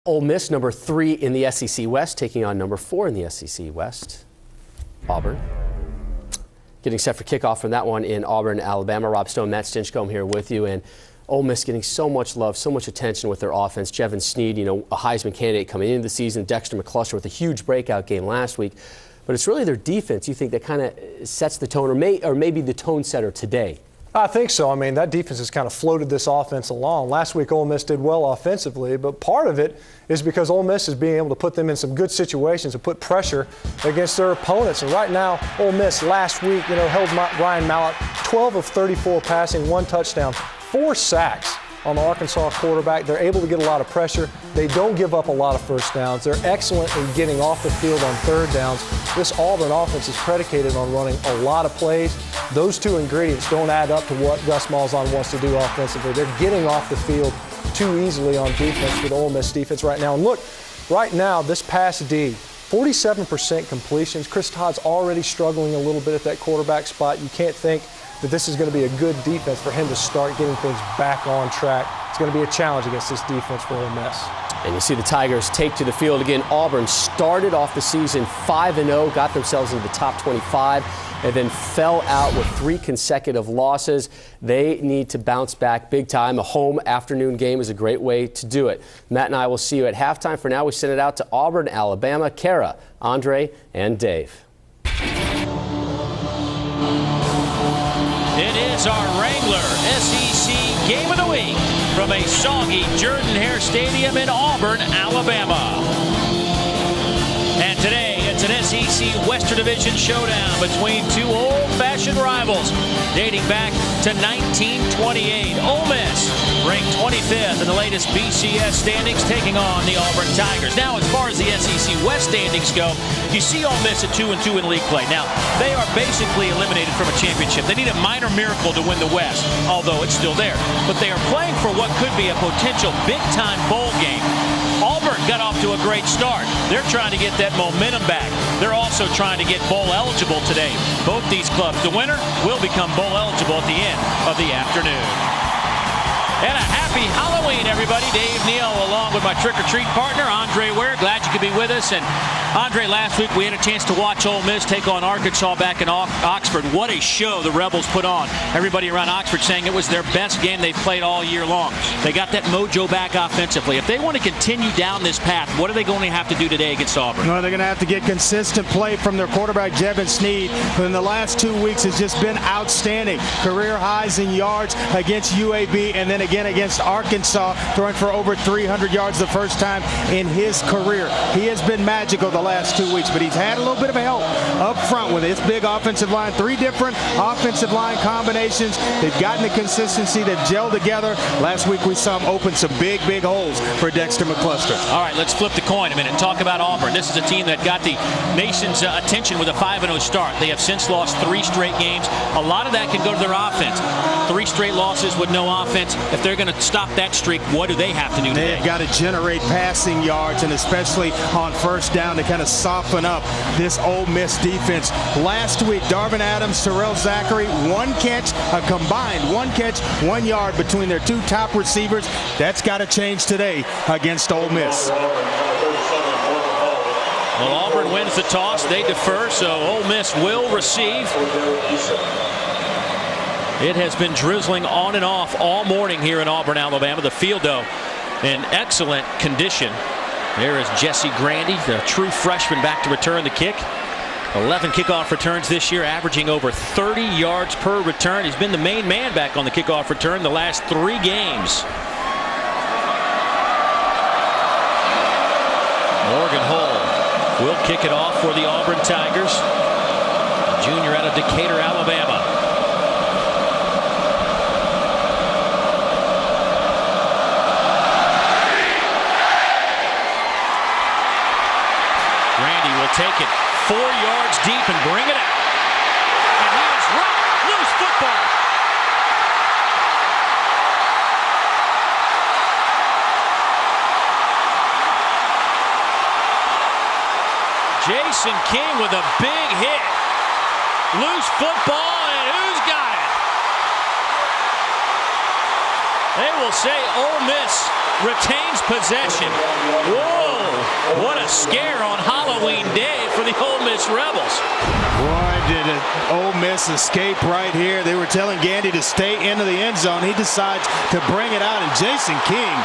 Ole Miss, number 3 in the SEC West, taking on number 4 in the SEC West, Auburn. Getting set for kickoff from that one in Auburn, Alabama. Rob Stone, Matt Stinchcomb here with you. And Ole Miss getting so much love, so much attention with their offense. Jevin Sneed, a Heisman candidate coming into the season. Dexter McCluster with a huge breakout game last week. But it's really their defense, you think, that kind of sets the tone, or maybe the tone setter today. I think so. I mean, that defense has kind of floated this offense along. Last week, Ole Miss did well offensively, but part of it is because Ole Miss is being able to put them in some good situations and put pressure against their opponents. And right now, Ole Miss last week, held Ryan Mallett 12 of 34 passing, 1 touchdown, 4 sacks on the Arkansas quarterback. They're able to get a lot of pressure. They don't give up a lot of first downs. They're excellent in getting off the field on third downs. This Auburn offense is predicated on running a lot of plays. Those two ingredients don't add up to what Gus Malzahn wants to do offensively. They're getting off the field too easily on defense with Ole Miss defense right now. And look, right now, this pass D, 47% completions. Chris Todd's already struggling a little bit at that quarterback spot. You can't think that this is going to be a good defense for him to start getting things back on track. It's going to be a challenge against this defense for Ole Miss. And you see the Tigers take to the field again. Auburn started off the season 5-0, got themselves into the top 25, and then fell out with 3 consecutive losses. They need to bounce back big time. A home afternoon game is a great way to do it. Matt and I will see you at halftime. For now, we send it out to Auburn, Alabama. Kara, Andre, and Dave. It is our Wrangler SEC Game of the Week from a soggy Jordan-Hare Stadium in Auburn, Alabama. And today, it's an SEC Western Division showdown between 2 old-fashioned rivals dating back to 1928. Ole Miss ranked 25th in the latest BCS standings, taking on the Auburn Tigers. Now, as far as the SEC West standings go, you see Ole Miss at 2-2 in league play. Now, they are basically eliminated from a championship. They need a minor miracle to win the West, although it's still there. But they are playing for what could be a potential big-time bowl game. Auburn got off to a great start. They're trying to get that momentum back. They're also trying to get bowl eligible today. Both these clubs, the winner will become bowl eligible at the end of the afternoon. And a happy Halloween, everybody. Dave Neal along with my trick-or-treat partner, Andre Ware. Glad you could be with us. And Andre, last week we had a chance to watch Ole Miss take on Arkansas back in Oxford. What a show the Rebels put on. Everybody around Oxford saying it was their best game they've played all year long. They got that mojo back offensively. If they want to continue down this path, what are they going to have to do today against Auburn? Well, they're going to have to get consistent play from their quarterback, Jevin Sneed, who in the last 2 weeks has just been outstanding. Career highs in yards against UAB and then again against Arkansas, throwing for over 300 yards the first time in his career. He has been magical the last 2 weeks, but he's had a little bit of help up front with his big offensive line. 3 different offensive line combinations. They've gotten the consistency to gel together. Last week we saw him open some big holes for Dexter McCluster. All right, let's flip the coin a minute and talk about Auburn. This is a team that got the nation's attention with a 5-0 start. They have since lost 3 straight games. A lot of that can go to their offense. 3 straight losses with no offense. If they're going to stop that streak, what do they have to do today? They've got to generate passing yards, and especially on first down to kind of soften up this Ole Miss defense. Last week, Darvin Adams, Terrell Zachary, 1 catch, a combined 1 catch, 1 yard between their 2 top receivers. That's got to change today against Ole Miss. Well, Auburn wins the toss. They defer, so Ole Miss will receive. It has been drizzling on and off all morning here in Auburn, Alabama. The field, though, in excellent condition. There is Jesse Grandy, the true freshman, back to return the kick. 11 kickoff returns this year, averaging over 30 yards per return. He's been the main man back on the kickoff return the last 3 games. Morgan Hull will kick it off for the Auburn Tigers. Junior out of Decatur, Alabama. Take it 4 yards deep and bring it out. And he is right. Loose football. Jason King with a big hit. Loose football, and who's got it? They will say Ole Miss retains possession. Whoa, what a scare on Halloween Day for the Ole Miss Rebels. Boy, did Ole Miss escape right here. They were telling Gandy to stay into the end zone. He decides to bring it out, and Jason King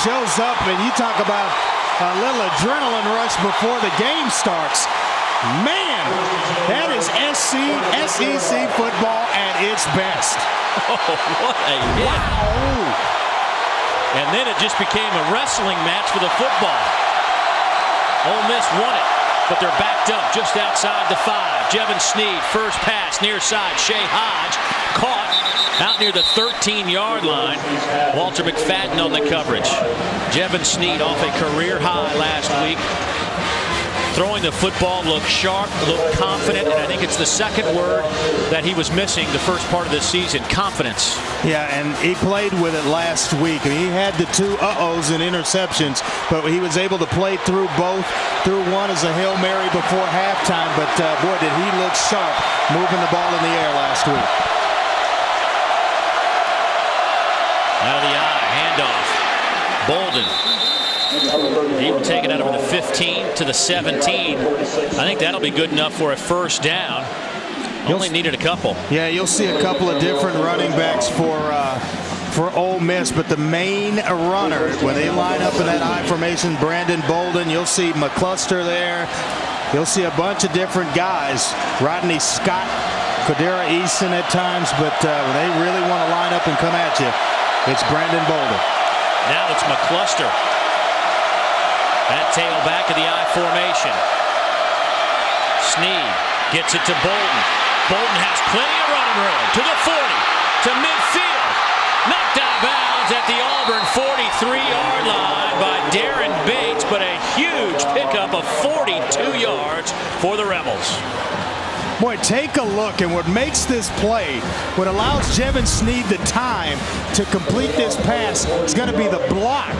shows up, and you talk about a little adrenaline rush before the game starts. Man, that is SEC football at its best. Oh, what a hit. Wow. And then it just became a wrestling match for the football. Ole Miss won it, but they're backed up just outside the 5. Jevin Sneed, first pass, near side. Shea Hodge caught out near the 13-yard line. Walter McFadden on the coverage. Jevin Sneed off a career high last week. Throwing the football, looked sharp, looked confident, and I think it's the second word that he was missing the first part of this season, confidence. Yeah, and he played with it last week. I mean, he had the 2 uh-ohs and interceptions, but he was able to play through both. Threw one as a Hail Mary before halftime, but boy, did he look sharp moving the ball in the air last week. Out of the eye, handoff. Bolden. He will take it out of the 15 to the 17. I think that'll be good enough for a first down. Only needed a couple. Yeah, you'll see a couple of different running backs for Ole Miss, but the main runner, when they line up in that I formation, Brandon Bolden, you'll see McCluster there. You'll see a bunch of different guys. Rodney Scott, Kodera Easton at times, but when they really want to line up and come at you, it's Brandon Bolden. Now it's McCluster. That tailback of the I formation. Sneed gets it to Bolden. Bolden has plenty of running room to the 40, to midfield. Knocked out of bounds at the Auburn 43-yard line by Darren Bates, but a huge pickup of 42 yards for the Rebels. Boy, take a look, and what makes this play, what allows Jevin Sneed the time to complete this pass is going to be the block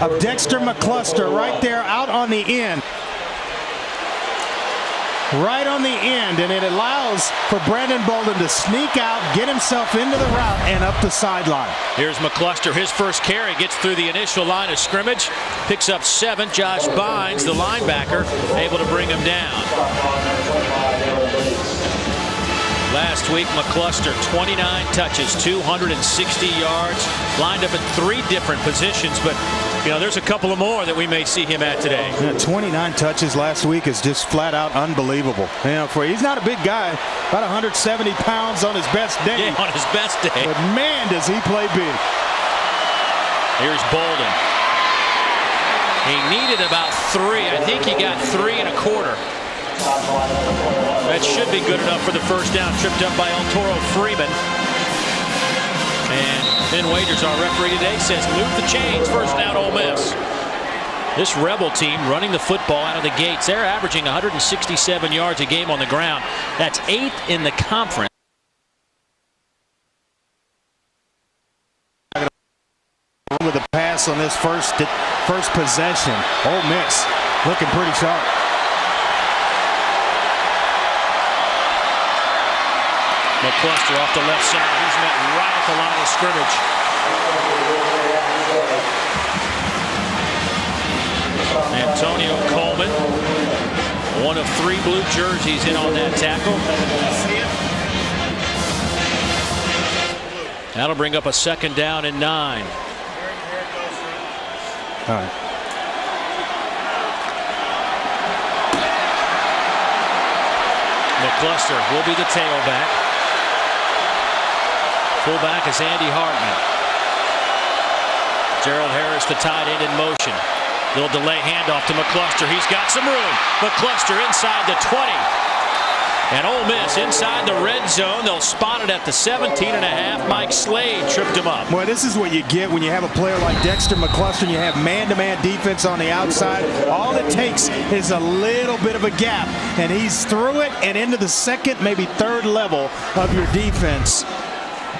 of Dexter McCluster right there out on the end. Right on the end, and it allows for Brandon Bolden to sneak out, get himself into the route, and up the sideline. Here's McCluster. His first carry gets through the initial line of scrimmage. Picks up 7. Josh Bynes, the linebacker, able to bring him down. Last week, McCluster, 29 touches, 260 yards, lined up at 3 different positions, but you know, there's a couple of more that we may see him at today. Yeah, 29 touches last week is just flat out unbelievable. You know, he's not a big guy, about 170 pounds on his best day. Yeah, on his best day. But man, does he play big. Here's Bolden. He needed about 3. I think he got 3 1/4. That should be good enough for the first down. Tripped up by El Toro Freeman. And Ben Wagers, our referee today, says move the chains. First down, Ole Miss. This Rebel team running the football out of the gates. They're averaging 167 yards a game on the ground. That's 8th in the conference. With a pass on this first possession. Ole Miss looking pretty sharp. McCluster off the left side. He's met right at the line of scrimmage. Antonio Coleman, one of 3 blue jerseys in on that tackle. That'll bring up a second down and 9. All right. McCluster will be the tailback. Fullback is Andy Hartman. Gerald Harris, the tight end, in motion. Little delay handoff to McCluster. He's got some room. McCluster inside the 20. And Ole Miss inside the red zone. They'll spot it at the 17.5. Mike Slade tripped him up. Boy, this is what you get when you have a player like Dexter McCluster and you have man-to-man defense on the outside. All it takes is a little bit of a gap, and he's through it and into the second, maybe third level of your defense.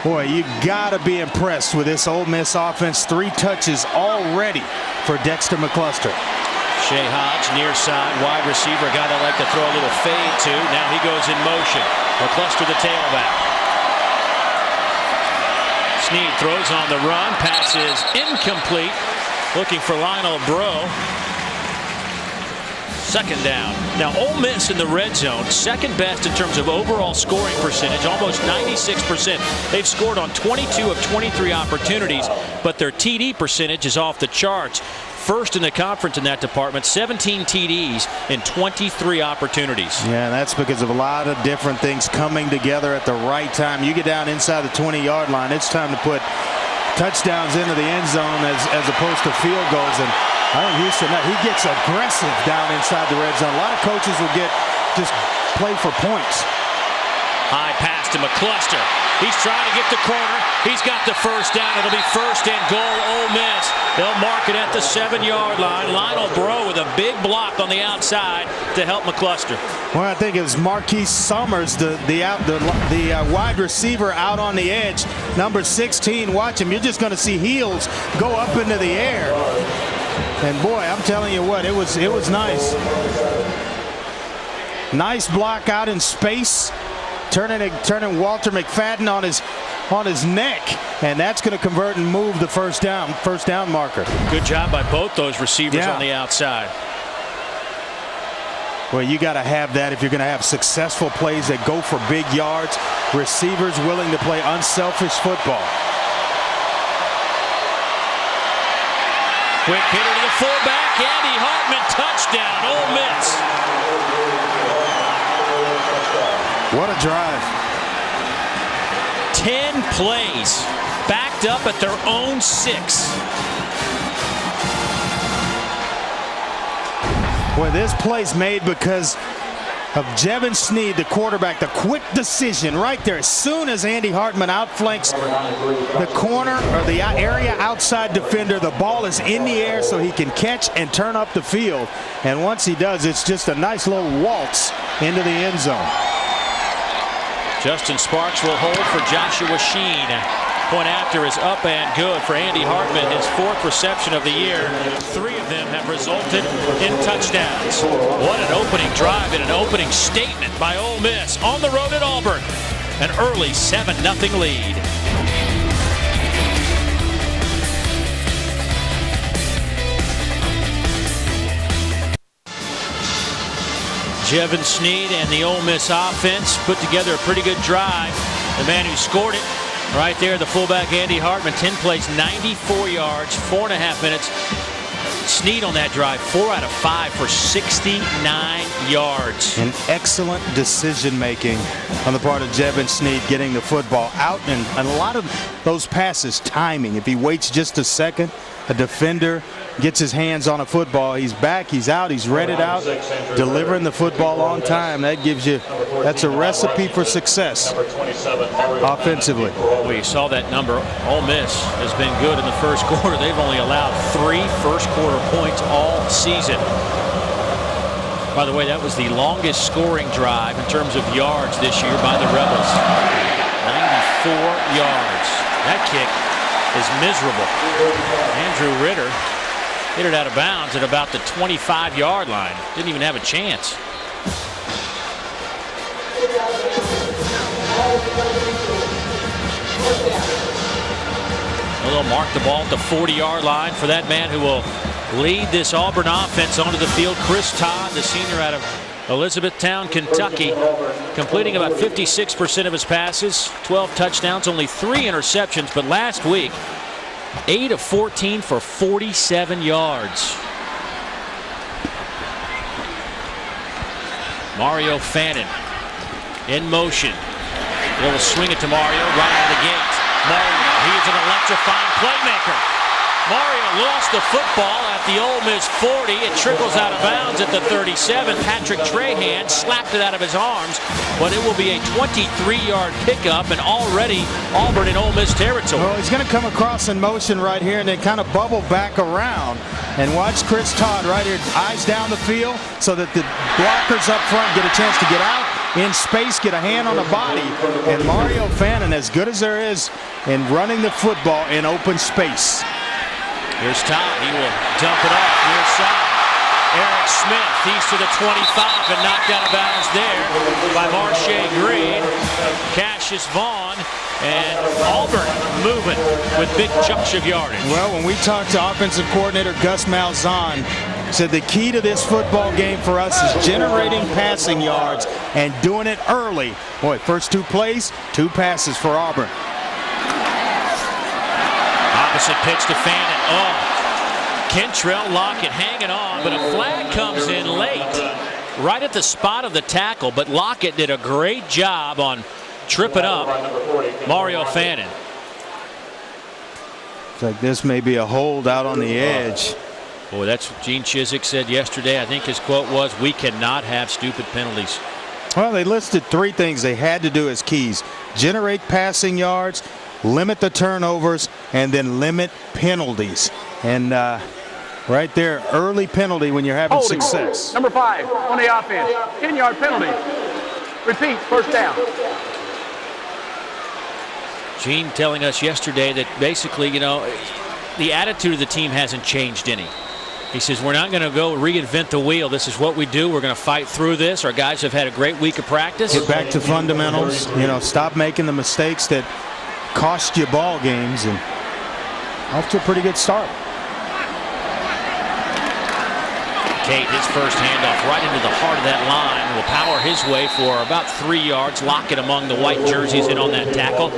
Boy, you got to be impressed with this Ole Miss offense. 3 touches already for Dexter McCluster. Shea Hodge, near side, wide receiver, guy that like to throw a little fade to. Now he goes in motion. McCluster, the tailback. Snead throws on the run. Pass is incomplete. Looking for Lionel Bro. Second down. Now, Ole Miss in the red zone, second best in terms of overall scoring percentage, almost 96%. They've scored on 22 of 23 opportunities, but their TD percentage is off the charts. First in the conference in that department, 17 TDs in 23 opportunities. Yeah, that's because of a lot of different things coming together at the right time. You get down inside the 20-yard line, it's time to put touchdowns into the end zone as opposed to field goals. And I think Houston, he gets aggressive down inside the red zone. A lot of coaches will just play for points. High pass to McCluster. He's trying to get the corner. He's got the first down. It'll be first and goal, Ole Miss. They'll mark it at the 7-yard line. Lionel Bro with a big block on the outside to help McCluster. Well, I think it was Marquise Summers, the wide receiver out on the edge. Number 16, watch him. You're just going to see heels go up into the air. And boy, I'm telling you what, it was nice. Nice block out in space. Turning Walter McFadden on his neck, and that's going to convert and move the first down marker. Good job by both those receivers on the outside. Well, you got to have that if you're going to have successful plays that go for big yards. Receivers willing to play unselfish football. Quick hitter to the fullback, Andy Hartman, touchdown, Ole Miss. What a drive. 10 plays, backed up at their own 6. Well, this play's made because of Jevin Snead, the quarterback. The quick decision right there. As soon as Andy Hartman outflanks the corner or the area outside defender, the ball is in the air so he can catch and turn up the field. And once he does, it's just a nice little waltz into the end zone. Justin Sparks will hold for Joshua Sheen. Point after is up and good for Andy Hartman, his 4th reception of the year. 3 of them have resulted in touchdowns. What an opening drive and an opening statement by Ole Miss on the road at Auburn. An early 7-0 lead. Jevin Snead and the Ole Miss offense put together a pretty good drive. The man who scored it right there, the fullback Andy Hartman, 10 plays, 94 yards, 4.5 minutes. Snead on that drive, 4 out of 5 for 69 yards. An excellent decision making on the part of Jevin Snead, getting the football out, and a lot of those passes, timing. If he waits just a second, a defender gets his hands on a football, he's back, he's out, he's read it out, delivering the football on time. That's a recipe for success offensively. Well, you saw that number. Ole Miss has been good in the first quarter. They've only allowed 3 first-quarter points all season. By the way, that was the longest scoring drive in terms of yards this year by the Rebels. 94 yards. That kick is miserable. Andrew Ritter hit it out of bounds at about the 25-yard line. Didn't even have a chance. Well, they'll mark the ball at the 40-yard line for that man who will lead this Auburn offense onto the field. Chris Todd, the senior out of Elizabethtown, Kentucky, completing about 56% of his passes, 12 touchdowns, only 3 interceptions, but last week 8 of 14 for 47 yards. Mario Fannin in motion. They'll swing it to Mario right out of the gate. Mario, he is an electrifying playmaker. Mario lost the football at the Ole Miss 40. It trickles out of bounds at the 37. Patrick Trahan slapped it out of his arms, but it will be a 23-yard pickup, and already Auburn in Ole Miss territory. Well, he's going to come across in motion right here and then kind of bubble back around. And watch Chris Todd right here, eyes down the field so that the blockers up front get a chance to get out in space, get a hand on the body. And Mario Fannin, as good as there is in running the football in open space. Here's Todd. He will dump it off near side. Eric Smith, he's to the 25 and knocked out of bounds there by Marche Green. Cassius Vaughn, and Auburn moving with big chunks of yardage. Well, when we talked to offensive coordinator Gus Malzahn, said the key to this football game for us is generating passing yards and doing it early. Boy, first 2 plays, 2 passes for Auburn. Opposite pitch to Fannin. Oh, Kentrell Lockett hanging on, but a flag comes in late, right at the spot of the tackle. But Lockett did a great job on tripping up Mario Fannin. It's like this may be a hold out on the edge. Boy, that's what Gene Chizik said yesterday. I think his quote was, "We cannot have stupid penalties." Well, they listed 3 things they had to do as keys: generate passing yards, limit the turnovers, and then limit penalties. And right there, early penalty when you're having success. Number 5 on the offense, 10-yard penalty. Repeat, first down. Gene telling us yesterday that basically, you know, the attitude of the team hasn't changed any. He says, we're not going to go reinvent the wheel. This is what we do. We're going to fight through this. Our guys have had a great week of practice. Get back to fundamentals. You know, stop making the mistakes that cost you ball games, and off to a pretty good start. Tate, his first handoff right into the heart of that line, will power his way for about 3 yards. Lockett among the white jerseys in on that tackle.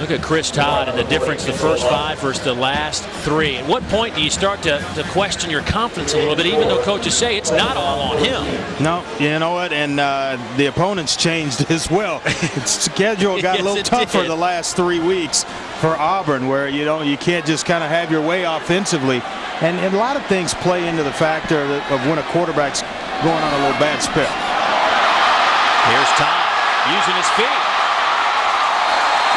Look at Chris Todd and the difference, the first 5 versus the last 3. At what point do you start to question your confidence a little bit, even though coaches say it's not all on him? No, you know what? And the opponents changed as well. Its schedule got a little tougher the last 3 weeks for Auburn, where you can't just kind of have your way offensively. And a lot of things play into the factor of when a quarterback's going on a little bad spell. Here's Todd using his feet.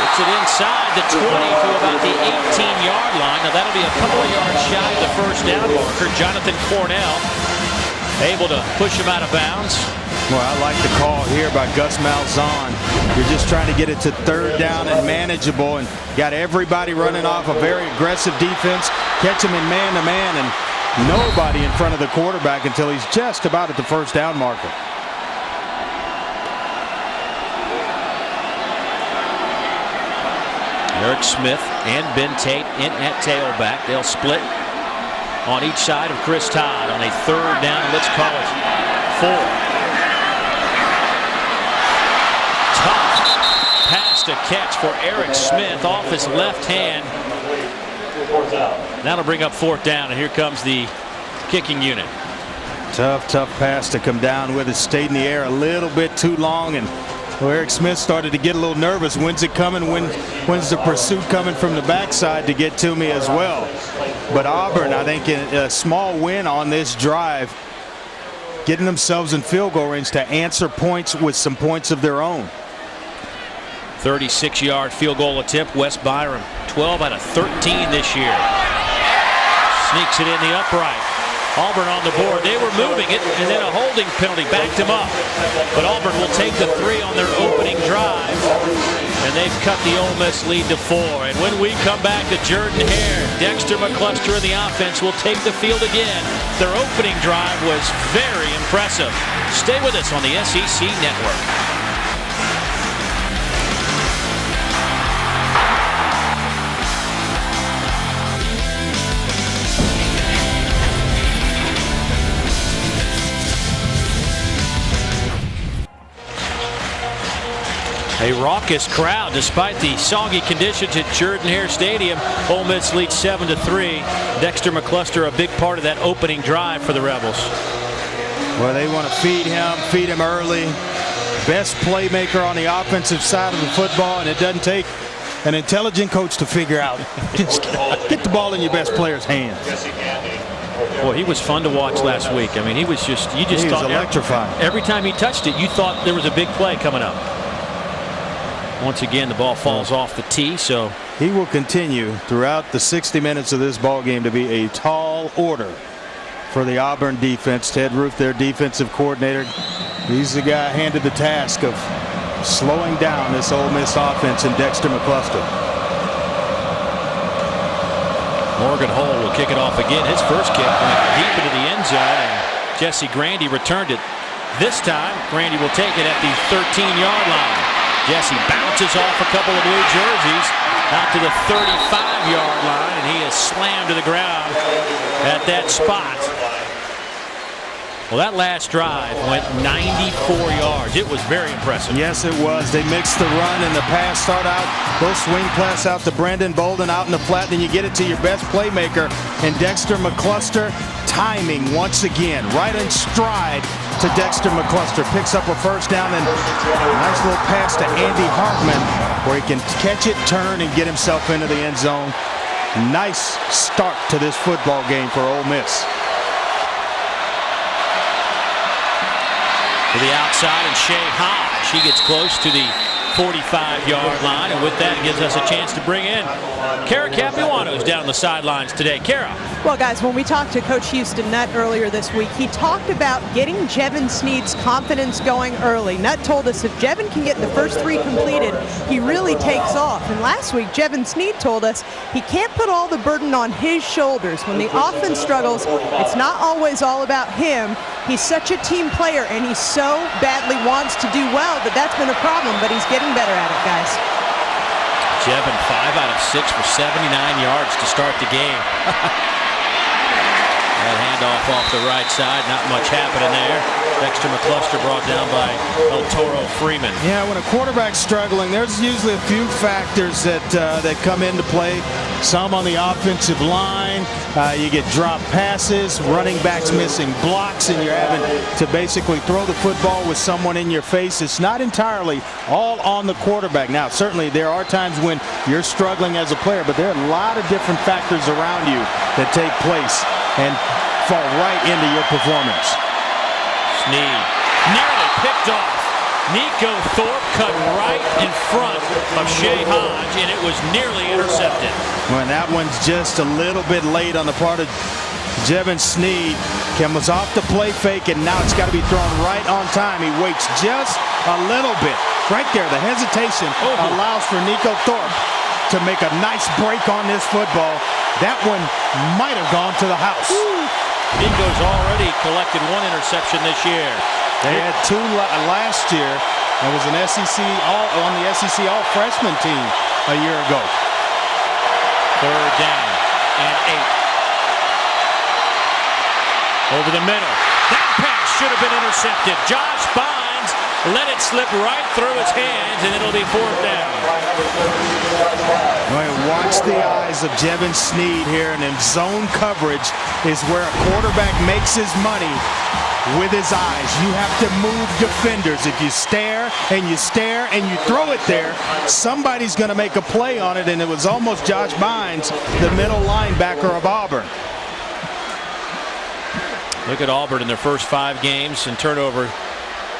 Gets it inside the 20 to about the 18-yard line. Now that'll be a couple of yards shy of the first down marker. Jonathan Cornell able to push him out of bounds. Well, I like the call here by Gus Malzahn. You're just trying to get it to 3rd down and manageable, and got everybody running off a very aggressive defense. Catch him in man-to-man, and nobody in front of the quarterback until he's just about at the first down marker. Eric Smith and Ben Tate in at tailback. They'll split on each side of Chris Todd on a 3rd down. Let's call it 4. Tough pass to catch for Eric Smith off his left hand. That'll bring up 4th down, and here comes the kicking unit. Tough pass to come down with. It stayed in the air a little bit too long, and Eric Smith started to get a little nervous. When's it coming? When's the pursuit coming from the backside to get to me as well? But Auburn, I think, a small win on this drive, getting themselves in field goal range to answer points with some points of their own. 36-yard field goal attempt. Wes Byram, 12 out of 13 this year. Sneaks it in the upright. Auburn on the board. They were moving it, and then a holding penalty backed him up. But Auburn will take the 3 on their opening drive, and they've cut the Ole Miss lead to 4. And when we come back to Jordan-Hare, Dexter McCluster and the offense will take the field again. Their opening drive was very impressive. Stay with us on the SEC Network. A raucous crowd despite the soggy conditions at Jordan-Hare Stadium. Ole Miss leads 7-3. Dexter McCluster, a big part of that opening drive for the Rebels. Well, they want to feed him early. Best playmaker on the offensive side of the football, and it doesn't take an intelligent coach to figure out. Just get the ball in your best player's hands. Boy, he was fun to watch last week. I mean, he was just, you just thought electrifying. Every time he touched it, you thought there was a big play coming up. Once again, the ball falls off the tee, so he will continue throughout the 60 minutes of this ball game to be a tall order for the Auburn defense. Ted Roof, their defensive coordinator, he's the guy handed the task of slowing down this Ole Miss offense and Dexter McCluster. Morgan Hole will kick it off again. His first kick went deep into the end zone, and Jesse Grandy returned it. This time, Grandy will take it at the 13-yard line. Jesse bounces off a couple of blue jerseys out to the 35-yard line, and he is slammed to the ground at that spot. Well, that last drive went 94 yards. It was very impressive. Yes, it was. They mixed the run and the pass. Start out, those swing pass out to Brandon Bolden out in the flat. Then you get it to your best playmaker, and Dexter McCluster. Timing once again, right in stride to Dexter McCluster. Picks up a first down, and a nice little pass to Andy Hartman where he can catch it, turn, and get himself into the end zone. Nice start to this football game for Ole Miss. To the outside, and Shea Hodge, he gets close to the 45-yard line, and with that it gives us a chance to bring in Kara Capuano's down the sidelines today. Kara. Well, guys, when we talked to Coach Houston Nutt earlier this week, he talked about getting Jevin Snead's confidence going early. Nutt told us if Jevin can get the first 3 completed, he really takes off. And last week, Jevin Snead told us he can't put all the burden on his shoulders. When the offense struggles, it's not always all about him. He's such a team player, and he so badly wants to do well that that's been a problem, but he's getting better at it, guys. Jevin 5 out of 6 for 79 yards to start the game. That handoff off the right side, not much happening there. Dexter McCluster brought down by El Toro Freeman. Yeah, when a quarterback's struggling, there's usually a few factors that come into play. Some on the offensive line, you get dropped passes, running backs missing blocks, and you're having to basically throw the football with someone in your face. It's not entirely all on the quarterback. Now, certainly there are times when you're struggling as a player, but there are a lot of different factors around you that take place and fall right into your performance. Snead nearly picked off. Nico Thorpe cut right in front of Shea Hodge, and it was nearly intercepted. Well, that one's just a little bit late on the part of Jevin Snead. Was off the play fake, and now it's got to be thrown right on time. He waits just a little bit. Right there, the hesitation allows for Nico Thorpe to make a nice break on this football. That one might have gone to the house. Nico's already collected 1 interception this year. They had 2 last year. It was an SEC on the SEC All-Freshman team a year ago. 3rd down and 8. Over the middle. That pass should have been intercepted. Josh Bynes let it slip right through his hands, and it'll be 4th down. Well, watch the eyes of Jevin Snead here, and in zone coverage is where a quarterback makes his money with his eyes. You have to move defenders. If you stare and you throw it there, somebody's going to make a play on it, and it was almost Josh Bynes, the middle linebacker of Auburn. Look at Auburn in their first 5 games, and turnover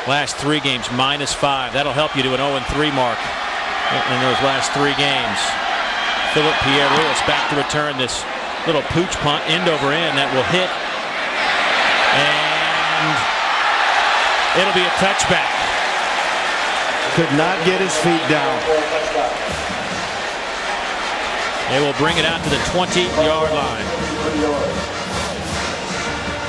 last 3 games -5. That'll help you to an 0-3 mark in those last 3 games. Philip Pierre-Louis back to return this little pooch punt end over end that will hit, and it'll be a touchback. Could not get his feet down. They will bring it out to the 20-yard line.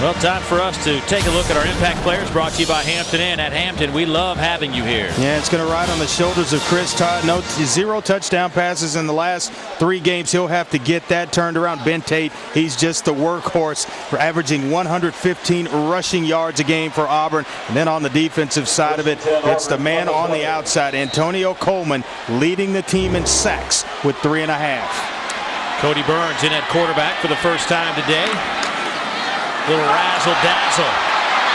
Well, time for us to take a look at our impact players, brought to you by Hampton Inn. At Hampton, we love having you here. Yeah, it's going to ride on the shoulders of Chris Todd. 0 touchdown passes in the last 3 games. He'll have to get that turned around. Ben Tate, he's just the workhorse, for averaging 115 rushing yards a game for Auburn. And then on the defensive side of it, it's the man on the outside, Antonio Coleman, leading the team in sacks with 3.5. Cody Burns in at quarterback for the first time today. Little razzle-dazzle.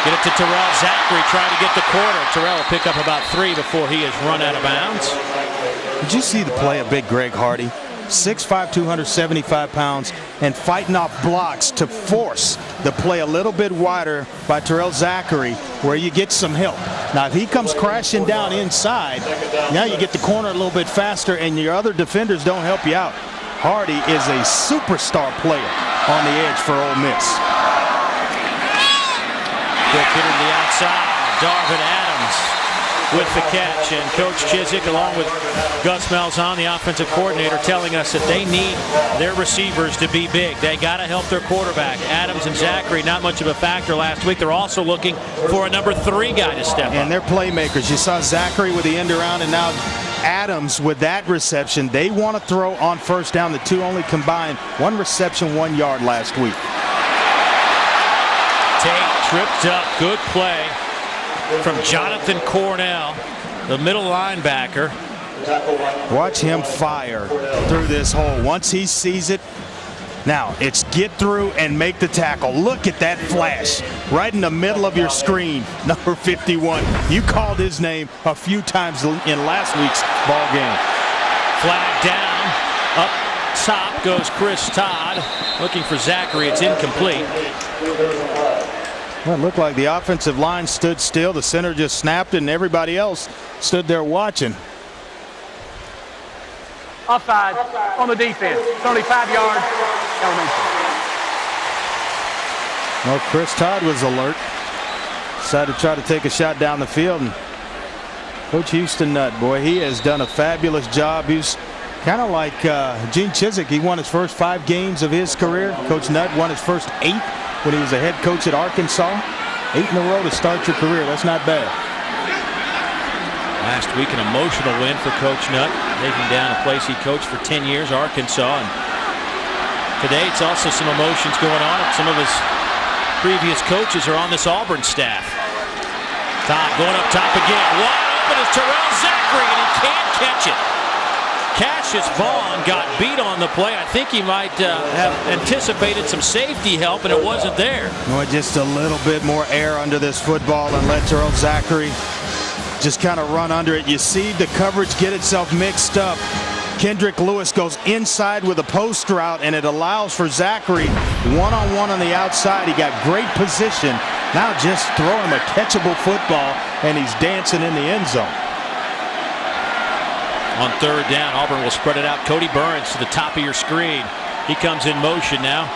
Get it to Terrell Zachary, trying to get the quarter. Terrell will pick up about 3 before he is run out of bounds. Did you see the play of big Greg Hardy? 6'5", 275 pounds, and fighting off blocks to force the play a little bit wider by Terrell Zachary, where you get some help. Now, if he comes crashing down inside, now you get the corner a little bit faster, and your other defenders don't help you out. Hardy is a superstar player on the edge for Ole Miss. Quick hit to the outside. Darvin Adams with the catch. And Coach Chiswick, along with Gus Malzahn, the offensive coordinator, telling us that they need their receivers to be big. They got to help their quarterback. Adams and Zachary, not much of a factor last week. They're also looking for a number 3 guy to step up. And they're playmakers. You saw Zachary with the end around, and now Adams with that reception. They want to throw on first down. The two only combined 1 reception, 1 yard last week. Tate tripped up. Good play from Jonathan Cornell, the middle linebacker. Watch him fire through this hole. Once he sees it, now it's get through and make the tackle. Look at that flash right in the middle of your screen. Number 51. You called his name a few times in last week's ball game. Flag down. Up top goes Chris Todd. Looking for Zachary. It's incomplete. Well, it looked like the offensive line stood still. The center just snapped it, and everybody else stood there watching. Offside on the defense. It's only 5 yards. Well, Chris Todd was alert. Decided to try to take a shot down the field. And Coach Houston Nutt, boy, he has done a fabulous job. He's kind of like Gene Chiswick. He won his first 5 games of his career. Coach Nutt won his first 8 when he was a head coach at Arkansas. 8 in a row to start your career. That's not bad. Last week, an emotional win for Coach Nutt, taking down a place he coached for 10 years, Arkansas. And today, it's also some emotions going on. Some of his previous coaches are on this Auburn staff. Todd going up top again. Wide open is Terrell Zachary, and he can't catch it. Cassius Vaughn got beat on the play. I think he might have anticipated some safety help, and it wasn't there. Boy, just a little bit more air under this football and let Terrell Zachary just kind of run under it. You see the coverage get itself mixed up. Kendrick Lewis goes inside with a post route, and it allows for Zachary one-on-one on the outside. He got great position. Now just throw him a catchable football, and he's dancing in the end zone. On 3rd down, Auburn will spread it out. Cody Burns to the top of your screen. He comes in motion now.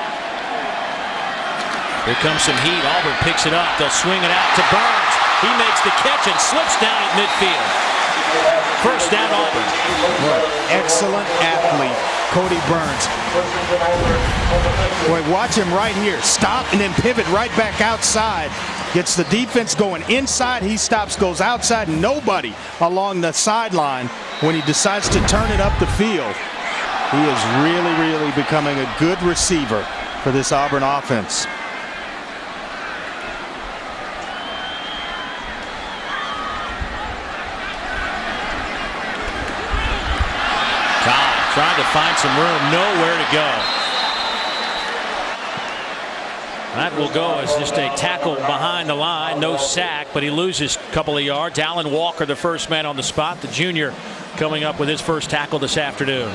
Here comes some heat. Auburn picks it up. They'll swing it out to Burns. He makes the catch and slips down at midfield. First down, Auburn. Excellent athlete, Cody Burns. Boy, watch him right here. Stop and then pivot right back outside. Gets the defense going inside. He stops, goes outside. Nobody along the sideline when he decides to turn it up the field. He is really, really becoming a good receiver for this Auburn offense. Trying to find some room, nowhere to go. That will go as just a tackle behind the line, no sack, but he loses a couple of yards. Alan Walker, the first man on the spot, the junior, coming up with his first tackle this afternoon.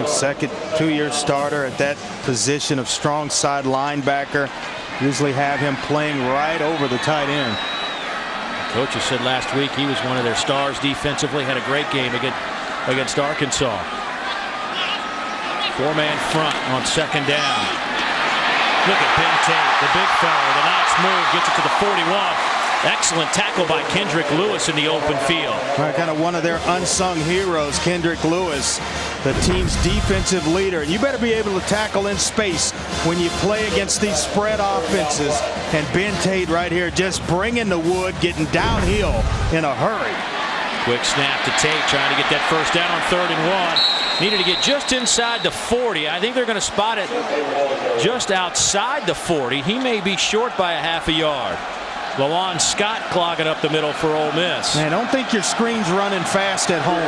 Second 2-year starter at that position of strong side linebacker. Usually have him playing right over the tight end. Coaches said last week he was one of their stars defensively, had a great game against Arkansas. 4-man front on 2nd down. Look at Ben Tate, the big fella with a nice move, gets it to the 41. Excellent tackle by Kendrick Lewis in the open field. Kind of one of their unsung heroes, Kendrick Lewis, the team's defensive leader. You better be able to tackle in space when you play against these spread offenses. And Ben Tate right here just bringing the wood, getting downhill in a hurry. Quick snap to Tate, trying to get that first down on 3rd and 1. Needed to get just inside the 40. I think they're going to spot it just outside the 40. He may be short by a half a yard. Lawan Scott clogging up the middle for Ole Miss. Man, don't think your screen's running fast at home.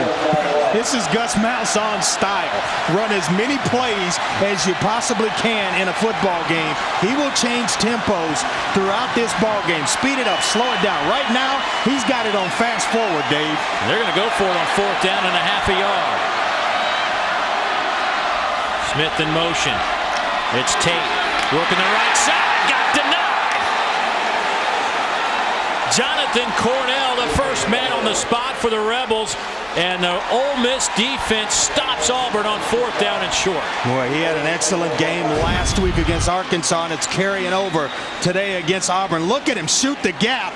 This is Gus Malzahn's style. Run as many plays as you possibly can in a football game. He will change tempos throughout this ball game. Speed it up, slow it down. Right now, he's got it on fast forward, Dave. They're going to go for it on 4th down and a half a yard. Smith in motion. It's Tate working the right side. Got denied. Jonathan Cornell, the first man on the spot for the Rebels, and the Ole Miss defense stops Auburn on 4th down and short. Boy, he had an excellent game last week against Arkansas, and it's carrying over today against Auburn. Look at him shoot the gap.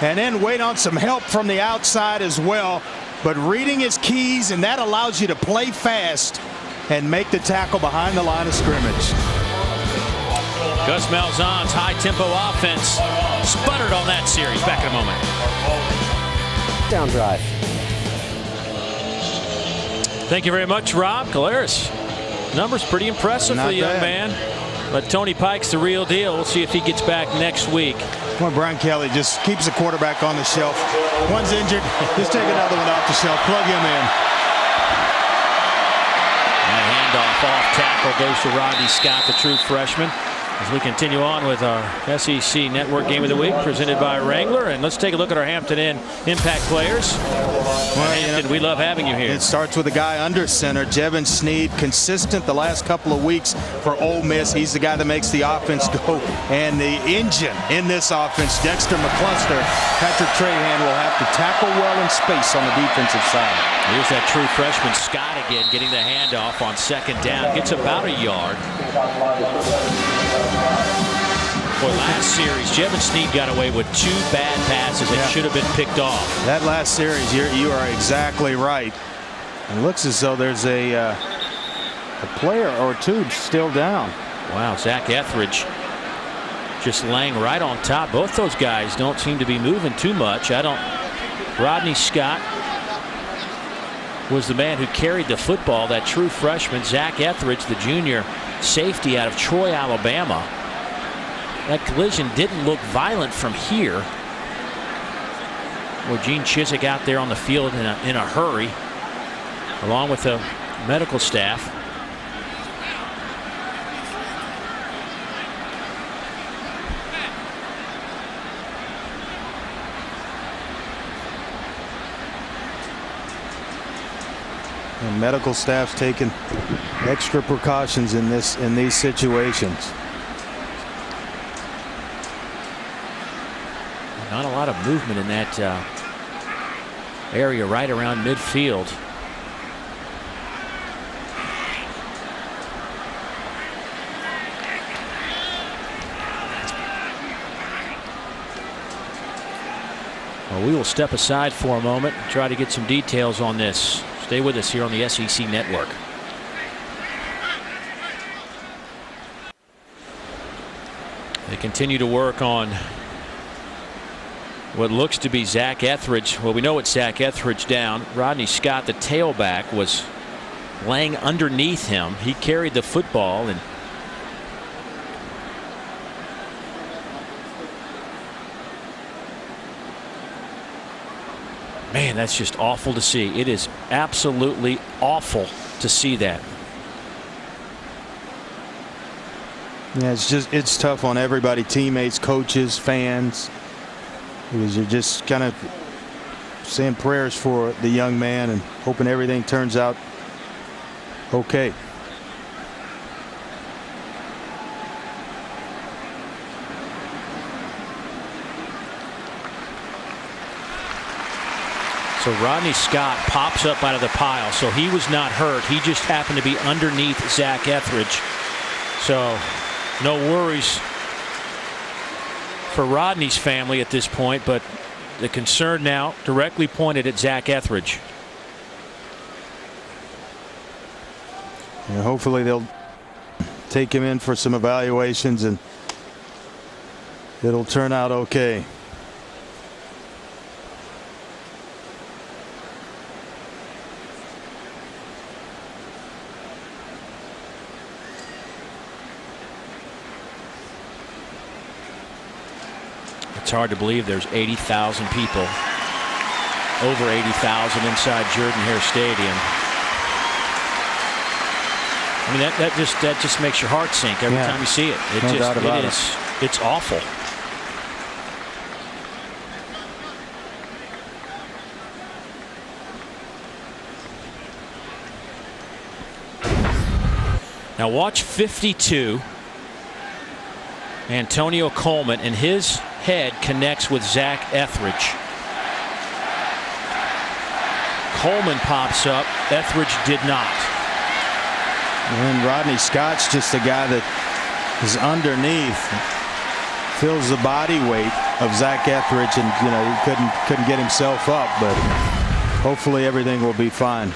and then wait on some help from the outside as well. But reading his keys, and that allows you to play fast and make the tackle behind the line of scrimmage. Gus Malzahn's high-tempo offense sputtered on that series. Back in a moment. Down drive. Thank you very much, Rob. Caleres. Numbers pretty impressive for the young man. But Tony Pike's the real deal. We'll see if he gets back next week. Well, Brian Kelly just keeps the quarterback on the shelf. One's injured, just take another one off the shelf. Plug him in. And handoff off tackle goes to Rodney Scott, the true freshman. As we continue on with our SEC Network Game of the Week presented by Wrangler. And let's take a look at our Hampton Inn Impact players. Well, Hampton, we love having you here. It starts with a guy under center, Jevin Sneed, consistent the last couple of weeks for Ole Miss. He's the guy that makes the offense go. And the engine in this offense, Dexter McCluster. Patrick Trahan will have to tackle well in space on the defensive side. Here's that true freshman Scott again, getting the handoff on second down. Gets about a yard. For last series, Jevin Sneed got away with 2 bad passes that should have been picked off. That last series, you are exactly right. It looks as though there's a player or two still down. Wow, Zach Etheridge just laying right on top. Both those guys don't seem to be moving too much. Rodney Scott was the man who carried the football, that true freshman. Zach Etheridge, the junior safety out of Troy, Alabama. That collision didn't look violent from here. Well, Gene Chizik out there on the field in a hurry, along with the medical staff. And medical staff's taking extra precautions in these situations. Not a lot of movement in that area right around midfield. Well, we will step aside for a moment and try to get some details on this. Stay with us here on the SEC Network. They continue to work on what looks to be Zach Etheridge. Well, we know it's Zach Etheridge down. Rodney Scott, the tailback, was laying underneath him. He carried the football, and man, that's just awful to see. It is absolutely awful to see that. Yeah, it's tough on everybody, teammates, coaches, fans, because you're just kind of saying prayers for the young man and hoping everything turns out okay. So Rodney Scott pops up out of the pile, so he was not hurt. He just happened to be underneath Zach Etheridge. So no worries for Rodney's family at this point, but the concern now directly pointed at Zach Etheridge. And hopefully they'll take him in for some evaluations and it'll turn out okay. It's hard to believe there's 80,000 people, over 80,000 inside Jordan-Hare Stadium. I mean, that just makes your heart sink every time you see it. It's awful. Now watch 52. Antonio Coleman, and his head connects with Zach Etheridge. Coleman pops up. Etheridge did not. And Rodney Scott's just a guy that is underneath, feels the body weight of Zach Etheridge, and he couldn't get himself up, but hopefully everything will be fine.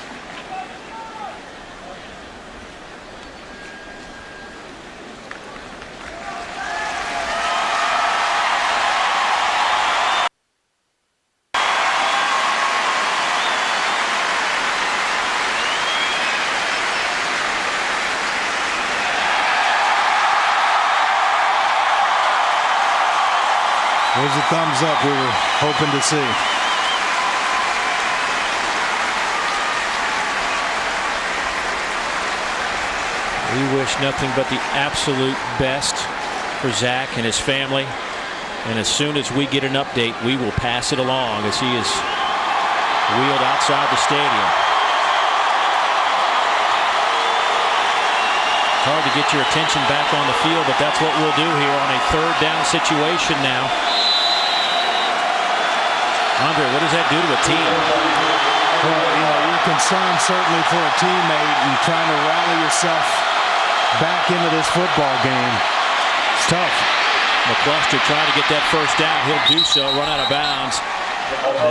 There's a thumbs up we were hoping to see. We wish nothing but the absolute best for Zach and his family. And as soon as we get an update, we will pass it along as he is wheeled outside the stadium. It's hard to get your attention back on the field, but that's what we'll do here on a third down situation now. Andre, what does that do to a team? Well, you're concerned certainly for a teammate and trying to rally yourself back into this football game. It's tough. McCluster trying to get that first down. He'll do so, run out of bounds.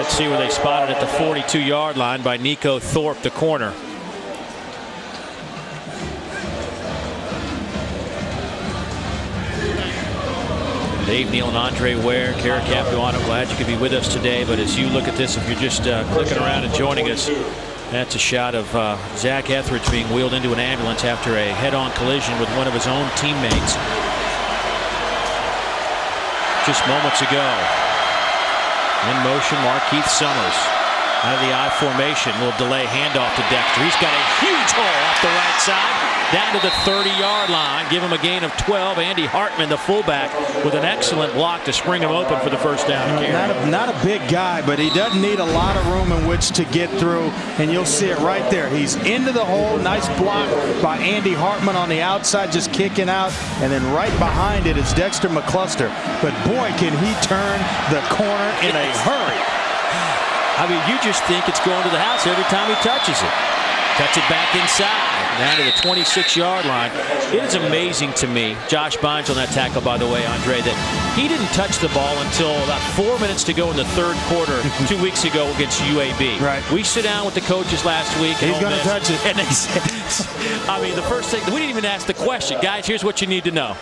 Let's see where they spotted at the 42-yard line by Nico Thorpe, the corner. Dave Neal and Andre Ware, Kara Capuano, glad you could be with us today. But as you look at this, if you're just clicking around and joining us, that's a shot of Zach Etheridge being wheeled into an ambulance after a head-on collision with one of his own teammates just moments ago. In motion, Markeith Summers out of the I formation. Will delay handoff to Dexter. He's got a huge hole off the right side down to the 30-yard line. Give him a gain of 12. Andy Hartman, the fullback, with an excellent block to spring him open for the first down carry. Not a big guy, but he doesn't need a lot of room in which to get through, and you'll see it right there. He's into the hole. Nice block by Andy Hartman on the outside, just kicking out, and then right behind it is Dexter McCluster. But boy, can he turn the corner in a hurry. I mean, you just think it's going to the house every time he touches it. Cuts it back inside, down to the 26-yard line. It is amazing to me, Josh Bynes on that tackle, by the way, Andre, that he didn't touch the ball until about 4 minutes to go in the third quarter 2 weeks ago against UAB. Right. We sit down with the coaches last week. He's going to touch it. And they said, I mean, the first thing, we didn't even ask the question. Guys, here's what you need to know.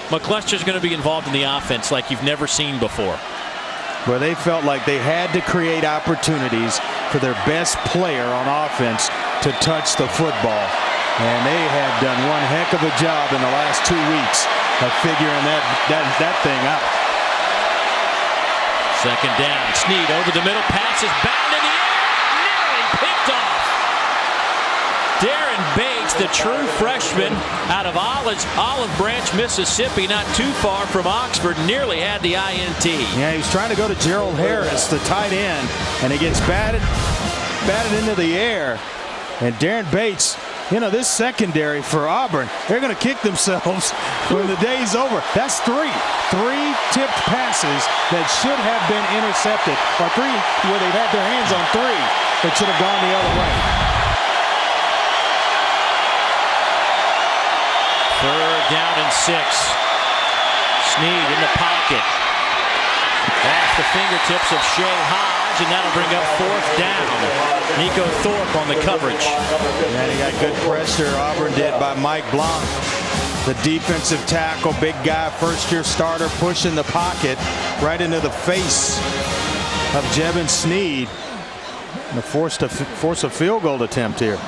McCluster's going to be involved in the offense like you've never seen before. Where they felt like they had to create opportunities for their best player on offense to touch the football. And they have done one heck of a job in the last 2 weeks of figuring that thing out. Second down. Snead over the middle. Passes bound in the air. Nearly picked off. Darren Bates, the true freshman out of Olive Branch, Mississippi, not too far from Oxford, nearly had the INT. Yeah, he was trying to go to Gerald Harris, the tight end, and he gets batted into the air. And Darren Bates, this secondary for Auburn, they're going to kick themselves when the day's over. That's three tipped passes that should have been intercepted, or three where they've had their hands on three that should have gone the other way. Third down and 6. Snead in the pocket. Off the fingertips of Shea Hodge, and that'll bring up fourth down. Nico Thorpe on the coverage. And he got good pressure, Auburn did, by Mike Blanc. The defensive tackle, big guy, first-year starter, pushing the pocket right into the face of Jevin Snead. And force a field goal attempt here.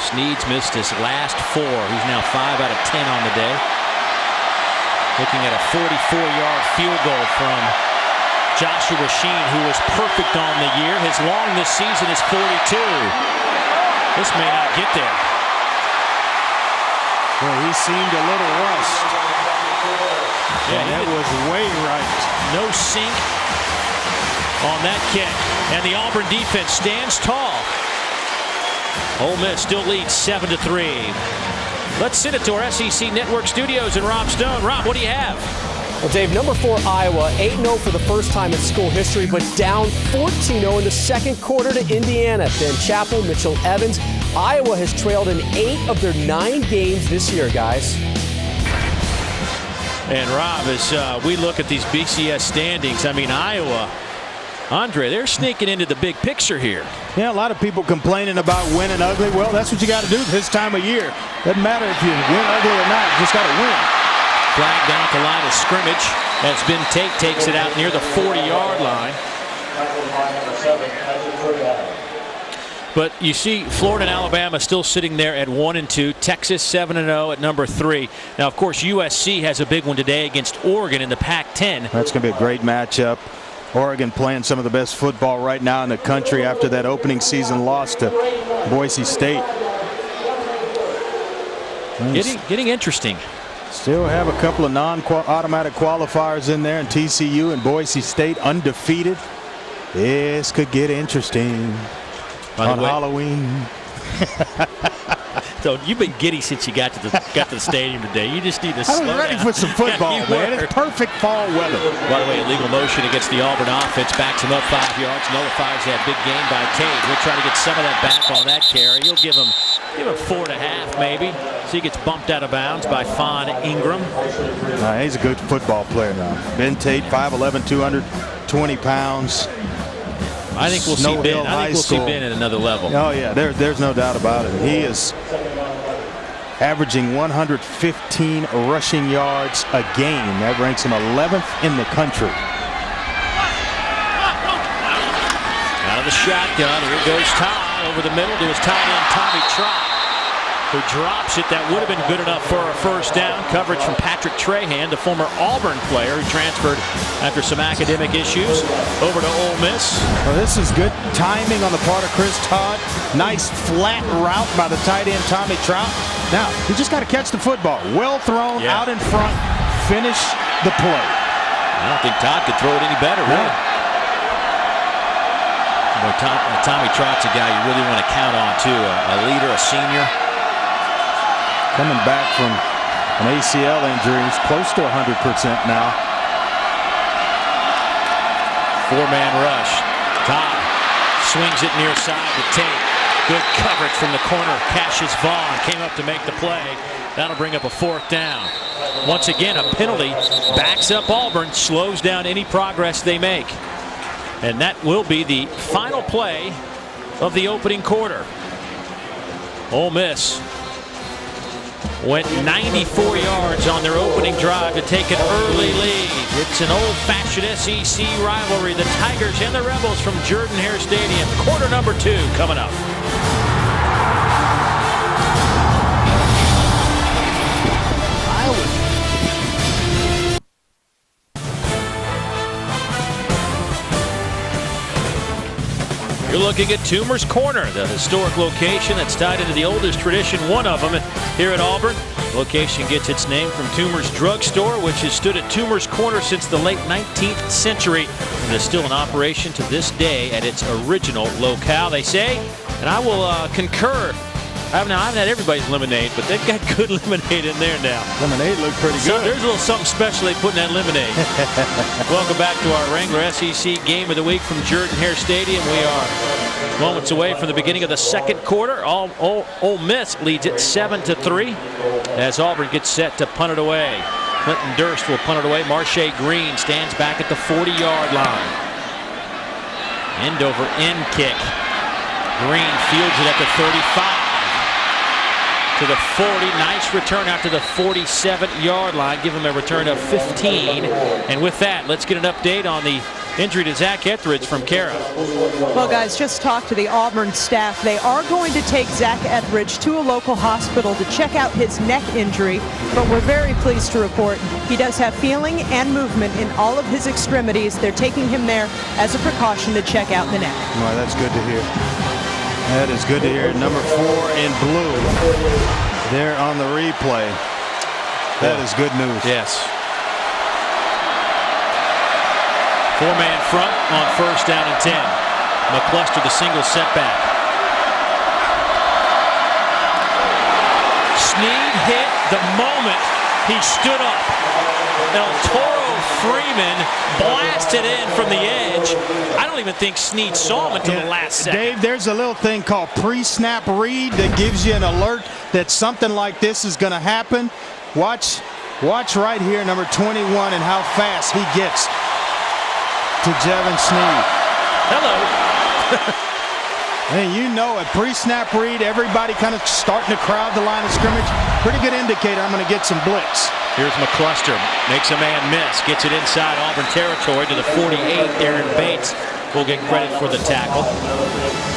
Snead's missed his last 4. He's now 5 out of 10 on the day. Looking at a 44-yard field goal from Joshua Sheen, who was perfect on the year. His long this season is 42. This may not get there. Well, he seemed a little rushed. Yeah, that was way right. No sink on that kick. And the Auburn defense stands tall. Ole Miss still leads 7-3. Let's send it to our SEC Network studios and Rob Stone. Rob, what do you have? Well, Dave, number 4 Iowa, 8-0 for the first time in school history, but down 14-0 in the second quarter to Indiana. Ben Chappell, Mitchell Evans, Iowa has trailed in 8 of their 9 games this year, guys. And Rob, as we look at these BCS standings, I mean, Iowa, Andre, they're sneaking into the big picture here. Yeah, a lot of people complaining about winning ugly. Well, that's what you got to do this time of year. Doesn't matter if you win ugly or not, you just got to win. Flag down at the line of scrimmage as Ben Tate takes it out near the 40-yard line. But you see Florida and Alabama still sitting there at 1-2. Texas 7-0 at number 3. Now, of course, USC has a big one today against Oregon in the Pac-10. That's going to be a great matchup. Oregon playing some of the best football right now in the country after that opening season loss to Boise State. Getting interesting. Still have a couple of non-automatic qualifiers in there, and TCU and Boise State undefeated. This could get interesting on Halloween. So you've been giddy since you got to the stadium today. You just need to slow down. I was ready for some football, man. It's perfect fall weather. By the way, illegal motion against the Auburn offense. Backs him up 5 yards. Nullifies that big gain by Cade. He'll try to get some of that back on that carry. He'll give him 4.5 maybe. So he gets bumped out of bounds by Fawn Ingram. He's a good football player now. Ben Tate, 5'11", 220 pounds. I think we'll see Ben. I think we'll see Ben at another level. Oh yeah, there's no doubt about it. He is averaging 115 rushing yards a game. That ranks him 11th in the country. Out of the shotgun, here goes Todd over the middle to his tight end Tommy Trott, who drops it. That would have been good enough for a first down. Coverage from Patrick Trahan, the former Auburn player who transferred after some academic issues over to Ole Miss. Well, this is good timing on the part of Chris Todd. Nice flat route by the tight end Tommy Trott. Now, you just got to catch the football. Well thrown, out in front, finish the play. I don't think Todd could throw it any better, really. Well, Tommy Trott's a guy you really want to count on, too. A leader, a senior. Coming back from an ACL injury. He's close to 100% now. 4-man rush. Todd swings it near side to Tate. Good coverage from the corner. Cassius Vaughn came up to make the play. That'll bring up a 4th down. Once again, a penalty backs up Auburn, slows down any progress they make. And that will be the final play of the opening quarter. Ole Miss went 94 yards on their opening drive to take an early lead. It's an old-fashioned SEC rivalry. The Tigers and the Rebels from Jordan-Hare Stadium. Quarter number 2 coming up. You're looking at Toomer's Corner, the historic location that's tied into the oldest tradition, one of them here at Auburn. The location gets its name from Toomer's Drugstore, which has stood at Toomer's Corner since the late 19th century and is still in operation to this day at its original locale, they say. And I will concur. I haven't had everybody's lemonade, but they've got good lemonade in there now. Lemonade looked pretty good. There's a little something special they put in that lemonade. Welcome back to our Wrangler SEC Game of the Week from Jordan-Hare Stadium. We are moments away from the beginning of the second quarter. Ole Miss leads it 7-3 as Auburn gets set to punt it away. Clinton Durst will punt it away. Marche Green stands back at the 40-yard line. End over end kick. Green fields it at the 35. To the 40. Nice return out to the 47-yard line. Give him a return of 15. And with that, let's get an update on the injury to Zach Etheridge from Kara. Well, guys, just talked to the Auburn staff. They are going to take Zach Etheridge to a local hospital to check out his neck injury, but we're very pleased to report he does have feeling and movement in all of his extremities. They're taking him there as a precaution to check out the neck. Well, that's good to hear. That is good to hear. Number 4 in blue there on the replay. That is good news. Yes. 4-man front on 1st down and 10. McCluster the single setback. Snead hit the moment he stood up. El Toro Freeman blasted in from the edge. I don't even think Snead saw him until the last second. Dave, there's a little thing called pre-snap read that gives you an alert that something like this is going to happen. Watch right here, number 21, and how fast he gets to Jevin Snead. Hello. And you know, a pre-snap read, everybody kind of starting to crowd the line of scrimmage. Pretty good indicator I'm going to get some blitz. Here's McCluster, makes a man miss, gets it inside Auburn territory to the 48. Aaron Bates will get credit for the tackle.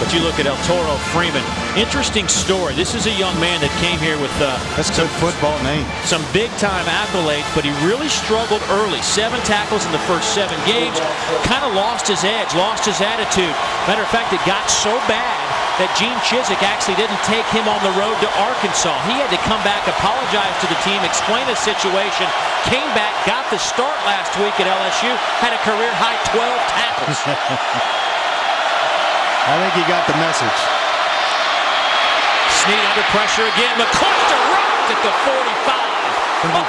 But you look at El Toro Freeman, interesting story. This is a young man that came here with that's a good football name. Some big-time accolades, but he really struggled early. 7 tackles in the first 7 games. Kind of lost his edge, lost his attitude. Matter of fact, it got so bad that Gene Chizik actually didn't take him on the road to Arkansas. He had to come back, apologize to the team, explain the situation, came back, got the start last week at LSU, had a career-high 12 tackles. I think he got the message. Snead under pressure again. McCluster rocked at the 45.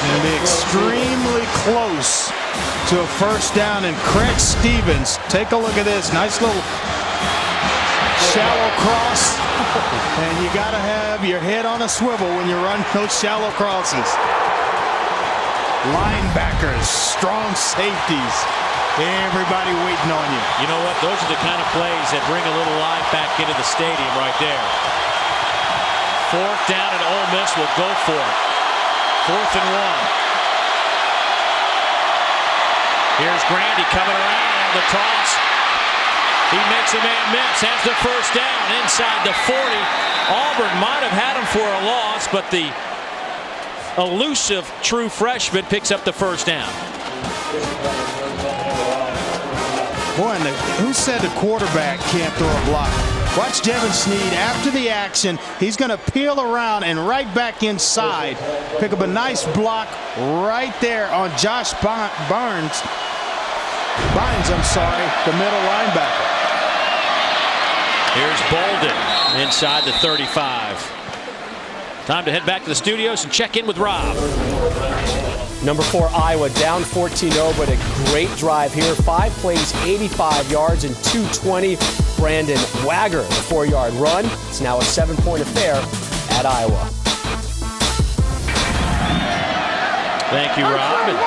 Going to be extremely close to a first down, and Craig Stevens, take a look at this nice little shallow cross, and you got to have your head on a swivel when you run those shallow crosses. Linebackers, strong safeties, everybody waiting on you. You know what? Those are the kind of plays that bring a little life back into the stadium right there. 4th down, and Ole Miss will go for it. 4th and 1. Here's Grandy coming around the toss. He makes a man miss, has the first down inside the 40. Auburn might have had him for a loss, but the elusive true freshman picks up the first down. Boy, who said the quarterback can't throw a block? Watch Jevin Snead after the action. He's going to peel around and right back inside. Pick up a nice block right there on Josh Bynes, the middle linebacker. Here's Bolden inside the 35. Time to head back to the studios and check in with Rob. Number 4, Iowa down 14-0, but a great drive here. 5 plays, 85 yards, and 220. Brandon Wagger, the 4-yard run. It's now a 7-point affair at Iowa. Thank you, Rob. It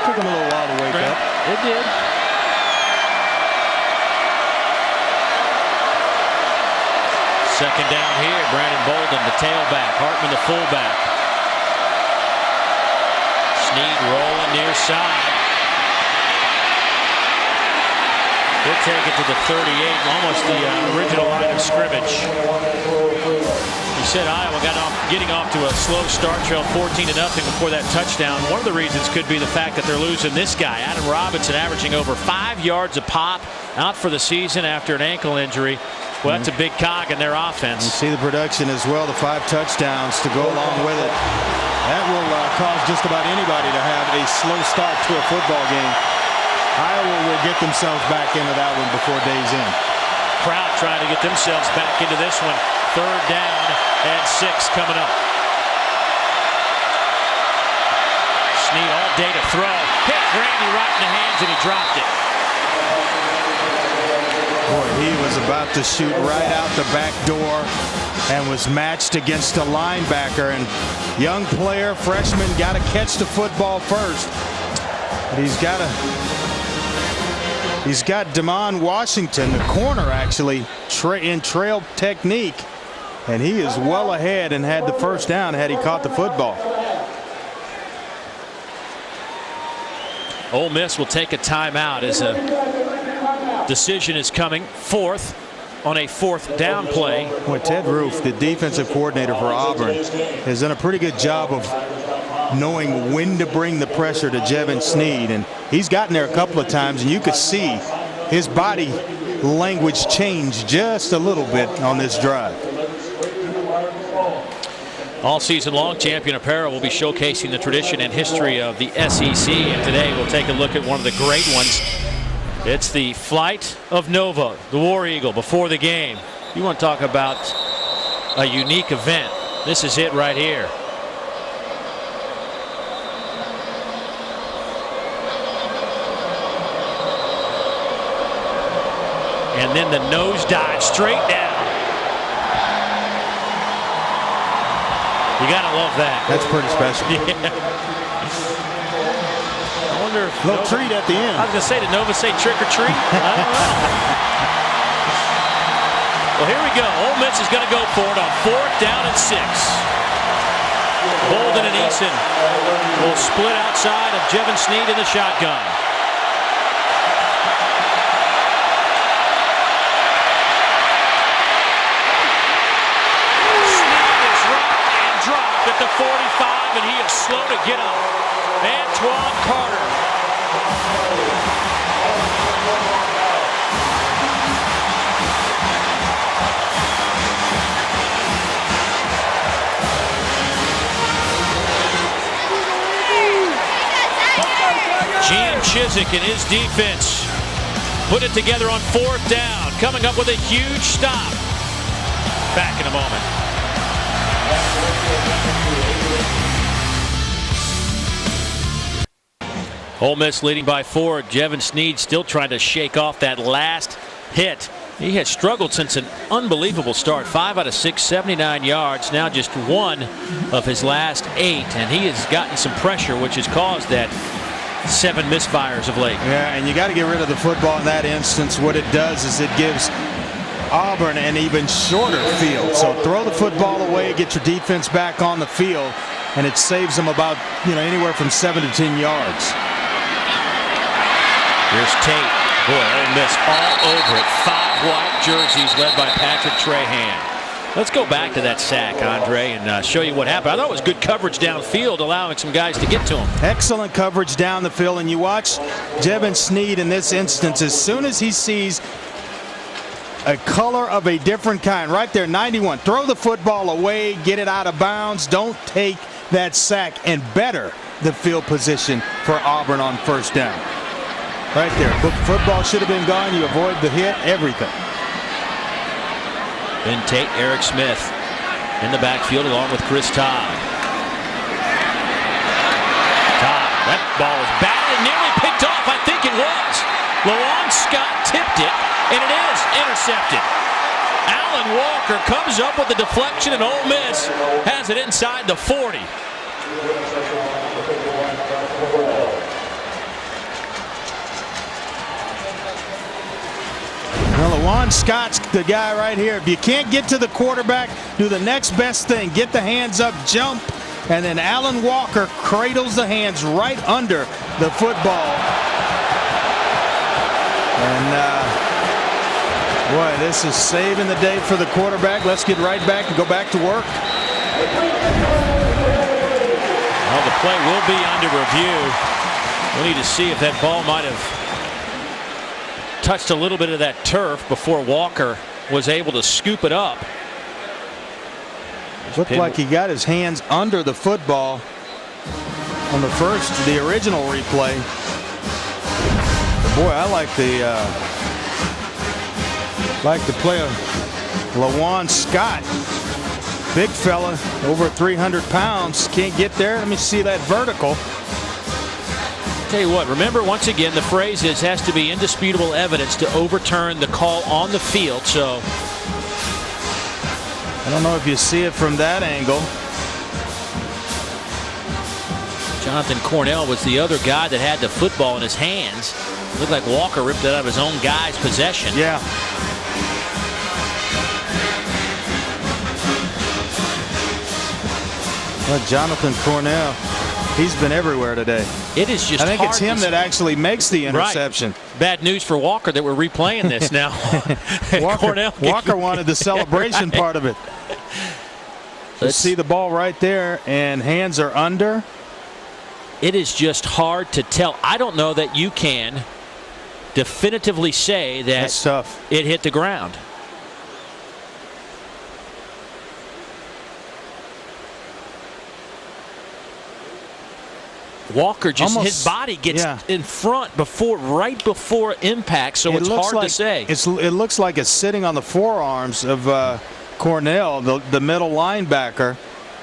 took him a little while to wake up. It did. Second down here. Brandon Bolden, the tailback. Hartman, the fullback. Snead rolling near side. He'll take it to the 38, almost the original line of scrimmage. He said Iowa getting off to a slow start, trailed 14-0 before that touchdown. One of the reasons could be the fact that they're losing this guy, Adam Robinson, averaging over 5 yards a pop, out for the season after an ankle injury. Well, that's a big cog in their offense. You see the production as well, the 5 touchdowns to go along with it. That will cause just about anybody to have a slow start to a football game. Iowa will get themselves back into that one before day's end. Crowd trying to get themselves back into this one. 3rd down and 6 coming up. Snead all day to throw. Hit Grandy right in the hands, and he dropped it. Boy, he was about to shoot right out the back door and was matched against a linebacker. And young player, freshman, got to catch the football first. But he's got Damon Washington, the corner, actually in trail technique. And he is well ahead and had the first down had he caught the football. Ole Miss will take a timeout as a decision is coming. 4th on a 4th down play. Well, Ted Roof, the defensive coordinator for Auburn, has done a pretty good job of knowing when to bring the pressure to Jevin Snead. And he's gotten there a couple of times, and you could see his body language change just a little bit on this drive. All season long, Champion Apparel will be showcasing the tradition and history of the SEC. And today we'll take a look at one of the great ones. It's the Flight of Nova, the War Eagle, before the game. You want to talk about a unique event. This is it right here. And then the nosedive straight down. You gotta love that. That's pretty special. Yeah. I wonder if little treat at the end. I was gonna say, did Nova say trick or treat? I don't know. Well, here we go. Ole Miss is gonna go for it on 4th down and 6. Bolden and Eason will split outside of Jevin Sneed in the shotgun. At the 45, and he is slow to get up. Antoine Carter. Gene Chizik and his defense put it together on 4th down, coming up with a huge stop. Back in a moment. Ole Miss leading by 4. Jevin Sneed still trying to shake off that last hit. He has struggled since an unbelievable start. 5 out of 6, 79 yards. Now just 1 of his last 8. And he has gotten some pressure, which has caused that 7 misfires of late. Yeah, and you got to get rid of the football in that instance. What it does is it gives Auburn an even shorter field. So throw the football away, get your defense back on the field, and it saves them about, anywhere from 7 to 10 yards. Here's Tate. Boy, Ole Miss all over it. 5 white jerseys led by Patrick Trahan. Let's go back to that sack, Andre, and show you what happened. I thought it was good coverage downfield, allowing some guys to get to him. Excellent coverage down the field, and you watch Jevin Sneed in this instance. As soon as he sees a color of a different kind, right there, 91, throw the football away, get it out of bounds, don't take that sack, and better the field position for Auburn on 1st down. Right there. Football should have been gone. You avoid the hit, everything. Ben Tate, Eric Smith in the backfield along with Chris Todd. Todd, that ball was batted and nearly picked off. I think it was. Lawan Scott tipped it, and it is intercepted. Alan Walker comes up with the deflection, and Ole Miss has it inside the 40. Well, Lawan Scott's the guy right here. If you can't get to the quarterback, do the next best thing. Get the hands up, jump, and then Alan Walker cradles the hands right under the football. And, boy, this is saving the day for the quarterback. Let's get right back and go back to work. Well, the play will be under review. We need to see if that ball might have touched a little bit of that turf before Walker was able to scoop it up. Looked like he got his hands under the football on the original replay. But boy, I like the play of Lawan Scott. Big fella, over 300 pounds, can't get there. Let me see that vertical. Tell you what, remember once again, the phrase is has to be indisputable evidence to overturn the call on the field. So I don't know if you see it from that angle. Jonathan Cornell was the other guy that had the football in his hands. It looked like Walker ripped it out of his own guy's possession. Yeah. Well, Jonathan Cornell, he's been everywhere today. It is just I think it's him that actually makes the interception. Right. Bad news for Walker that we're replaying this now. Walker wanted the celebration part of it. Let's see the ball right there, and hands are under. It is just hard to tell. I don't know that you can definitively say that that's tough. It hit the ground. Walker just his body gets in front right before impact, so it's hard to say. It looks like it's sitting on the forearms of Cornell, the middle linebacker,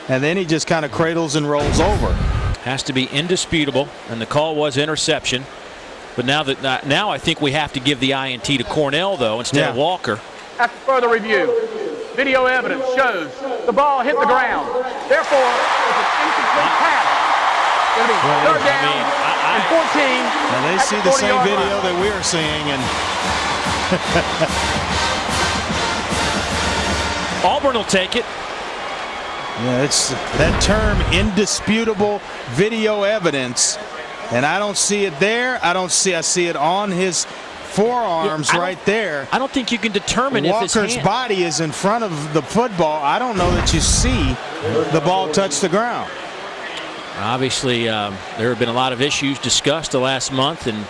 and then he just kind of cradles and rolls over. Has to be indisputable, and the call was interception. But now I think we have to give the INT to Cornell, though, instead of Walker. After further review, video evidence shows the ball hit the ground. Therefore, it's an incomplete pass. It's going to be third down and 14. And they see the same video that we are seeing, and Auburn will take it. yeah, it's that term, indisputable video evidence, and I don't see it there. I see it on his forearms right there. I don't think you can determine if his Walker's body is in front of the football. I don't know that you see the ball touch the ground. Obviously, there have been a lot of issues discussed the last month, and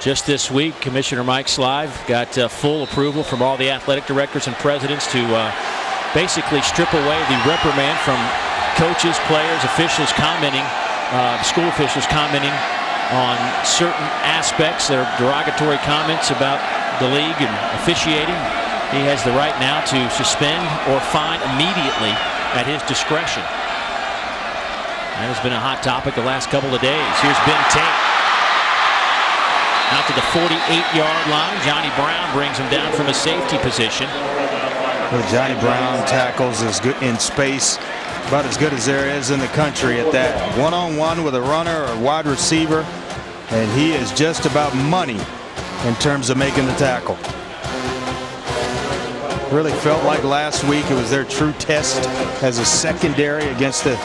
just this week, Commissioner Mike Slive got full approval from all the athletic directors and presidents to basically strip away the reprimand from coaches, players, officials commenting, school officials commenting on certain aspects that are derogatory comments about the league and officiating. He has the right now to suspend or fine immediately at his discretion. That has been a hot topic the last couple of days. Here's Ben Tate. Out to the 48-yard line. Johnny Brown brings him down from a safety position. Well, Johnny Brown tackles is good in space, about as good as there is in the country at that. One-on-one with a runner or a wide receiver, and he is just about money in terms of making the tackle. Really felt like last week it was their true test as a secondary against that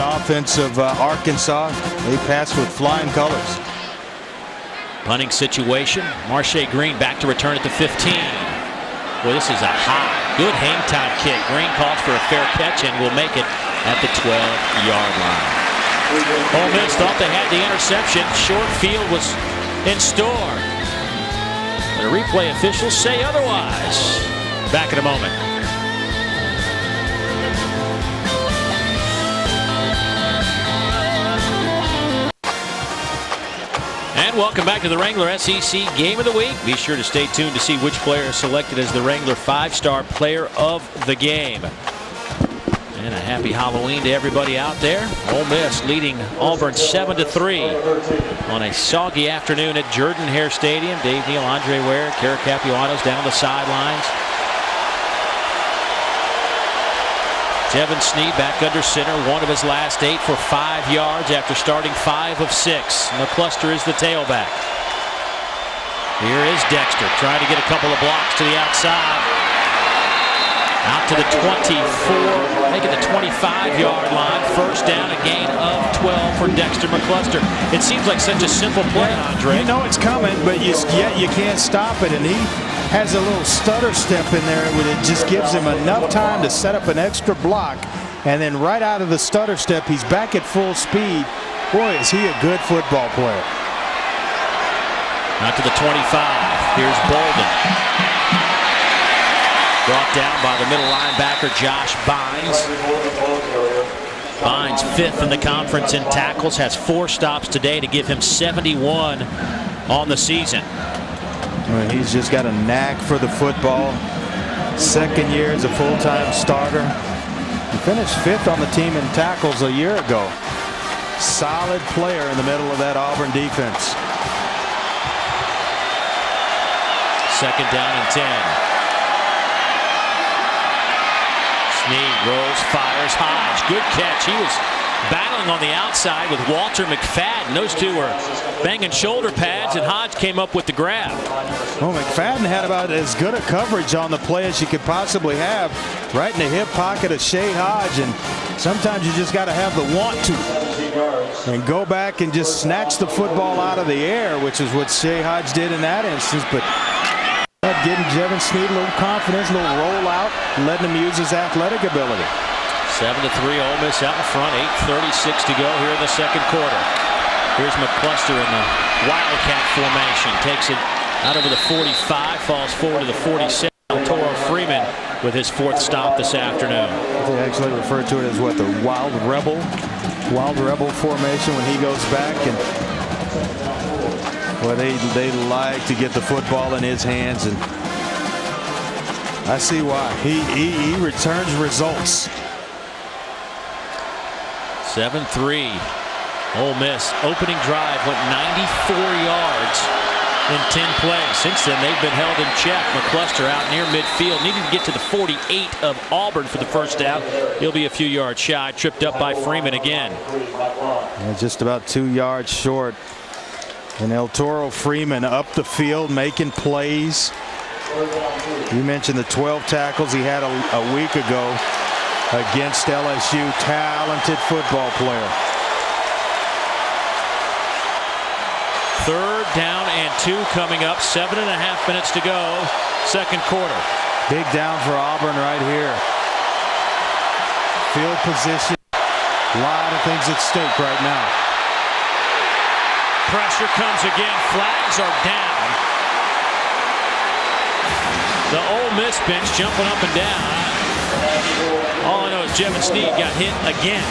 offense of Arkansas. They passed with flying colors. Punting situation. Marche Green back to return at the 15. Well, this is a high, good hang time kick. Green calls for a fair catch and will make it at the 12-yard line. Ole Miss thought they had the interception. Short field was in store. The replay officials say otherwise. Back in a moment. And welcome back to the Wrangler SEC Game of the Week. Be sure to stay tuned to see which player is selected as the Wrangler 5-star player of the game. And a happy Halloween to everybody out there. Ole Miss leading Auburn 7-3 on a soggy afternoon at Jordan-Hare Stadium. Dave Neal, Andre Ware, Kara Capuano's down the sidelines. Devin Sneed back under center, one of his last 8 for 5 yards after starting 5 of 6. McCluster is the tailback. Here is Dexter trying to get a couple of blocks to the outside. Out to the 24, making the 25-yard line. First down, a gain of 12 for Dexter McCluster. It seems like such a simple play, Andre. You know it's coming, but yet you can't stop it, and he has a little stutter step in there. It just gives him enough time to set up an extra block, and then right out of the stutter step, he's back at full speed. Boy, is he a good football player. Out to the 25. Here's Bolden. Brought down by the middle linebacker, Josh Bynes. Bynes 5th in the conference in tackles, has 4 stops today to give him 71 on the season. Well, he's just got a knack for the football. Second year as a full-time starter. He finished 5th on the team in tackles a year ago. Solid player in the middle of that Auburn defense. Second down and 10. Sneed rolls, fires, Hodge. Good catch. He was battling on the outside with Walter McFadden. Those two were banging shoulder pads, and Hodge came up with the grab. Well, McFadden had about as good a coverage on the play as you could possibly have, right in the hip pocket of Shea Hodge, and sometimes you just got to have the want to and go back and just snatch the football out of the air, which is what Shea Hodge did in that instance. But getting Devin Sneed a little confidence, a little rollout, letting him use his athletic ability. 7-3 Ole Miss out in front. 8:36 to go here in the second quarter. Here's McCluster in the Wildcat formation. Takes it out over the 45, falls forward to the 46. Toro Freeman with his 4th stop this afternoon. They actually refer to it as what, the Wild Rebel formation when he goes back. And well, they like to get the football in his hands, and I see why. He returns results. 7-3. Ole Miss opening drive went 94 yards in 10 plays. Since then, they've been held in check. McCluster out near midfield, needing to get to the 48 of Auburn for the first down. He'll be a few yards shy, tripped up by Freeman again. Yeah, just about 2 yards short. And El Toro Freeman up the field making plays. You mentioned the 12 tackles he had a week ago against LSU. Talented football player. 3rd down and 2 coming up. 7.5 minutes to go. Second quarter. Big down for Auburn right here. Field position. A lot of things at stake right now. Pressure comes again. Flags are down. The Ole Miss bench jumping up and down. All I know is Jevin Sneed got hit again.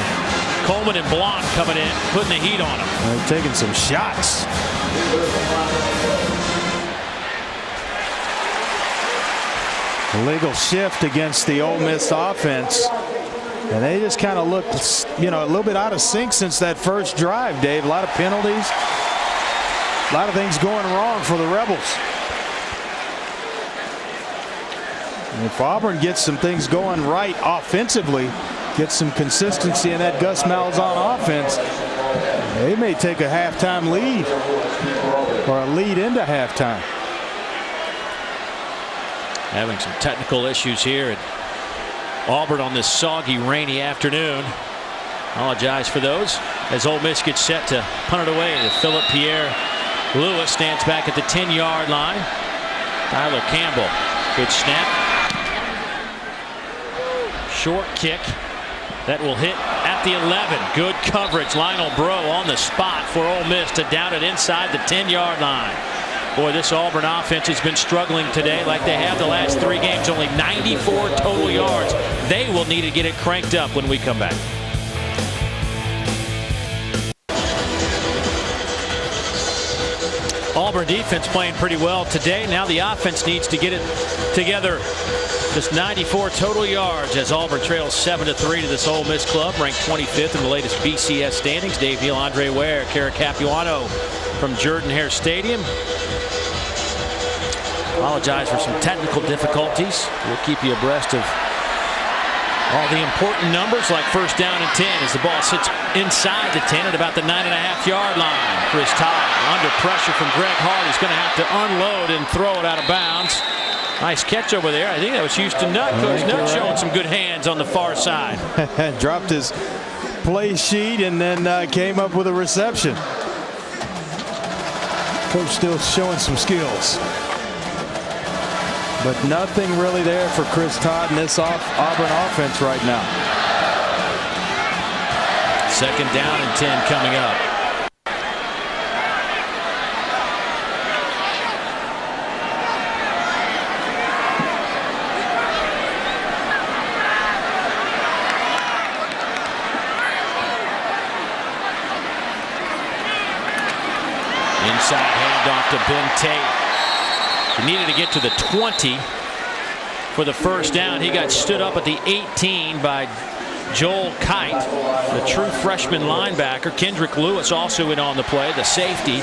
Coleman and Blanc coming in, putting the heat on him. They're taking some shots. Illegal shift against the Ole Miss offense. And they just kind of look, a little bit out of sync since that first drive, Dave. A lot of penalties. A lot of things going wrong for the Rebels. And if Auburn gets some things going right offensively, gets some consistency in that Gus Malzahn offense, they may take a halftime lead or a lead into halftime. Having some technical issues here at Auburn on this soggy, rainy afternoon. Apologize for those as Ole Miss gets set to punt it away. The Philip Pierre Lewis stands back at the 10-yard line. Tyler Campbell, good snap. Short kick that will hit at the 11. Good coverage. Lionel Bro on the spot for Ole Miss to down it inside the 10-yard line. Boy, this Auburn offense has been struggling today like they have the last 3 games. Only 94 total yards. They will need to get it cranked up when we come back. Auburn defense playing pretty well today. Now the offense needs to get it together. Just 94 total yards as Auburn trails 7-3 to this Ole Miss club, ranked 25th in the latest BCS standings. Dave Neal, Andre Ware, Kara Capuano from Jordan-Hare Stadium. Apologize for some technical difficulties. We'll keep you abreast of all the important numbers like first down and 10 as the ball sits inside the 10 at about the 9.5-yard line. Chris Todd under pressure from Greg Hart. He's going to have to unload and throw it out of bounds. Nice catch over there. I think that was Houston Nutt. Coach Nutt showing some good hands on the far side. Dropped his play sheet and then came up with a reception. Coach still showing some skills. But nothing really there for Chris Todd in this Auburn offense right now. Second down and 10 coming up. Inside handoff to Ben Tate. He needed to get to the 20 for the first down. He got stood up at the 18 by Joel Kite, the true freshman linebacker. Kendrick Lewis also in on the play, the safety.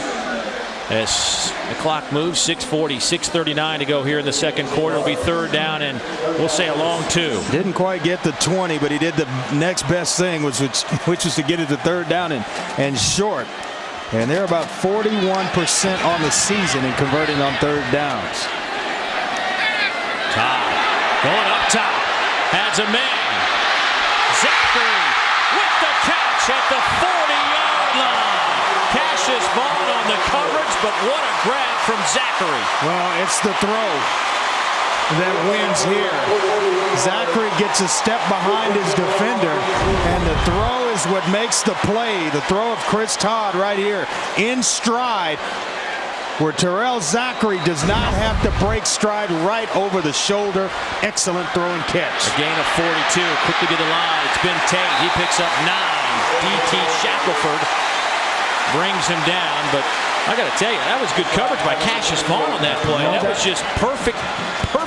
As the clock moves, 6:40, 6:39 to go here in the second quarter. It'll be third down and we'll say a long 2. Didn't quite get the 20, but he did the next best thing, which was to get it to third down and short. And they're about 41% on the season in converting on third downs. Todd going up top. Has a man. Zachary with the catch at the 40-yard line. Cassius Vaughn on the coverage, but what a grab from Zachary. Well, it's the throw that wins here. Zachary gets a step behind his defender, and the throw is what makes the play. The throw of Chris Todd right here in stride, where Terrell Zachary does not have to break stride, right over the shoulder. Excellent throwing catch. A gain of 42. Quickly to the line. It's Ben Tate. He picks up 9. D.T. Shackelford brings him down, but I got to tell you, that was good coverage by Cassius Vaughn on that play. That was just perfect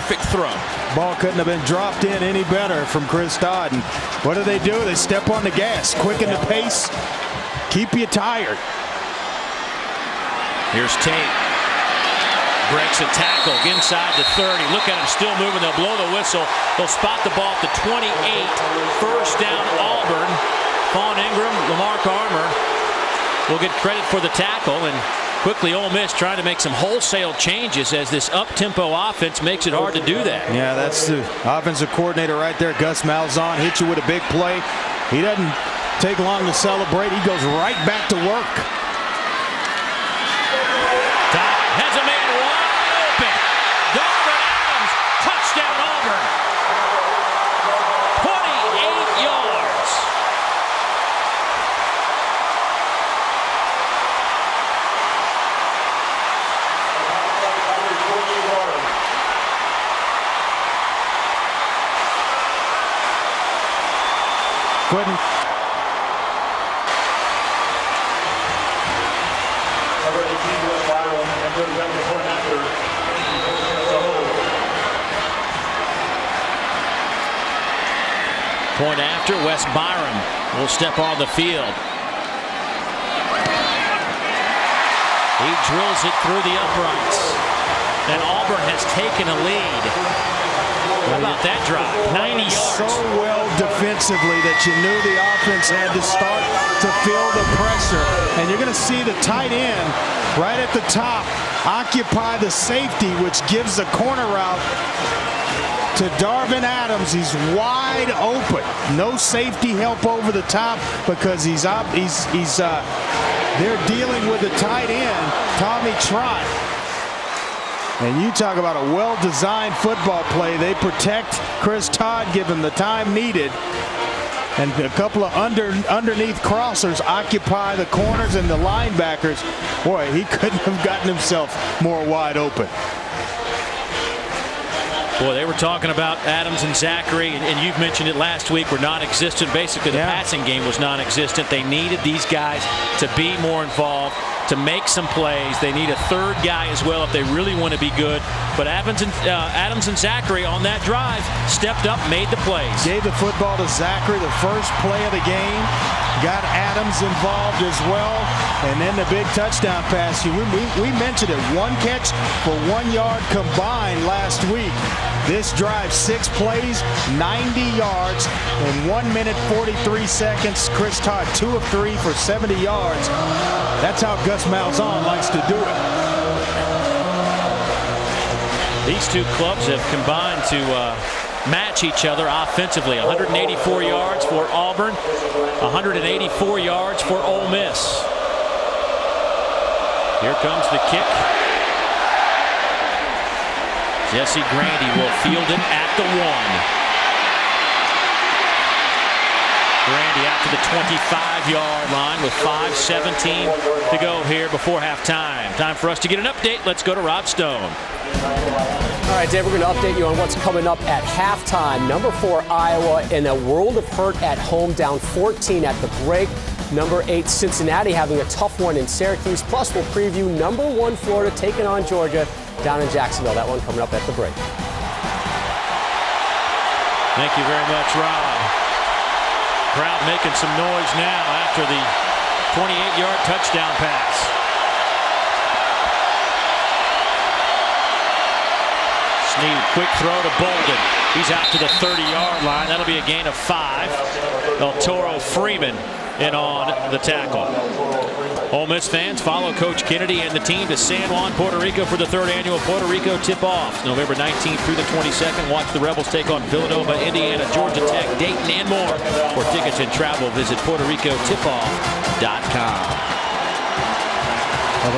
perfect throw. Ball couldn't have been dropped in any better from Chris Todd. And what do? They step on the gas, quicken the pace, keep you tired. Here's Tate. Breaks a tackle inside the 30. Look at him still moving. They'll blow the whistle. They'll spot the ball at the 28. First down, Auburn. Vaughn Ingram, Lamarck Armour will get credit for the tackle. And quickly, Ole Miss trying to make some wholesale changes as this up-tempo offense makes it hard to do that. Yeah, that's the offensive coordinator right there, Gus Malzahn. Hits you with a big play. He doesn't take long to celebrate. He goes right back to work. Has a man wide open. Darvin Adams, touchdown Auburn. 28 yards. Couldn't. Point after, Wes Byram will step on the field. He drills it through the uprights. And Auburn has taken a lead. How about that drive? 90 yards. So well defensively that you knew the offense had to start to feel the pressure. And you're going to see the tight end right at the top occupy the safety, which gives the corner route to Darvin Adams. He's wide open. No safety help over the top because they're dealing with the tight end, Tommy Trott. And you talk about a well-designed football play. They protect Chris Todd, give him the time needed. And a couple of underneath crossers occupy the corners and the linebackers. Boy, he couldn't have gotten himself more wide open. Boy, they were talking about Adams and Zachary, and you've mentioned it last week, were non-existent. Basically, the passing game was non-existent. They needed these guys to be more involved, to make some plays. They need a third guy as well if they really want to be good. But Adams and Zachary on that drive stepped up, made the plays. Gave the football to Zachary, the first play of the game. Got Adams involved as well. And then the big touchdown pass. We mentioned it. 1 catch for 1 yard combined last week. This drive, 6 plays, 90 yards in 1 minute 43 seconds. Chris Todd, 2 of 3 for 70 yards. That's how Gus Malzahn likes to do it. These two clubs have combined to match each other offensively. 184 yards for Auburn, 184 yards for Ole Miss. Here comes the kick. Jesse Grandy will field it at the 1. Grandy out to the 25-yard line with 5:17 to go here before halftime. Time for us to get an update. Let's go to Rob Stone. All right, Dave, we're going to update you on what's coming up at halftime. Number 4, Iowa in a world of hurt at home, down 14 at the break. Number 8, Cincinnati having a tough one in Syracuse. Plus, we'll preview number 1, Florida taking on Georgia down in Jacksonville. That one coming up at the break. Thank you very much, Rob. Crowd making some noise now after the 28-yard touchdown pass. Snead, quick throw to Bolden. He's out to the 30-yard line. That'll be a gain of 5. El Toro Freeman in on the tackle. Ole Miss fans, follow Coach Kennedy and the team to San Juan, Puerto Rico for the 3rd annual Puerto Rico Tip-Off. November 19th through the 22nd. Watch the Rebels take on Villanova, Indiana, Georgia Tech, Dayton, and more. For tickets and travel, visit PuertoRicoTipoff.com. Well,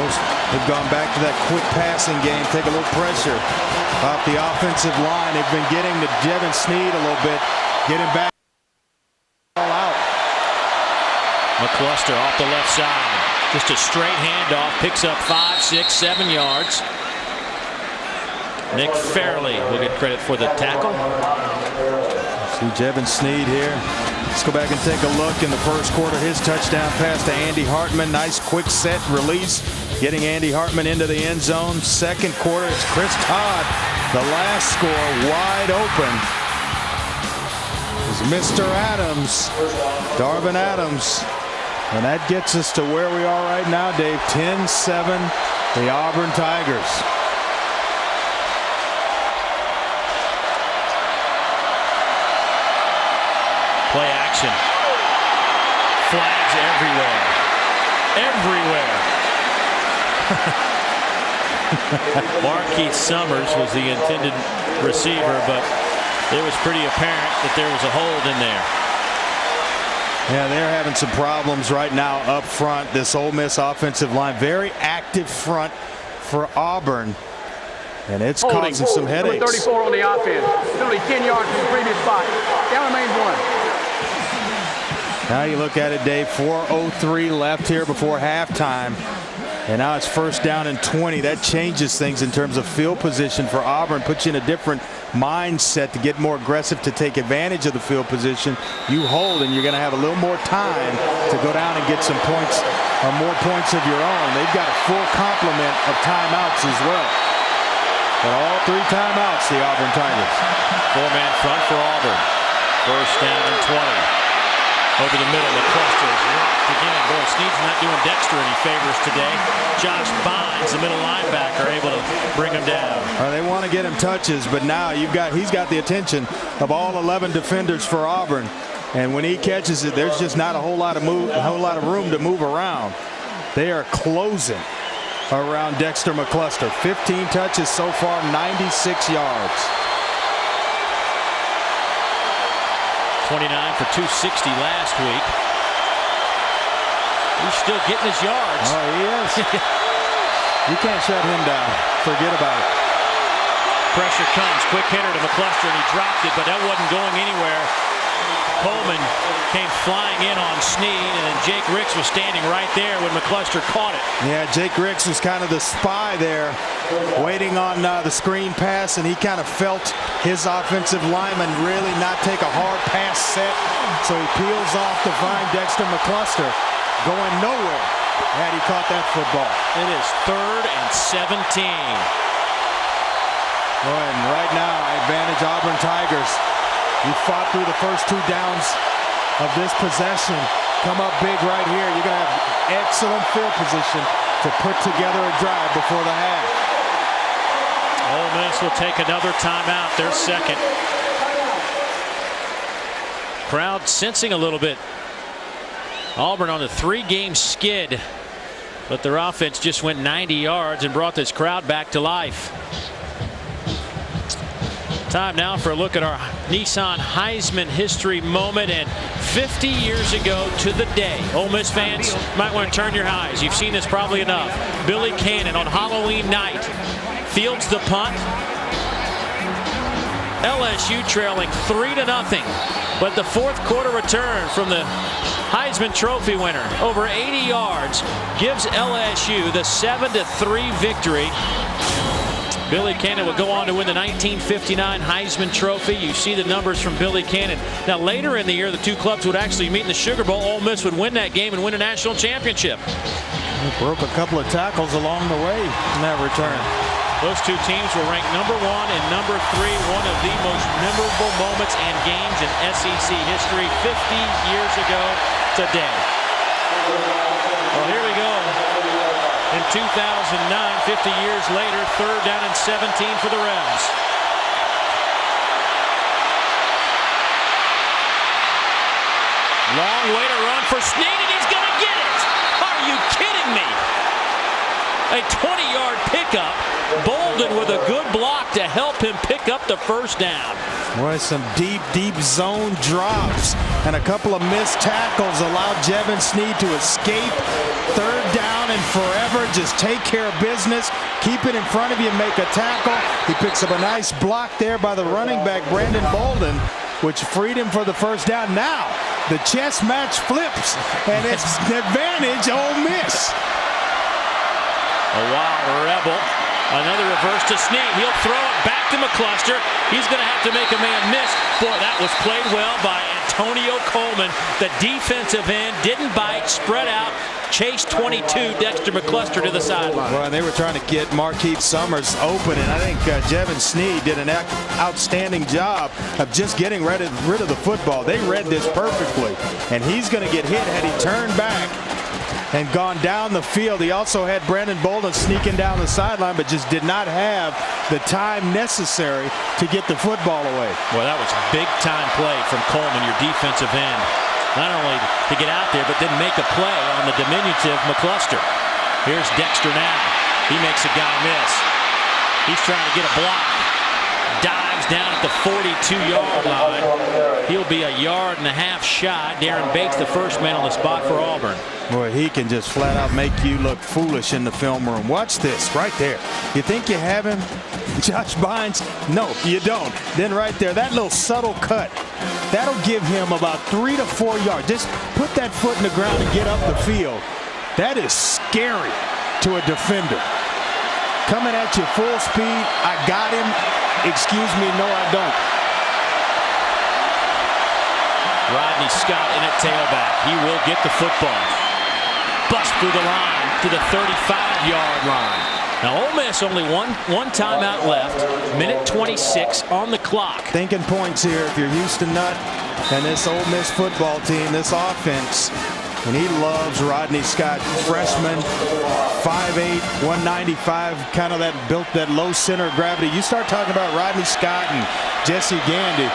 they've gone back to that quick passing game, take a little pressure off the offensive line. They've been getting to Devin Snead a little bit, getting back all out. McCluster off the left side. Just a straight handoff, picks up 5, 6, 7 yards. Nick Fairley will get credit for the tackle. See Devin Snead here. Let's go back and take a look in the first quarter. His touchdown pass to Andy Hartman. Nice quick set release, getting Andy Hartman into the end zone. Second quarter, it's Chris Todd. The last score wide open is Mr. Adams, Darvin Adams. And that gets us to where we are right now, Dave. 10-7, the Auburn Tigers. Play action. Flags everywhere. Everywhere. Marquise Summers was the intended receiver, but it was pretty apparent that there was a hold in there. Yeah, they're having some problems right now up front. This Ole Miss offensive line, very active front for Auburn, and it's causing some headaches. Number 34 on the offense. It's only 10 yards from the previous spot. Down remains 1. Now you look at it, Dave, 4:03 left here before halftime. And now it's first down and 20. That changes things in terms of field position for Auburn, puts you in a different mindset to get more aggressive, to take advantage of the field position. You hold, and you're going to have a little more time to go down and get some points or more points of your own. They've got a full complement of timeouts as well. But all 3 timeouts, the Auburn Tigers. 4-man front for Auburn. First down and 20. Over the middle, the cluster is locked again. Boy, Snead's not doing Dexter any favors today. Josh Bynes, the middle linebacker, able to bring him down. They want to get him touches, but now he's got the attention of all 11 defenders for Auburn. And when he catches it, there's just not a whole lot of room to move around. They are closing around Dexter McCluster. 15 touches so far, 96 yards. 29 for 260 last week. He's still getting his yards. Oh, he is. You can't shut him down. Forget about it. Pressure comes. Quick hitter to McCluster, and he dropped it, but that wasn't going anywhere. Coleman came flying in on Snead, and then Jake Ricks was standing right there when McCluster caught it. Yeah, Jake Ricks was kind of the spy there, waiting on the screen pass, and he kind of felt his offensive lineman really not take a hard pass set, so he peels off to find Dexter McCluster, going nowhere had he caught that football. It is 3rd and 17. Boy, and right now, advantage Auburn Tigers. You fought through the first 2 downs of this possession. Come up big right here. You're going to have excellent field position to put together a drive before the half. Ole Miss will take another timeout. Their second. Crowd sensing a little bit. Auburn on a 3-game skid, but their offense just went 90 yards and brought this crowd back to life. Time now for a look at our Nissan Heisman history moment, and 50 years ago to the day. Ole Miss fans might want to turn your eyes. You've seen this probably enough. Billy Cannon on Halloween night fields the punt. LSU trailing 3-0, but the 4th quarter return from the Heisman Trophy winner, over 80 yards, gives LSU the 7-3 victory. Billy Cannon will go on to win the 1959 Heisman Trophy. You see the numbers from Billy Cannon. Now, later in the year, the 2 clubs would actually meet in the Sugar Bowl. Ole Miss would win that game and win a national championship. He broke a couple of tackles along the way in that return. Those 2 teams were ranked number 1 and number 3, one of the most memorable moments and games in SEC history 50 years ago today. Well, here we go. In 2009, 50 years later, 3rd down and 17 for the Rebs. Long way to run for Snead, and he's going to get it. Are you kidding me? A 20-yard pickup. Bolden with a good block to help him pick up the first down. Boy, some deep zone drops and a couple of missed tackles allowed Jevin Snead to escape. 3rd down and forever. Just take care of business. Keep it in front of you, make a tackle. He picks up a nice block there by the running back, Brandon Bolden, which freed him for the first down. Now, the chess match flips, and it's advantage Ole Miss. A wild rebel. Another reverse to Snead. He'll throw it back to McCluster. He's going to have to make a man miss. Boy, that was played well by Antonio Coleman, the defensive end, didn't bite, spread out, chased 22, Dexter McCluster to the sideline. Well, they were trying to get Marquise Summers open, and I think Jevin Sneed did an outstanding job of just getting rid of the football. They read this perfectly, and he's going to get hit had he turned back and gone down the field. He also had Brandon Bolden sneaking down the sideline, but just did not have the time necessary to get the football away. Well, that was big-time play from Coleman, your defensive end. Not only to get out there, but then make a play on the diminutive McCluster. Here's Dexter now. He makes a guy miss. He's trying to get a block. Dives down at the 42-yard line. He'll be a yard and a half shy. Darren Bates, the first man on the spot for Auburn. Boy, he can just flat out make you look foolish in the film room. Watch this right there. You think you have him, Josh Bynes? No, you don't. Then right there, that little subtle cut, that'll give him about 3 to 4 yards. Just put that foot in the ground and get up the field. That is scary to a defender. Coming at you full speed. I got him. Excuse me, no, I don't. Rodney Scott in at tailback. He will get the football. Bust through the line to the 35-yard line. Now, Ole Miss only one timeout left. Minute 26 on the clock. Thinking points here if you're Houston Nutt and this Ole Miss football team, this offense. And he loves Rodney Scott, freshman, 5'8", 195, kind of built that low center of gravity. You start talking about Rodney Scott and Jesse Grandy,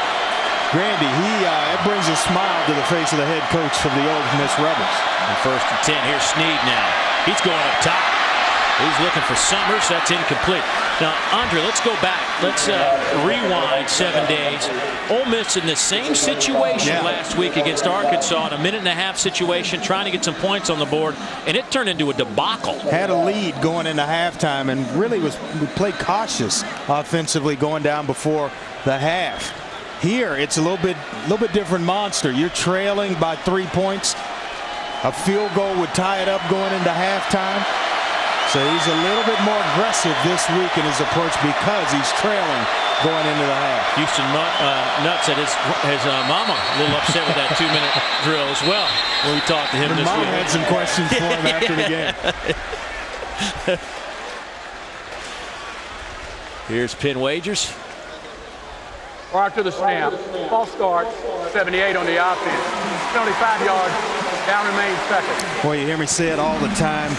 it brings a smile to the face of the head coach of the Ole Miss Rebels. And 1st and 10. Here's Sneed now. He's going up top. He's looking for Summers. That's incomplete. Now, Andre, let's go back. Let's rewind 7 days. Ole Miss in the same situation last week against Arkansas in a minute-and-a-half situation, trying to get some points on the board, and it turned into a debacle. Had a lead going into halftime and really we played cautious offensively going down before the half. Here, it's a little bit different monster. You're trailing by 3 points. A field goal would tie it up going into halftime. So he's a little bit more aggressive this week in his approach because he's trailing going into the half. Houston Nutt said his mama a little upset with that 2-minute drill as well when we talked to him this Mom week. had some questions for him after the game. Here's Pin Wagers. Prior to the snap, false start, 78 on the offense. 75 yards, down remains second. Boy, you hear me say it all the time.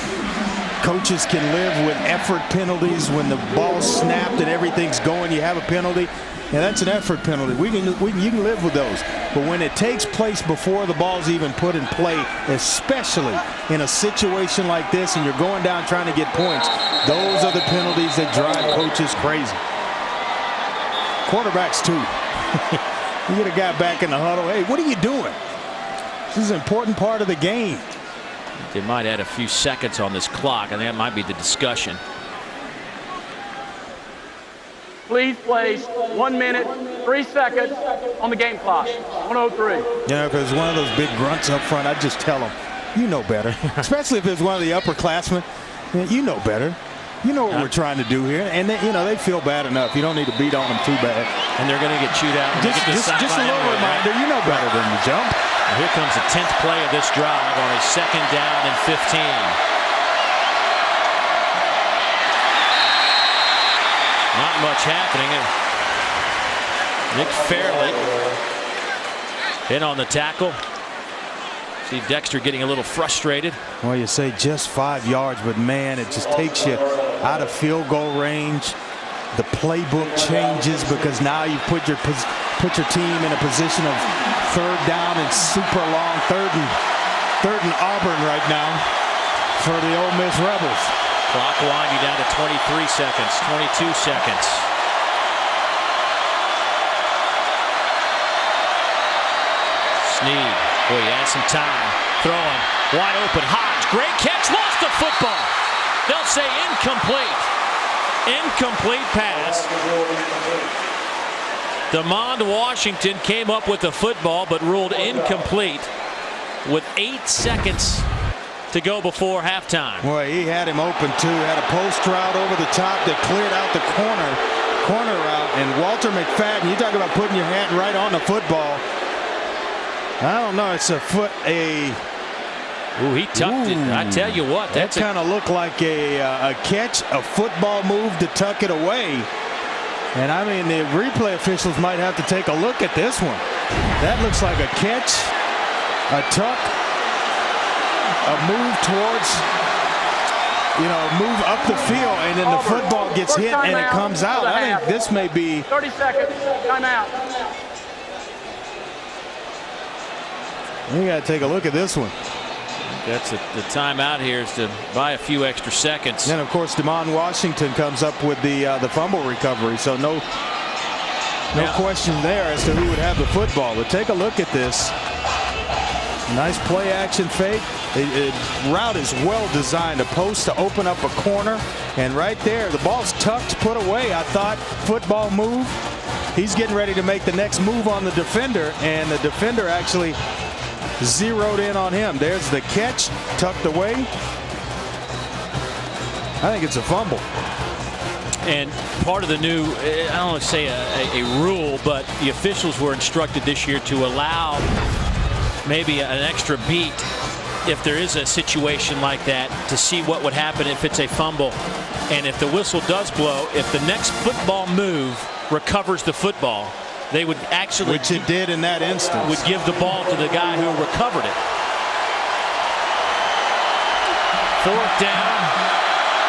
Coaches can live with effort penalties when the ball's snapped and everything's going. You have a penalty, and that's an effort penalty. You can live with those. But when it takes place before the ball's even put in play, especially in a situation like this, and you're going down trying to get points, those are the penalties that drive coaches crazy. Quarterbacks too. You get a guy back in the huddle. Hey, what are you doing? This is an important part of the game. They might add a few seconds on this clock, and that might be the discussion. Please place 1 minute, 3 seconds on the game clock. 1:03. You know, if it was one of those big grunts up front, I'd just tell them, you know better. Especially if it was one of the upperclassmen. You know better. You know what we're trying to do here. And, they feel bad enough. You don't need to beat on them too bad. And they're going to get chewed out. Just a little reminder, you know better than the jump. Well, here comes the 10th play of this drive on a 2nd down and 15. Not much happening. Nick Fairley in on the tackle. See Dexter getting a little frustrated. Well, you say just 5 yards, but man, it just takes you out of field goal range. The playbook changes because now you put your team in a position of 3rd down and super long, third and Auburn right now for the Ole Miss Rebels. Clock winding down to 23 seconds, 22 seconds. Sneed, boy, he has some time. Throwing, wide open, Hodge, great catch, lost the football. They'll say incomplete. Incomplete pass. DeMond Washington came up with the football but ruled incomplete with 8 seconds to go before halftime. Boy, he had him open too. Had a post route over the top that cleared out the corner route. And Walter McFadden, you talk about putting your hand right on the football. I don't know. It's a foot. Ooh, he tucked it. I tell you what, that kind of looked like a catch, a football move to tuck it away. And I mean, the replay officials might have to take a look at this one. That looks like a catch, a tuck, a move towards, move up the field, and then the football gets hit and it comes out. I think this may be 30 seconds. Timeout. You got to take a look at this one. That's the timeout here is to buy a few extra seconds. And of course, Damon Washington comes up with the fumble recovery, so no question there as to who would have the football. But take a look at this. Nice play action fake. Route is well designed. A post to open up a corner, and right there, the ball's tucked, put away. I thought football move. He's getting ready to make the next move on the defender, and the defender actually zeroed in on him. There's the catch, tucked away. I think it's a fumble. And part of the new, I don't want to say a rule, but the officials were instructed this year to allow maybe an extra beat if there is a situation like that, to see what would happen if it's a fumble. And if the whistle does blow, if the next football move recovers the football, they would actually, which it did in that instance, would give the ball to the guy who recovered it. 4th down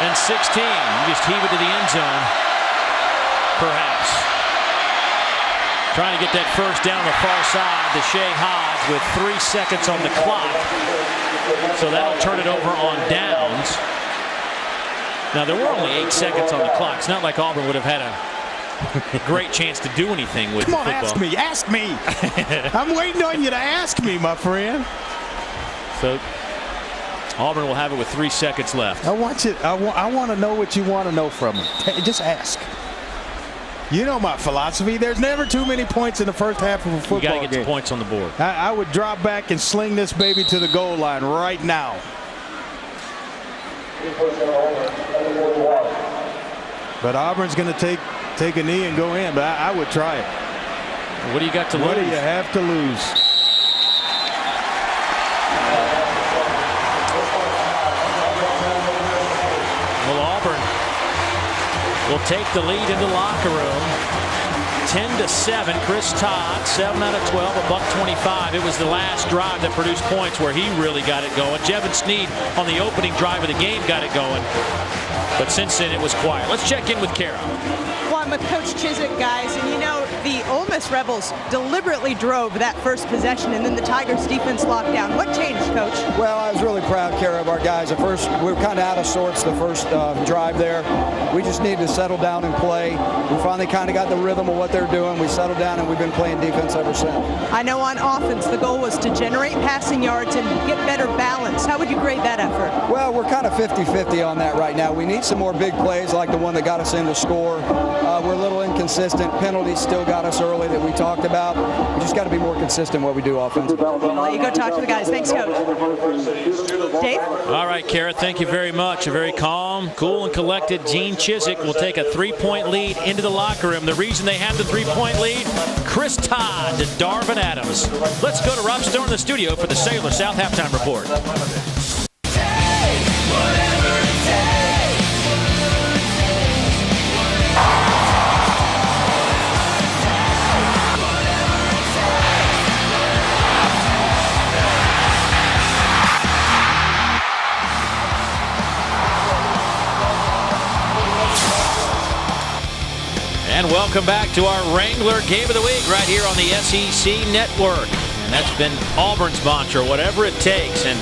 and 16. You just heave it to the end zone, perhaps. Trying to get that first down on the far side to Shea Hodge with 3 seconds on the clock. So that'll turn it over on downs. Now, there were only 8 seconds on the clock. It's not like Auburn would have had a great chance to do anything with Come on, football. ask me. I'm waiting on you to ask me, my friend. So Auburn will have it with 3 seconds left. I want to know what you want to know from him. Just ask. You know my philosophy. There's never too many points in the first half of a football game. You got to get the points on the board. I would drop back and sling this baby to the goal line right now. But Auburn's going to take a knee and go in, but I would try it. What do you got to lose? What do you have to lose? Well, Auburn will take the lead in the locker room. 10-7. Chris Todd, 7 out of 12, $125. It was the last drive that produced points where he really got it going. Jevin Sneed on the opening drive of the game got it going. But since then, it was quiet. Let's check in with Kara. Well, I'm with Coach Chizik, guys, and you know, the Ole Miss Rebels deliberately drove that first possession, and then the Tigers defense locked down. What changed, Coach? Well, I was really proud, Kara, of our guys. At first, we were kind of out of sorts the first drive there. We just needed to settle down and play. We finally kind of got the rhythm of what they're doing. We settled down, and we've been playing defense ever since. I know on offense, the goal was to generate passing yards and get better balance. How would you grade that effort? Well, we're kind of 50-50 on that right now. We need some more big plays like the one that got us in to score. We're a little inconsistent. Penalties still got us early that we talked about. We just got to be more consistent in what we do offensively. I'll let you go talk to the guys. Thanks, Coach. Dave? All right, Kara, thank you very much. A very calm, cool, and collected Gene Chizik will take a 3-point lead into the locker room. The reason they have the 3-point lead, Chris Todd to Darvin Adams. Let's go to Rob Stone in the studio for the Sailor South Halftime Report. And welcome back to our Wrangler Game of the Week right here on the SEC Network. And that's been Auburn's mantra, whatever it takes. And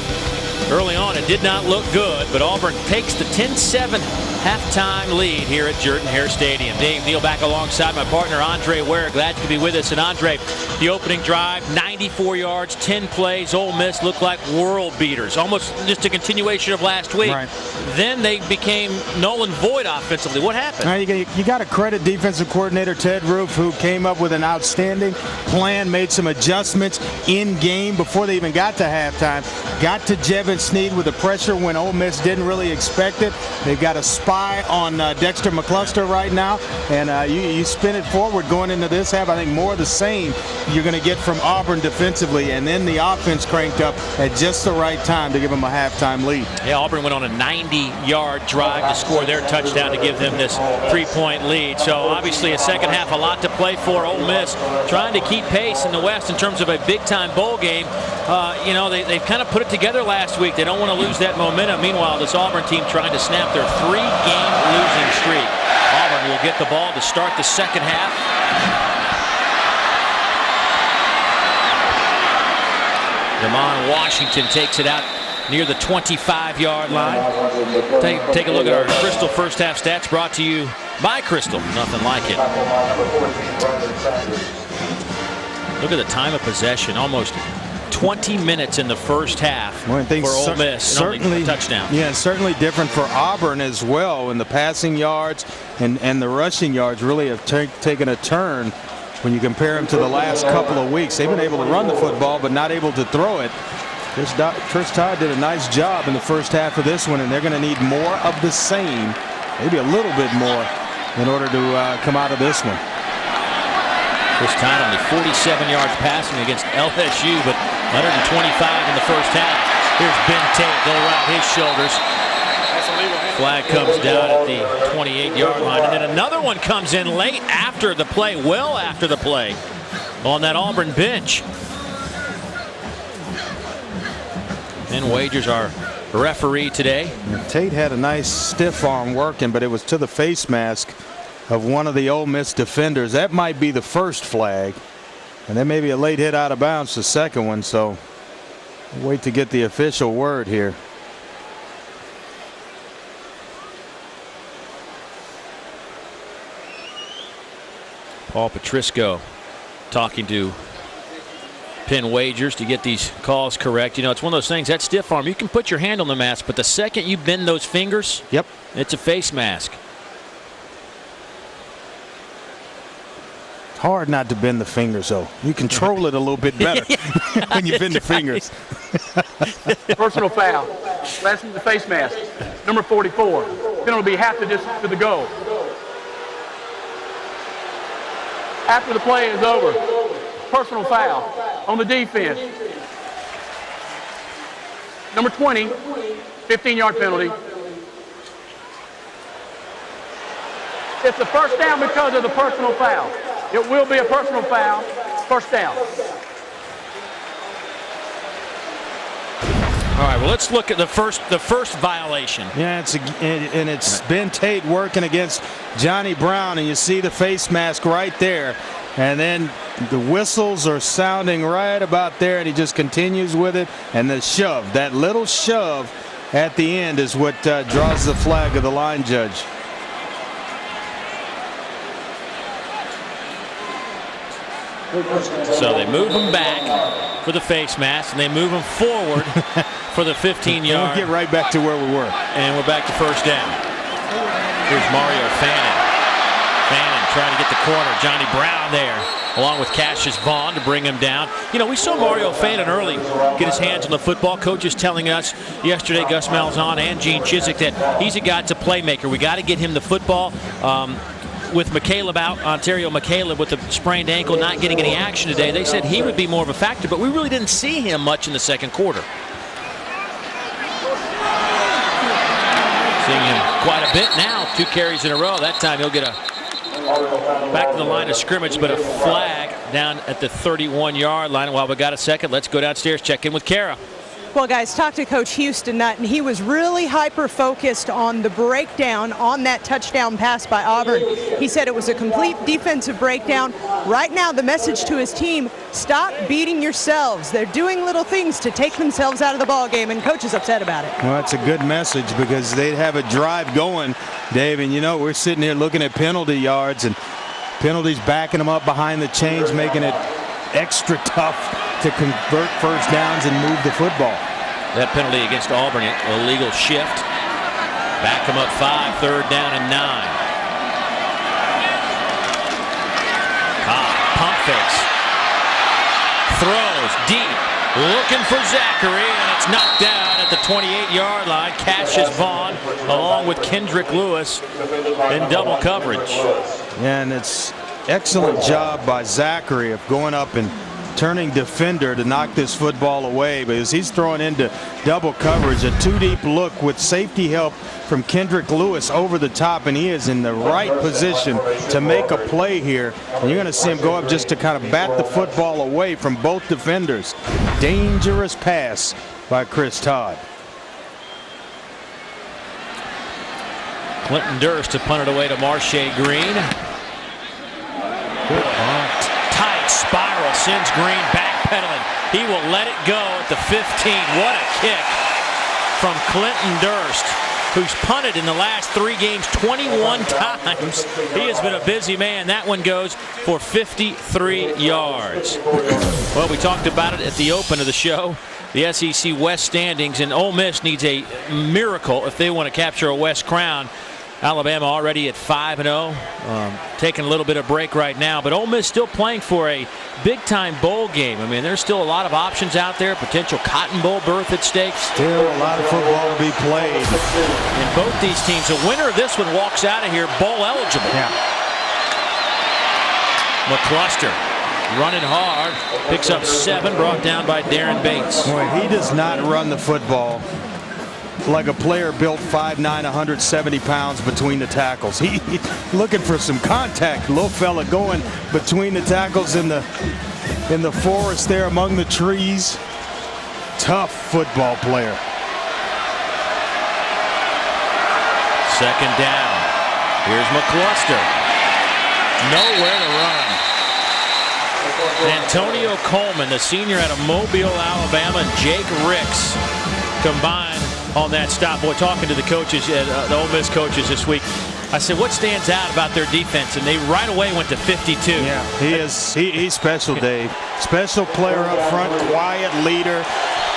early on, it did not look good, but Auburn takes the 10-7 halftime lead here at Jordan-Hare Stadium. Dave Neal back alongside my partner, Andre Ware. Glad you could be with us. And Andre, the opening drive, 94 yards, 10 plays. Ole Miss looked like world beaters, almost just a continuation of last week. Right. Then they became null and void offensively. What happened? Now you got to credit defensive coordinator Ted Roof, who came up with an outstanding plan, made some adjustments in game before they even got to halftime. Got to Jevin Sneed with the pressure when Ole Miss didn't really expect it. They've got a spot spy on Dexter McCluster right now, and you spin it forward going into this half. I think more of the same you're going to get from Auburn defensively, and then the offense cranked up at just the right time to give them a halftime lead. Yeah, Auburn went on a 90-yard drive to score their touchdown to give them this 3-point lead. So obviously a second half, a lot to play for. Ole Miss trying to keep pace in the West in terms of a big-time bowl game. You know, they kind of put it together last week. They don't want to lose that momentum. Meanwhile, this Auburn team trying to snap their 3-game losing streak. Auburn will get the ball to start the second half. Damon Washington takes it out near the 25-yard line. Take a look at our Crystal first half stats brought to you by Crystal. Nothing like it. Look at the time of possession. Almost 20 minutes in the first half for Ole Miss. Certainly a touchdown. Yeah, certainly different for Auburn as well. And the passing yards and the rushing yards really have taken a turn when you compare them to the last couple of weeks. They've been able to run the football, but not able to throw it. Chris Todd did a nice job in the first half of this one, and they're going to need more of the same, maybe a little bit more, in order to come out of this one. Chris Todd only 47 yards passing against LSU, but 125 in the first half. Here's Ben Tate go around his shoulders. Flag comes down at the 28-yard line, and then another one comes in late after the play, well after the play, on that Auburn bench. Ben Wagers, our referee today. Tate had a nice stiff arm working, but it was to the face mask of one of the Ole Miss defenders. That might be the first flag, and then maybe a late hit out of bounds, the second one. So wait to get the official word here. Paul Patrisco talking to Penn Wagers to get these calls correct. You know, it's one of those things, that stiff arm, you can put your hand on the mask, but the second you bend those fingers, yep, it's a face mask. Hard not to bend the fingers, though. You control it a little bit better when you bend the fingers. Personal foul. Last in the face mask. Number 44. Penalty will be half the distance to the goal. After the play is over, personal foul on the defense. Number 20, 15-yard penalty. It's a first down because of the personal foul. It will be a personal foul. First down. All right, well, let's look at the first violation. Yeah, it's Ben Tate working against Johnny Brown, and you see the face mask right there. And then the whistles are sounding right about there, and he just continues with it. And the shove, that little shove at the end is what draws the flag of the line judge. So they move him back for the face mask, and they move him forward for the 15-yard. We'll get right back to where we were. And we're back to first down. Here's Mario Fannin. Fannin trying to get the corner. Johnny Brown there, along with Cassius Vaughn to bring him down. You know, we saw Mario Fannin early get his hands on the football. Coaches telling us yesterday, Gus Malzahn and Gene Chizik, that he's a guy, to playmaker. We got to get him the football. With McCaleb out, Ontario McCaleb with a sprained ankle, not getting any action today, they said he would be more of a factor, but we really didn't see him much in the second quarter. Seeing him quite a bit now, 2 carries in a row. That time he'll get back to the line of scrimmage, but a flag down at the 31-yard line. While we got a second, let's go downstairs, check in with Kara. Well, guys, talked to Coach Houston Nutt, and he was really hyper-focused on the breakdown on that touchdown pass by Auburn. He said it was a complete defensive breakdown. Right now, the message to his team, stop beating yourselves. They're doing little things to take themselves out of the ball game, and Coach is upset about it. Well, that's a good message because they have a drive going, Dave, and you know, we're sitting here looking at penalty yards, and penalties backing them up behind the chains, making it extra tough to convert first downs and move the football. That penalty against Auburn, illegal shift. Back them up 5, 3rd down and 9. Pump fakes. Throws deep, looking for Zachary, and it's knocked down at the 28-yard line. Cassius Vaughn along with Kendrick Lewis in double coverage. And it's excellent job by Zachary of going up and turning defender to knock this football away, because he's throwing into double coverage, a two-deep look with safety help from Kendrick Lewis over the top, and he is in the right position to make a play here. And you're going to see him go up just to kind of bat the football away from both defenders. Dangerous pass by Chris Todd. Clinton Durst to punt it away to Marche Green. Good punt. Tight spiral, sends Green backpedaling. He will let it go at the 15. What a kick from Clinton Durst, who's punted in the last 3 games 21 times. He has been a busy man. That one goes for 53 yards. Well, we talked about it at the open of the show. The SEC West standings, and Ole Miss needs a miracle if they want to capture a West crown. Alabama already at 5-0, taking a little bit of break right now, but Ole Miss still playing for a big-time bowl game. I mean, there's still a lot of options out there, potential Cotton Bowl berth at stake. Still a lot of football to be played. And both these teams, the winner of this one walks out of here bowl eligible. Yeah. McCluster running hard, picks up 7, brought down by Darren Bates. Boy, he does not run the football like a player built 5'9", 170 pounds between the tackles. He's looking for some contact. Little fella going between the tackles in the forest there among the trees. Tough football player. Second down. Here's McCluster. Nowhere to run. Antonio Coleman, the senior out of Mobile, Alabama, and Jake Ricks combined on that stop. Boy, talking to the coaches, the Ole Miss coaches this week, I said, what stands out about their defense? And they right away went to 52. Yeah, he's special, Dave. Special player up front, quiet leader.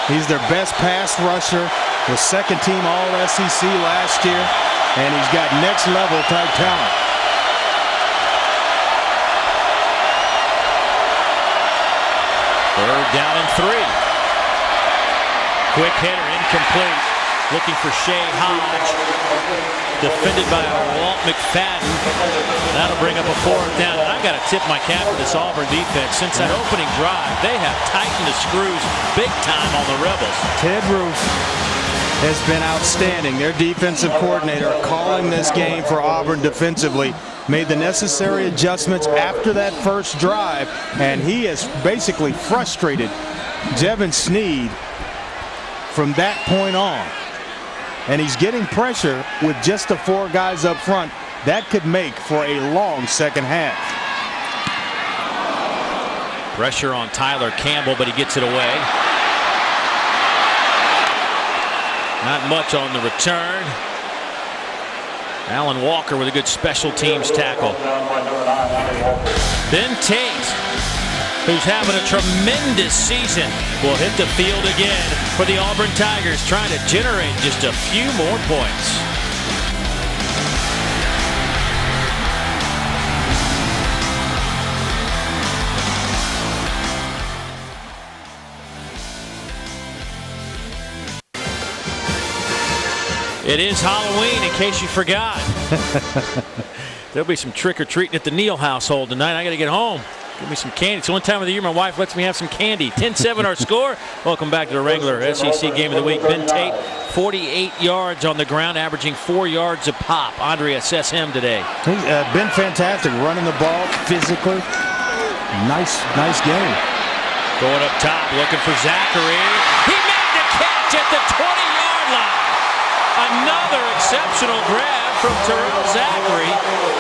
He's their best pass rusher, was second team All-SEC last year, and he's got next level type talent. Third down and 3. Quick hitter, incomplete. Looking for Shea Hodge. Defended by Walt McFadden. That'll bring up a 4th down. And I've got to tip my cap to this Auburn defense. Since that opening drive, they have tightened the screws big time on the Rebels. Ted Roof has been outstanding. Their defensive coordinator calling this game for Auburn defensively. Made the necessary adjustments after that first drive, and he has basically frustrated Jevin Sneed from that point on. And he's getting pressure with just the 4 guys up front. That could make for a long second half. Pressure on Tyler Campbell, but he gets it away. Not much on the return. Alan Walker with a good special teams tackle. Ben Tate, who's having a tremendous season, will hit the field again for the Auburn Tigers, trying to generate just a few more points. It is Halloween, in case you forgot. There'll be some trick-or-treating at the Neal household tonight. I got to get home. Give me some candy. It's the one time of the year my wife lets me have some candy. 10-7 our score. Welcome back to the regular SEC Game of the Week. Ben Tate, 48 yards on the ground, averaging 4 yards a pop. Andre, assess him today. He's been fantastic, running the ball physically. Nice game. Going up top, looking for Zachary. He made the catch at the 20-yard line. Another exceptional grab from Terrell Zachary.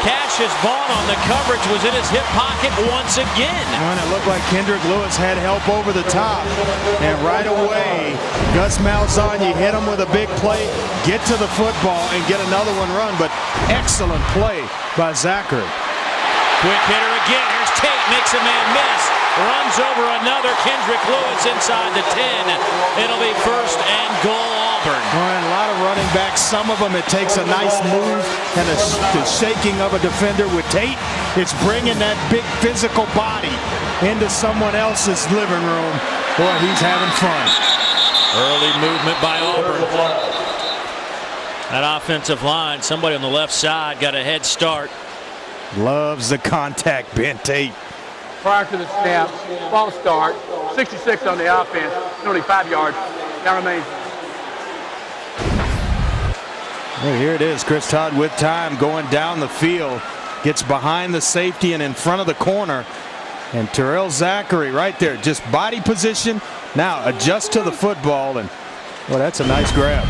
Cassius Vaughn on the coverage was in his hip pocket once again. When it looked like Kendrick Lewis had help over the top. And right away, Gus Malzahn, you hit him with a big play, get to the football, and get another one run. But excellent play by Zachary. Quick hitter again. Here's Tate, makes a man miss. Runs over another Kendrick Lewis inside the 10. It'll be 1st and goal Auburn. Well, and a lot of running backs. Some of them it takes a nice move and the shaking of a defender. With Tate, it's bringing that big physical body into someone else's living room. Boy, he's having fun. Early movement by Auburn. That offensive line, somebody on the left side got a head start. Loves the contact, Ben Tate. Prior to the snap, false start, 66 on the offense, nearly 5 yards. Now remains. Well, here it is. Chris Todd with time going down the field. Gets behind the safety and in front of the corner. And Terrell Zachary right there, just body position. Now adjust to the football, and well, that's a nice grab.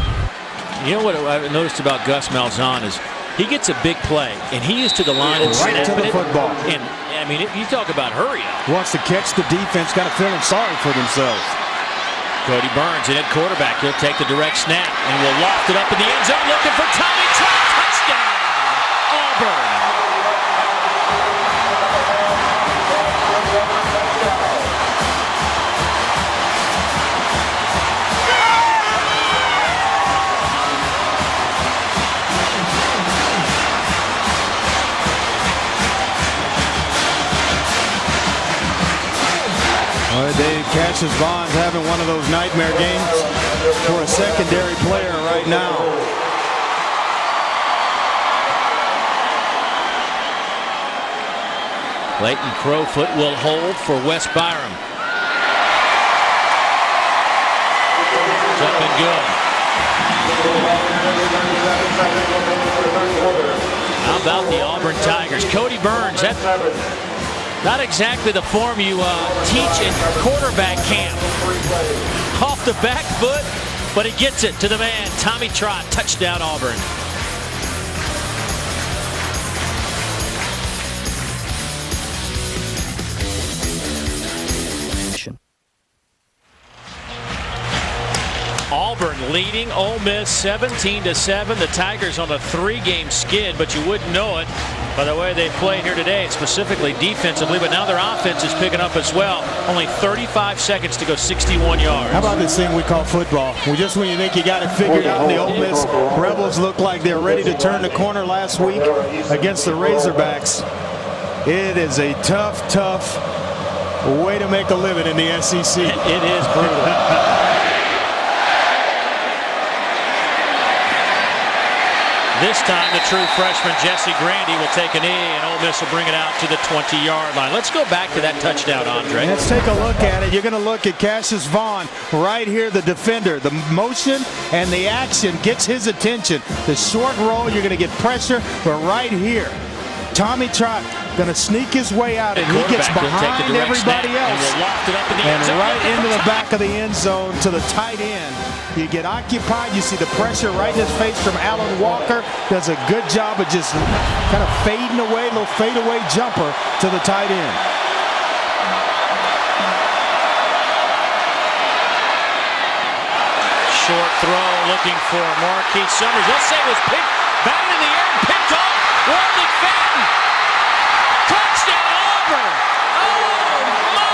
You know what I've noticed about Gus Malzahn is he gets a big play, and he is to the line and right to the football. And I mean, you talk about hurry up. Wants to catch the defense, kind of feeling sorry for themselves. Cody Burns, in at quarterback, he'll take the direct snap and will loft it up in the end zone, looking for Tommy Trott. Touchdown, Auburn. Dave Cassius Vaughn's having one of those nightmare games for a secondary player right now. Leighton Crowfoot will hold for Wes Byram. Up and good. How about the Auburn Tigers? Cody Burns, that's not exactly the form you teach in quarterback camp. Off the back foot, but he gets it to the man, Tommy Trott. Touchdown, Auburn. Auburn leading Ole Miss 17-7. The Tigers on a 3-game skid, but you wouldn't know it by the way they played here today, specifically defensively, but now their offense is picking up as well. Only 35 seconds to go, 61 yards. How about this thing we call football? Just when you think you got it figured out, the Ole Miss Rebels look like they're ready to turn the corner last week against the Razorbacks. It is a tough way to make a living in the SEC. It is brutal. This time, the true freshman Jesse Grandy will take a knee, and Ole Miss will bring it out to the 20-yard line. Let's go back to that touchdown, Andre. Let's take a look at it. You're going to look at Cassius Vaughn right here, the defender. The motion and the action gets his attention. The short roll, you're going to get pressure, but right here, Tommy Trott going to sneak his way out, and he gets behind everybody else. And right into the back of the end zone to the tight end. You get occupied. You see the pressure right in his face from Alan Walker. Does a good job of just kind of fading away, little fadeaway jumper to the tight end. Short throw looking for Marquise Summers. Let's say it was picked, batted in the air and picked off. Warren McFadden. Touchdown, Auburn. Oh, my.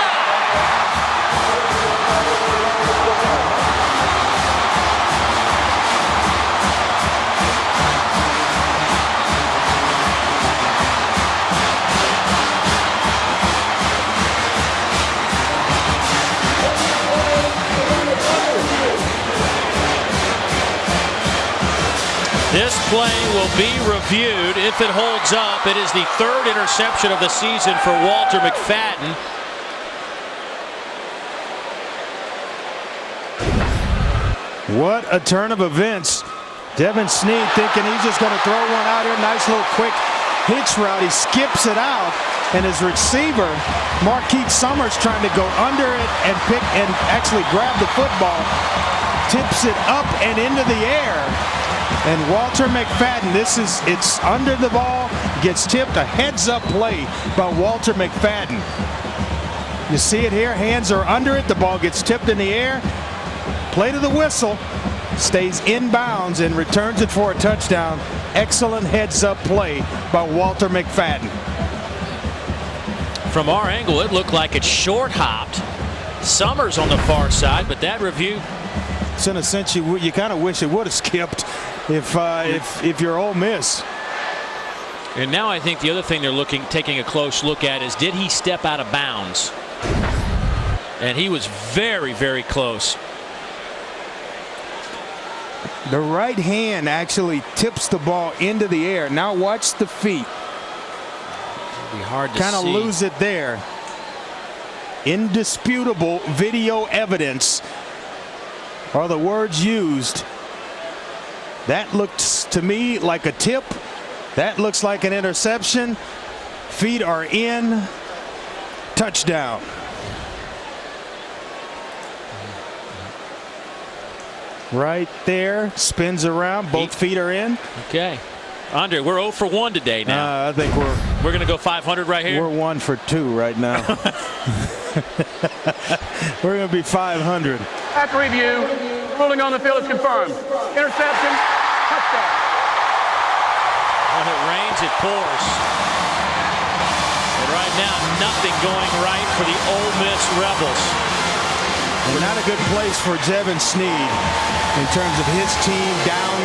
This play will be reviewed. If it holds up, it is the 3rd interception of the season for Walter McFadden. What a turn of events. Devin Snead thinking he's just going to throw one out here. Nice little quick hitch route. He skips it out, and his receiver, Marquise Summers, trying to go under it and pick and actually grab the football. Tips it up and into the air. And Walter McFadden, it's under the ball, gets tipped, a heads-up play by Walter McFadden. You see it here, hands are under it, the ball gets tipped in the air, play to the whistle, stays inbounds and returns it for a touchdown. Excellent heads-up play by Walter McFadden. From our angle, it looked like it short-hopped. Summers on the far side, but that review. So in a sense, you kind of wish it would have skipped if you're Ole Miss. And now I think the other thing they're taking a close look at is, did he step out of bounds? And he was very, very close. The right hand actually tips the ball into the air. Now watch the feet. It'll be hard to kind of see. lose it there. Indisputable video evidence are the words used. That looks to me like a tip. That looks like an interception. Feet are in. Touchdown. Right there, spins around, both feet are in. Okay. Andre, we're 0 for 1 today now. I think we're going to go 500 right here. We're 1 for 2 right now. We're going to be 500. After review, ruling on the field is confirmed. Interception, touchdown. When it rains, it pours. But right now, nothing going right for the Ole Miss Rebels. And not a good place for Jevin Sneed in terms of his team down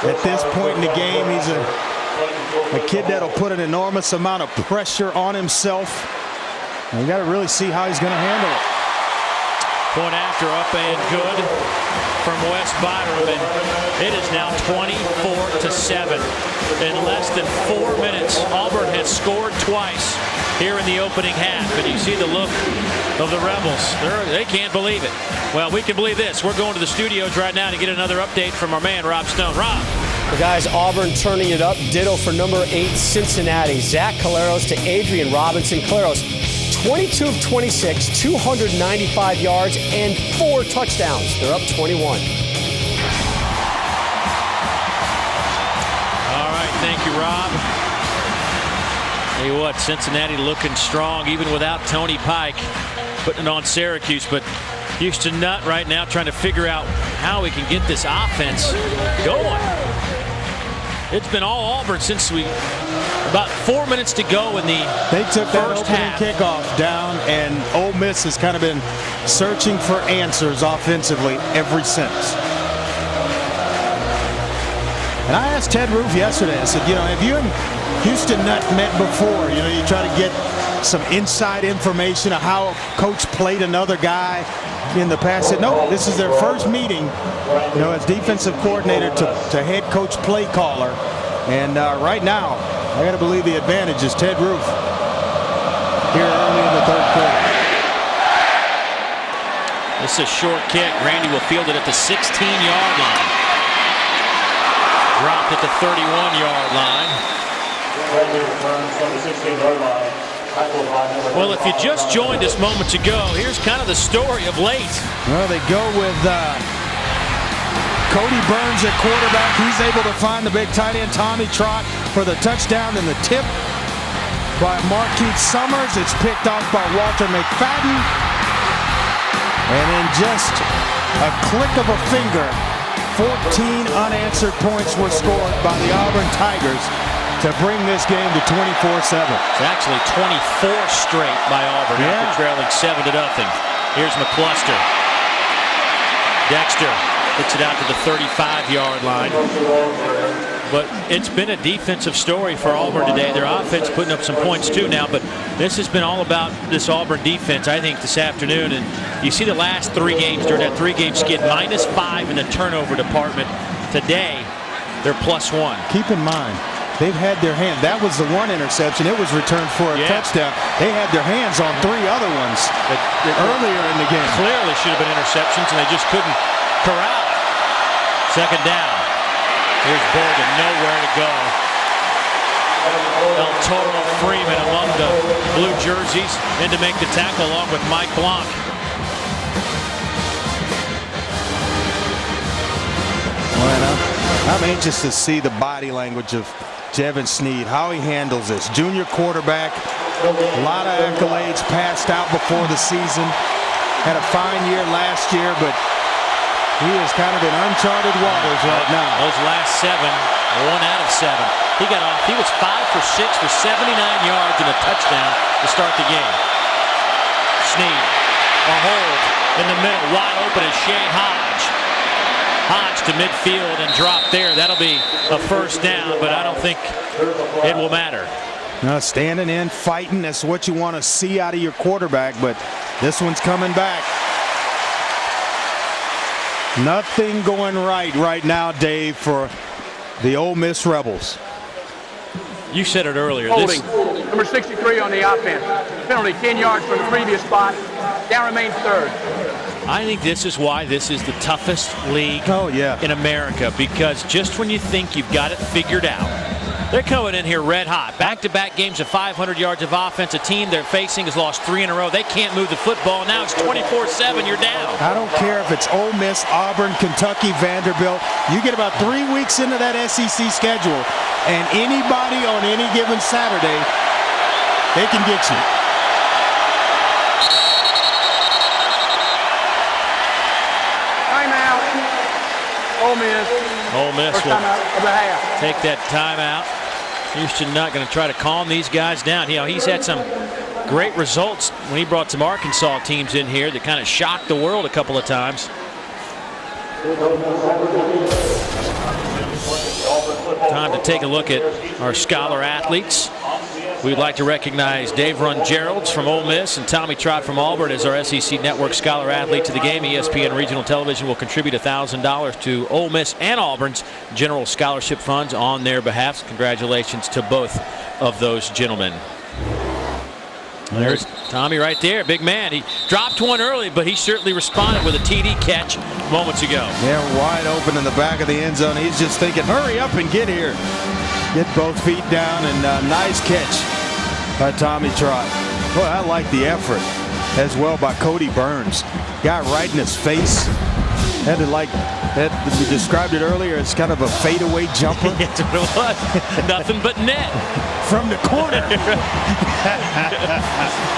at this point in the game. He's a kid that'll put an enormous amount of pressure on himself. And you got to really see how he's going to handle it. Point after, up and good from West Byram, and it is now 24-7 in less than 4 minutes. Auburn has scored twice here in the opening half, and you see the look of the Rebels. They can't believe it. Well, we can believe this. We're going to the studios right now to get another update from our man Rob Stone. Rob. The guys, Auburn turning it up. Ditto for number 8 Cincinnati. Zach Caleros to Adrian Robinson. Caleros 22 of 26, 295 yards, and 4 touchdowns. They're up 21. All right, thank you, Rob. Tell you what, Cincinnati looking strong, even without Tony Pike putting it on Syracuse. But Houston Nutt right now trying to figure out how we can get this offense going. It's been all Auburn since about 4 minutes to go in the They took that first opening half. kickoff down, and Ole Miss has kind of been searching for answers offensively ever since. And I asked Ted Roof yesterday, I said, have you and Houston Nutt met before? You try to get some inside information of how a coach played another guy in the past. Said, no, this is their first meeting, as defensive coordinator to head coach play caller. And right now, I got to believe the advantage is Ted Roof here early in the third quarter. This is a short kick. Randy will field it at the 16-yard line. Dropped at the 31-yard line. Well, if you just joined us moments ago, here's kind of the story of late. Well, they go with Cody Burns at quarterback. He's able to find the big tight end Tommy Trott for the touchdown, and the tip by Marquise Summers. It's picked off by Walter McFadden. And in just a click of a finger, 14 unanswered points were scored by the Auburn Tigers to bring this game to 24-7. It's actually 24 straight by Auburn after trailing 7-0. Here's McCluster. Dexter gets it out to the 35-yard line. But it's been a defensive story for Auburn today. Their offense putting up some points too now, but this has been all about this Auburn defense, I think, this afternoon. And you see the last 3 games during that 3-game skid, -5 in the turnover department. Today, they're +1. Keep in mind, they've had their hand. That was the one interception. It was returned for a touchdown. They had their hands on 3 other ones earlier in the game. Clearly should have been interceptions, and they just couldn't corral it. Second down. Here's Bergen, nowhere to go. El Toro Freeman among the blue jerseys, in to make the tackle along with Mike Blanc. Well, I'm anxious to see the body language of Jevin Sneed, how he handles this. Junior quarterback, a lot of accolades passed out before the season. Had a fine year last year, but he is kind of in uncharted waters right now. Those last 7, 1 out of 7. He got off. He was 5 for 6 for 79 yards and a touchdown to start the game. Sneed, a hold in the middle, wide open is Shea Hodge. Hodge to midfield and drop there. That'll be a first down, but I don't think it will matter. No, standing in, fighting, that's what you want to see out of your quarterback, but this one's coming back. Nothing going right now, Dave, for the Ole Miss Rebels. You said it earlier. Holding. Number 63 on the offense. Penalty 10 yards from the previous spot. Down remains third. I think this is why this is the toughest league in America, because just when you think you've got it figured out, they're coming in here red hot. Back-to-back games of 500 yards of offense. A team they're facing has lost 3 in a row. They can't move the football. Now it's 24-7. You're down. I don't care if it's Ole Miss, Auburn, Kentucky, Vanderbilt. You get about 3 weeks into that SEC schedule, and anybody on any given Saturday, they can get you. Timeout. Ole Miss. Ole Miss First will timeout of the half. take that timeout. Houston not going to try to calm these guys down. You know, he's had some great results when he brought some Arkansas teams in here that kind of shocked the world a couple of times. Time to take a look at our scholar athletes. We'd like to recognize Dave Run-Geralds from Ole Miss and Tommy Trott from Auburn as our SEC Network Scholar Athletes of the Game. ESPN Regional Television will contribute $1,000 to Ole Miss and Auburn's general scholarship funds on their behalf. Congratulations to both of those gentlemen. There's Tommy right there, big man. He dropped one early, but he certainly responded with a TD catch moments ago. Yeah, wide open in the back of the end zone. He's just thinking, hurry up and get here. Get both feet down, and nice catch by Tommy Trott. Boy, I like the effort as well by Cody Burns. Got right in his face. Had to we described it earlier as kind of a fadeaway jumper. That's what it was. Nothing but net. From the corner.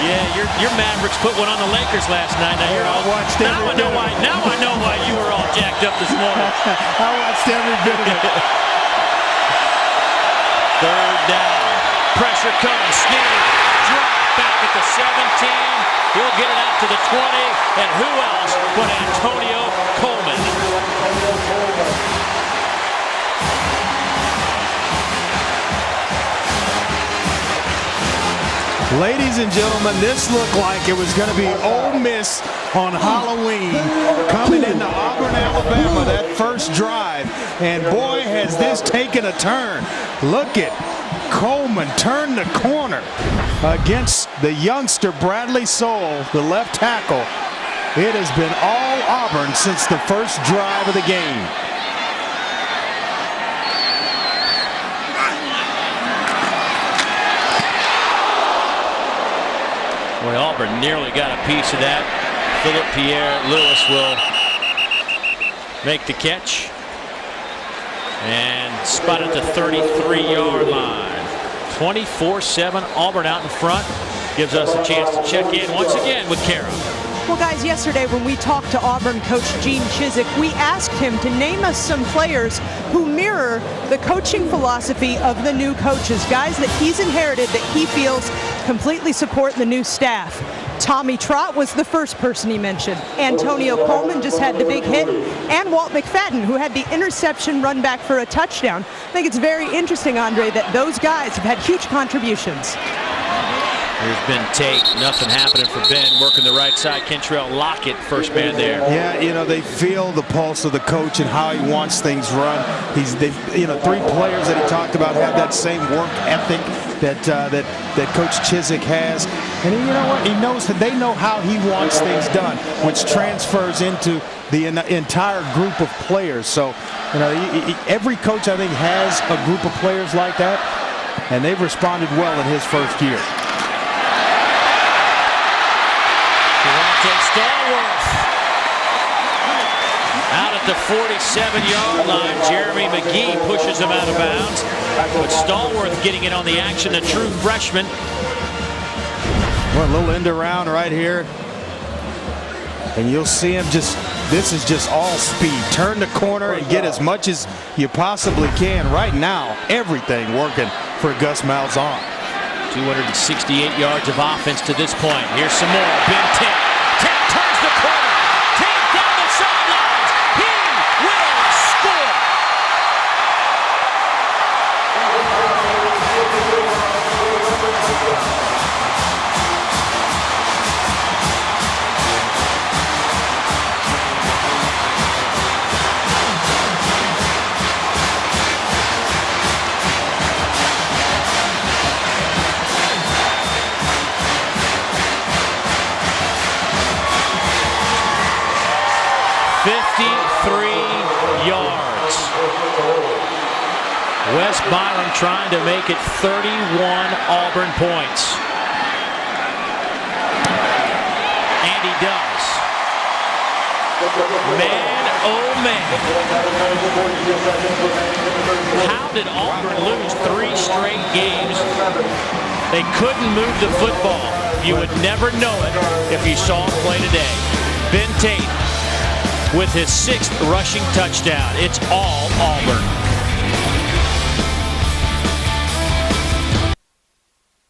Yeah, your Mavericks put one on the Lakers last night. Now you're all watched. Now I know why you were all jacked up this morning. I watched every bit of it. Third down. Pressure comes. Snead drop back at the 17. He'll get it out to the 20. And who else but Antonio Coleman? Ladies and gentlemen, this looked like it was going to be Ole Miss on Halloween coming into Auburn, Alabama, that first drive. And boy, has this taken a turn. Look at Coleman turn the corner against the youngster Bradley Soule, the left tackle. It has been all Auburn since the first drive of the game. Boy, Auburn nearly got a piece of that. Philip Pierre Lewis will make the catch and spot at the 33-yard line. 24-7 Auburn out in front. Gives us a chance to check in once again with Kara. Well, guys, yesterday when we talked to Auburn coach Gene Chizik, we asked him to name us some players who mirror the coaching philosophy of the new coaches, guys that he's inherited that he feels completely support the new staff. Tommy Trott was the first person he mentioned. Antonio Coleman just had the big hit. And Walt McFadden, who had the interception run back for a touchdown. I think it's very interesting, Andre, that those guys have had huge contributions. There's Ben Tate. Nothing happening for Ben. Working the right side. Kentrell Lockett, first man there. Yeah, you know, they feel the pulse of the coach and how he wants things run. You know, 3 players that he talked about have that same work ethic that Coach Chizik has. And you know what? He knows that they know how he wants things done, which transfers into the entire group of players. So, you know, every coach, I think, has a group of players like that, and they've responded well in his first year. Stallworth out at the 47-yard line. Jeremy McGee pushes him out of bounds. But Stallworth getting in on the action, the true freshman. Well, a little end around right here. And you'll see him this is just all speed. Turn the corner and get as much as you possibly can. Right now, everything working for Gus Malzahn. 268 yards of offense to this point. Here's some more. Ben Tate. Tate turns the corner. Tate down the sidelines. He will score. Wes Byram trying to make it 31 Auburn points. And he does. Man, oh man. How did Auburn lose 3 straight games? They couldn't move the football. You would never know it if you saw him play today. Ben Tate with his 6th rushing touchdown. It's all Auburn.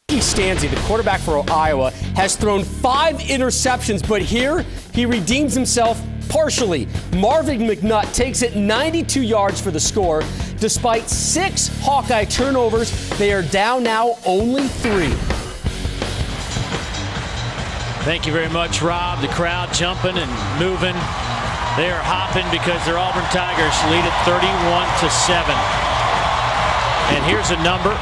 Stanzi, the quarterback for Iowa, has thrown 5 interceptions, but here he redeems himself partially. Marvin McNutt takes it 92 yards for the score. Despite 6 Hawkeye turnovers, they are down now only 3. Thank you very much, Rob. The crowd jumping and moving. They are hopping because their Auburn Tigers lead it 31-7. And here's a number.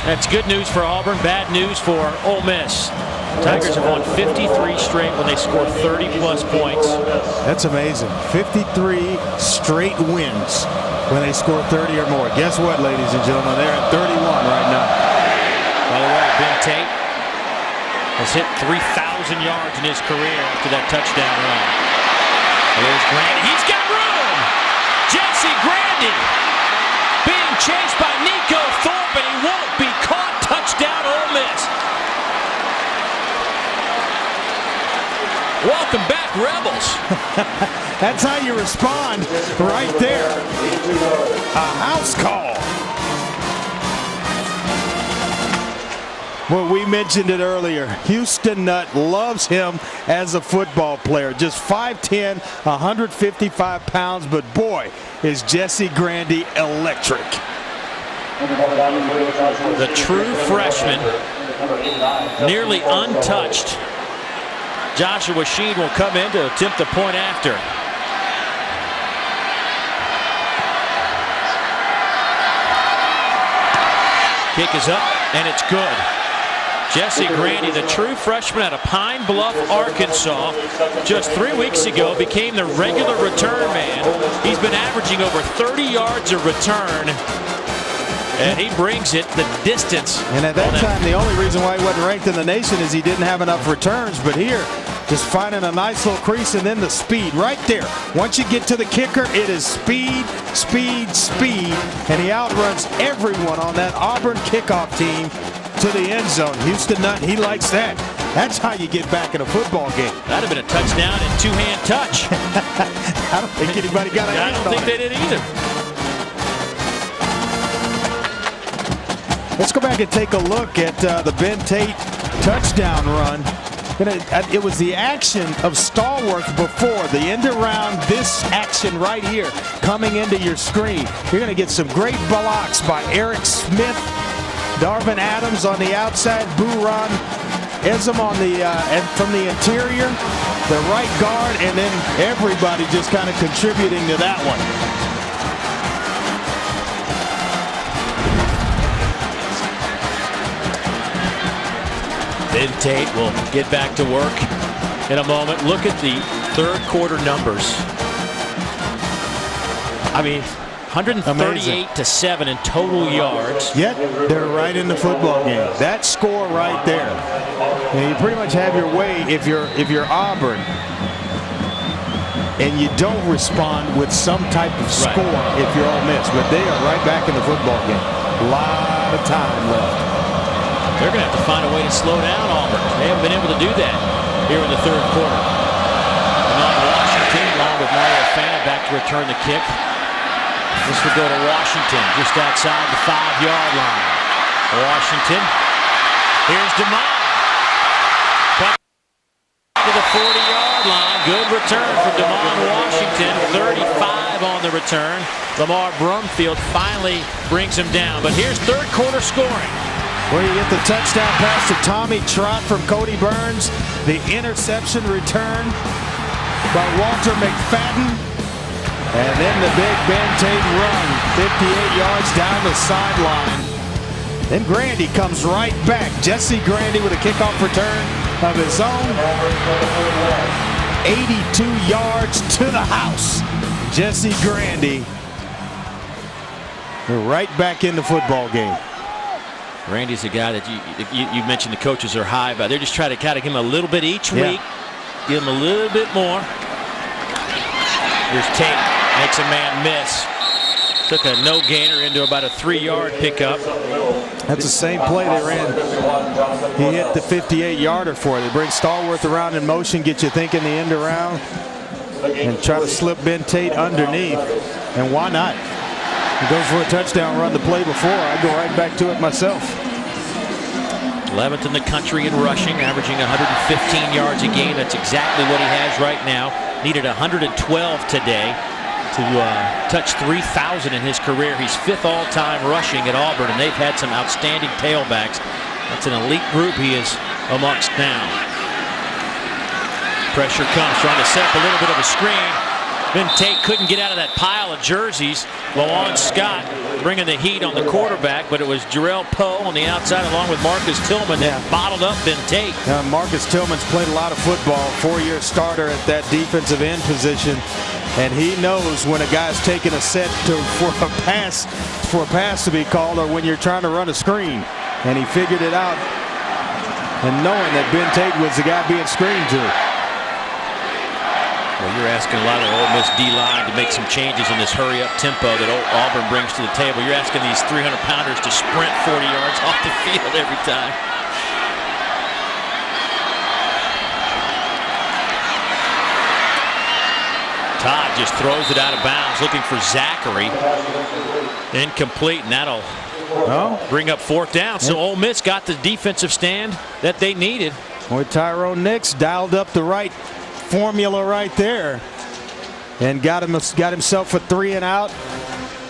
That's good news for Auburn, bad news for Ole Miss. Tigers have won 53 straight when they score 30-plus points. That's amazing. 53 straight wins when they score 30 or more. Guess what, ladies and gentlemen? They're at 31 right now. By the way, Ben Tate has hit 3,000 yards in his career after that touchdown run. There's Grandy. He's got room! Jesse Grandy being chased by Nico Thorpe, and he won't be caught. Touchdown, Ole Miss. Welcome back, Rebels. That's how you respond right there. A house call. Well, we mentioned it earlier. Houston Nutt loves him as a football player. Just 5'10", 155 pounds, but boy, is Jesse Grandy electric. The true freshman, nearly untouched. Joshua Sheen will come in to attempt the point after. Kick is up, and it's good. Jesse Grandy, the true freshman out of Pine Bluff, Arkansas, just 3 weeks ago became the regular return man. He's been averaging over 30 yards a return, and he brings it the distance. And at that time, the only reason why he wasn't ranked in the nation is he didn't have enough returns. But here, just finding a nice little crease and then the speed right there. Once you get to the kicker, it is speed, speed, speed. And he outruns everyone on that Auburn kickoff team to the end zone. Houston Nutt, he likes that. That's how you get back in a football game. That'd have been a touchdown and two-hand touch. I don't think anybody got a hand on it. I don't think they did either. Let's go back and take a look at the Ben Tate touchdown run. It was the action of Stallworth before, the end around, this action right here coming into your screen. You're going to get some great blocks by Eric Smith, Darvin Adams on the outside, Buran Ezem on the and from the interior, the right guard, and then everybody just kind of contributing to that one. Ben Tate will get back to work in a moment. Look at the third quarter numbers. I mean, 138-7 in total yards. Yet they're right in the football game. That score right there. And you pretty much have your way if you're Auburn, and you don't respond with some type of score if you're Ole Miss. But they are right back in the football game. A lot of time left. They're going to have to find a way to slow down Auburn. They haven't been able to do that here in the third quarter. Now Washington, along with Mario Fanta, back to return the kick. This would go to Washington, just outside the 5-yard line. Washington. Here's DeMond. Back to the 40-yard line. Good return for DeMond Washington. 35 on the return. Lamar Brumfield finally brings him down. But here's third quarter scoring. Where you get the touchdown pass to Tommy Trott from Cody Burns. The interception return by Walter McFadden. And then the big Ben Tate run, 58 yards down the sideline. Then Grandy comes right back. Jesse Grandy with a kickoff return of his own. 82 yards to the house. Jesse Grandy. We're right back in the football game. Randy's a guy that you mentioned the coaches are high about. They're just trying to kind of give him a little bit each week. Give him a little bit more. Here's Tate. Makes a man miss. Took a no-gainer into about a 3-yard pickup. That's the same play they ran. He hit the 58-yarder for it. They bring Stallworth around in motion, get you thinking the end around, and try to slip Ben Tate underneath. And why not? He goes for a touchdown run the play before. I go right back to it myself. 11th in the country in rushing, averaging 115 yards a game. That's exactly what he has right now. Needed 112 today to touch 3,000 in his career. He's 5th all-time rushing at Auburn, and they've had some outstanding tailbacks. That's an elite group he is amongst now. Pressure comes, trying to set up a little bit of a screen. Ben Tate couldn't get out of that pile of jerseys. Lawan Scott bringing the heat on the quarterback, but it was Jarrell Poe on the outside along with Marcus Tillman that bottled up Ben Tate. Marcus Tillman's played a lot of football, 4-year starter at that defensive end position, and he knows when a guy's taking a set for a pass to be called, or when you're trying to run a screen. And he figured it out, and knowing that Ben Tate was the guy being screened to. Well, you're asking a lot of the Ole Miss D-line to make some changes in this hurry-up tempo that Auburn brings to the table. You're asking these 300-pounders to sprint 40 yards off the field every time. Todd just throws it out of bounds, looking for Zachary. Incomplete, and that'll bring up 4th down. So Ole Miss got the defensive stand that they needed. Boy, Tyrone Nix dialed up the right formula right there and got himself a 3 and out.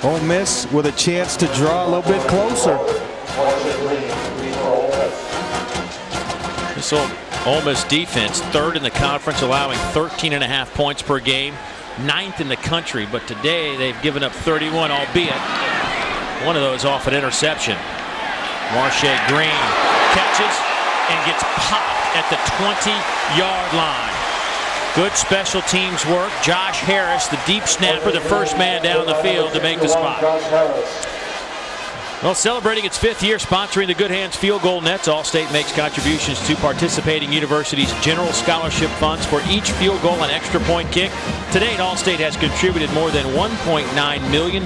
Ole Miss with a chance to draw a little bit closer. This Ole Miss defense, 3rd in the conference, allowing 13.5 points per game, 9th in the country, but today they've given up 31, albeit one of those off an interception. Marshae Green catches and gets popped at the 20-yard line. Good special teams work. Josh Harris, the deep snapper, the first man down the field to make the spot. Well, celebrating its 5th year sponsoring the Good Hands Field Goal Nets, Allstate makes contributions to participating universities' general scholarship funds for each field goal and extra point kick. To date, Allstate has contributed more than $1.9 million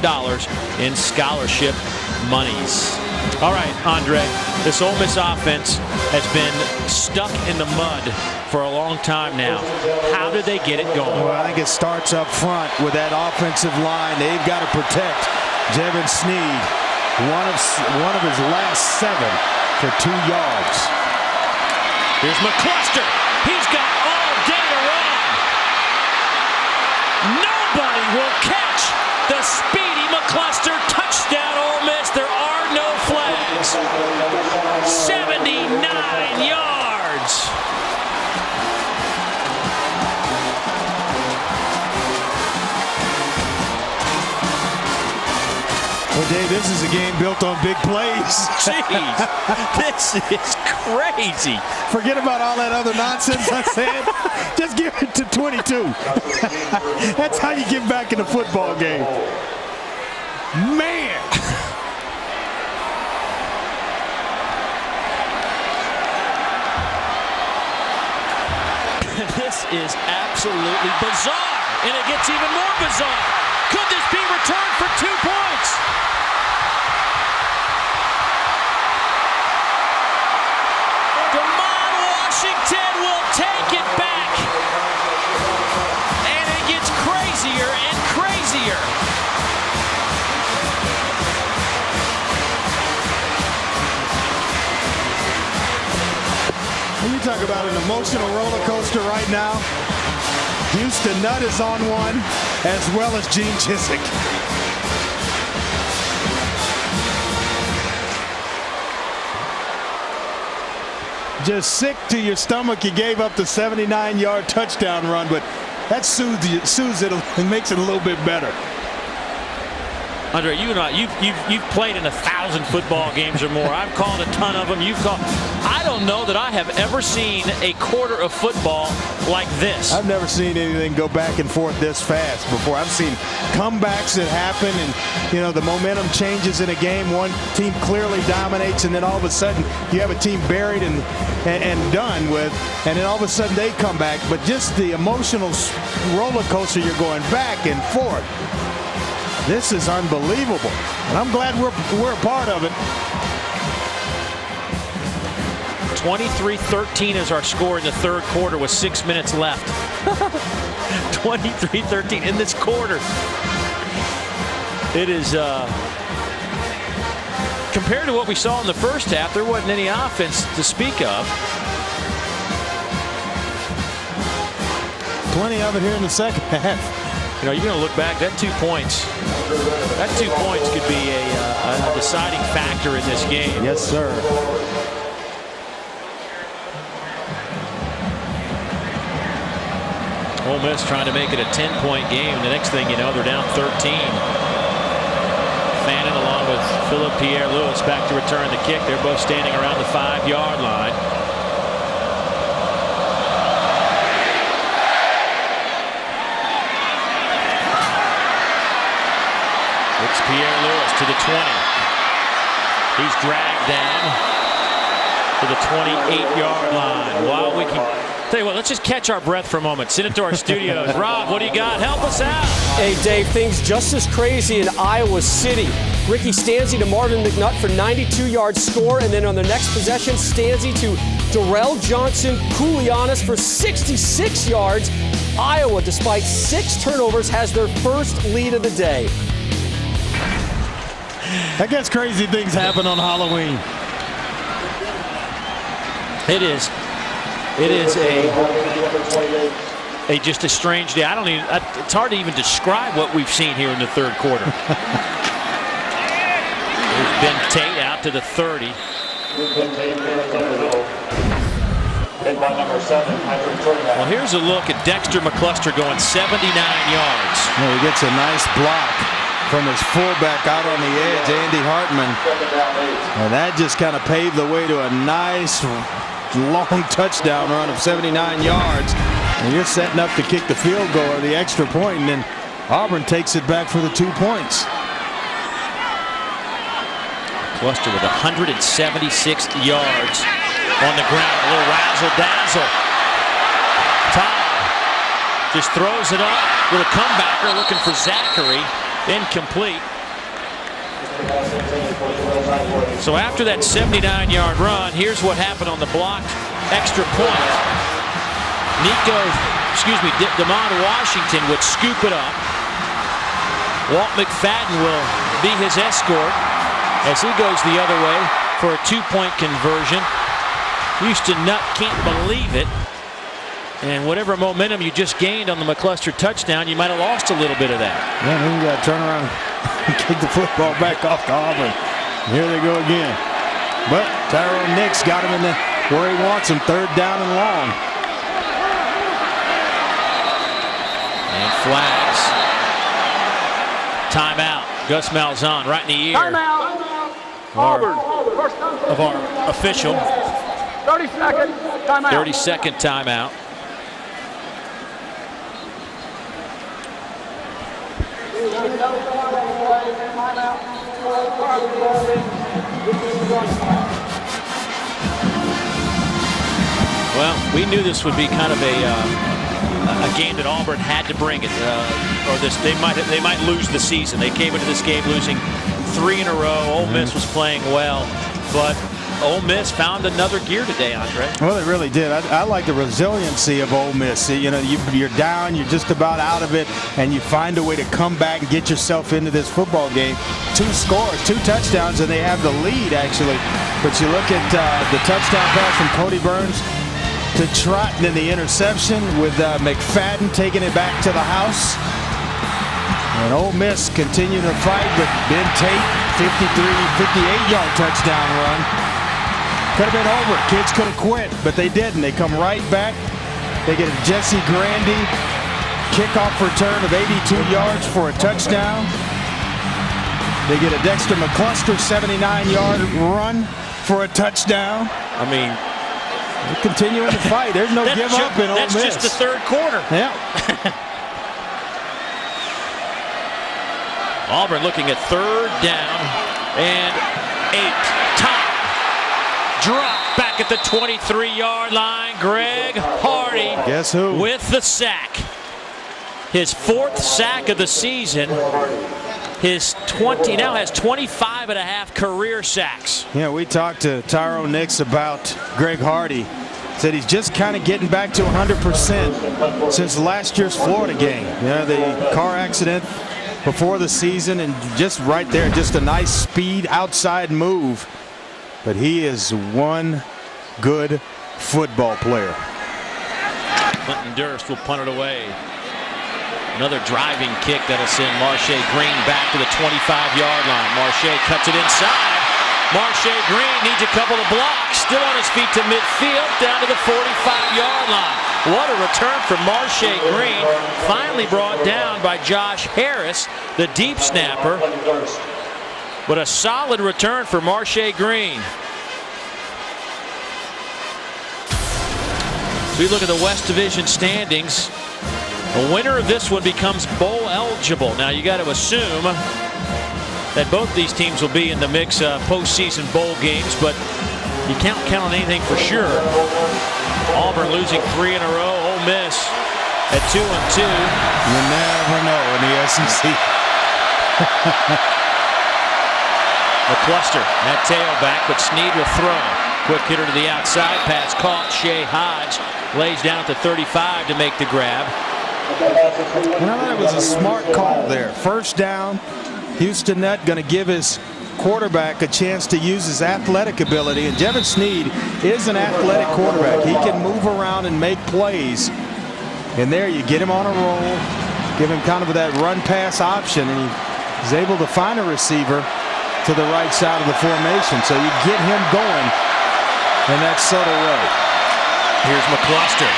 in scholarship monies. All right, Andre, this Ole Miss offense has been stuck in the mud for a long time now. How do they get it going? Well, I think it starts up front with that offensive line. They've got to protect Jevin Sneed, one of his last 7 for 2 yards. Here's McCluster. He's got all day to run. Nobody will catch the speedy McCluster. Touchdown, Ole Miss. There are no flags. 79 yards. Well, Dave, this is a game built on big plays. Jeez, this is crazy. Forget about all that other nonsense I said. Just give it to 22. That's how you get back in the football game. Man. This is absolutely bizarre, and it gets even more bizarre. Could this be returned for 2 points? DeMond Washington will take it back, and it gets crazier and crazier. You talk about an emotional roller coaster right now. Houston Nutt is on one, as well as Gene Chizik. Just sick to your stomach. You gave up the 79-yard touchdown run, but that soothes it and makes it a little bit better. Andre, you and I, you've played in 1,000 football games or more. I've called a ton of them. You've called. I don't don't know that I have ever seen a quarter of football like this. I've never seen anything go back and forth this fast before. I've seen comebacks that happen, and you know, the momentum changes in a game. One team clearly dominates, and then all of a sudden you have a team buried and done with, and then all of a sudden they come back. But just the emotional roller coaster, you're going back and forth. This is unbelievable, and I'm glad we're a part of it. 23-13 is our score in the third quarter with 6 minutes left. 23-13 in this quarter. It is compared to what we saw in the first half, there wasn't any offense to speak of. Plenty of it here in the second half. You know, you're going to look back, that 2 points. That 2 points could be a deciding factor in this game. Yes, sir. Ole Miss trying to make it a 10-point game. The next thing you know, they're down 13. Fannin along with Philip Pierre-Louis back to return the kick. They're both standing around the 5-yard line. It's Pierre-Louis to the 20. He's dragged down to the 28-yard line. While we can tell you what, let's just catch our breath for a moment. Send it to our studios. Rob, what do you got? Help us out. Hey, Dave, things just as crazy in Iowa City. Ricky Stanzi to Marvin McNutt for 92-yard score, and then on the next possession, Stanzi to Darrell Johnson Koulianis for 66 yards. Iowa, despite 6 turnovers, has their first lead of the day. I guess crazy things happen on Halloween. It is just a strange day. I don't even. It's hard to even describe what we've seen here in the third quarter. There's Ben Tate out to the 30. Well, here's a look at Dexter McCluster going 79 yards. Well, he gets a nice block from his fullback out on the edge, Andy Hartman. And that just kind of paved the way to a nice long touchdown run of 79 yards. And you're setting up to kick the field goal or the extra point, and then Auburn takes it back for the 2 points. Cluster with 176 yards on the ground. A little razzle-dazzle. Todd just throws it up with a comebacker looking for Zachary. Incomplete. So after that 79-yard run, here's what happened on the blocked extra point. Damon Washington would scoop it up. Walt McFadden will be his escort as he goes the other way for a 2-point conversion. Houston Nutt can't believe it. And whatever momentum you just gained on the McCluster touchdown, you might have lost a little bit of that. Yeah, then you got to turn around and kick the football back off to Auburn. Here they go again. But Tyrone Nix got him in where he wants him, 3rd down and long. And flags. Timeout. Gus Malzahn right in the ear. Timeout. Auburn. Of our official. 30-second timeout. 30-second timeout. Well, we knew this would be kind of a game that Auburn had to bring it, or they might lose the season. They came into this game losing 3 in a row. Ole Miss was playing well, but Ole Miss found another gear today, Andre. Well, it really did. I like the resiliency of Ole Miss. You know, you're down, you're just about out of it, and you find a way to come back and get yourself into this football game. 2 scores, 2 touchdowns, and they have the lead, actually. But you look at the touchdown pass from Cody Burns to Trot, and then the interception with McFadden taking it back to the house. And Ole Miss continuing to fight with Ben Tate, 58-yard touchdown run. Could have been over. Kids could have quit, but they didn't. They come right back. They get a Jesse Grandy kickoff return of 82 yards for a touchdown. They get a Dexter McCluster 79-yard run for a touchdown. I mean, continuing to fight. There's no give up in Ole Miss. That's just the third quarter. Yeah. Auburn looking at third down and 8. Time. Drop back at the 23-yard line. Greg Hardy. Guess who? With the sack. His 4th sack of the season. Now has 25 and a half career sacks. Yeah, we talked to Tyrone Nix about Greg Hardy. Said he's just kind of getting back to 100% since last year's Florida game. Yeah, the car accident before the season, and just right there, just a nice speed outside move. But he is one good football player. Clinton Durst will punt it away. Another driving kick that'll send Marche Green back to the 25-yard line. Marche cuts it inside. Marche Green needs a couple of blocks. Still on his feet to midfield, down to the 45-yard line. What a return for Marche Green. Finally brought down by Josh Harris, the deep snapper. But a solid return for Marche Green. We look at the West Division standings. The winner of this one becomes bowl eligible. Now you got to assume that both these teams will be in the mix postseason bowl games, but you can't count on anything for sure. Auburn losing 3 in a row. Ole Miss at 2-2. You never know in the SEC. McCluster, that tailback, but Snead will throw. Quick hitter to the outside. Pass caught. Shea Hodge lays down at the 35 to make the grab. And I thought it was a smart call there. First down, Houston Nutt going to give his quarterback a chance to use his athletic ability. And Jevin Snead is an athletic quarterback. He can move around and make plays. And there you get him on a roll, give him kind of that run-pass option, and he's able to find a receiver to the right side of the formation. So you get him going in that subtle way. Here's McCluster.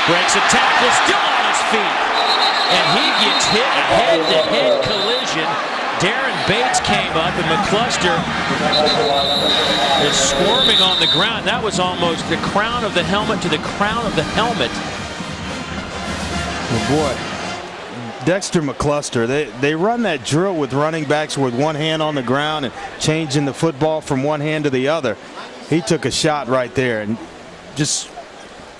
Breaks a tackle, still on his feet. And he gets hit a head-to-head collision. Darren Bates came up, and McCluster is squirming on the ground. That was almost the crown of the helmet to the crown of the helmet. Oh boy, Dexter McCluster, they run that drill with running backs with one hand on the ground and changing the football from one hand to the other. He took a shot right there, and just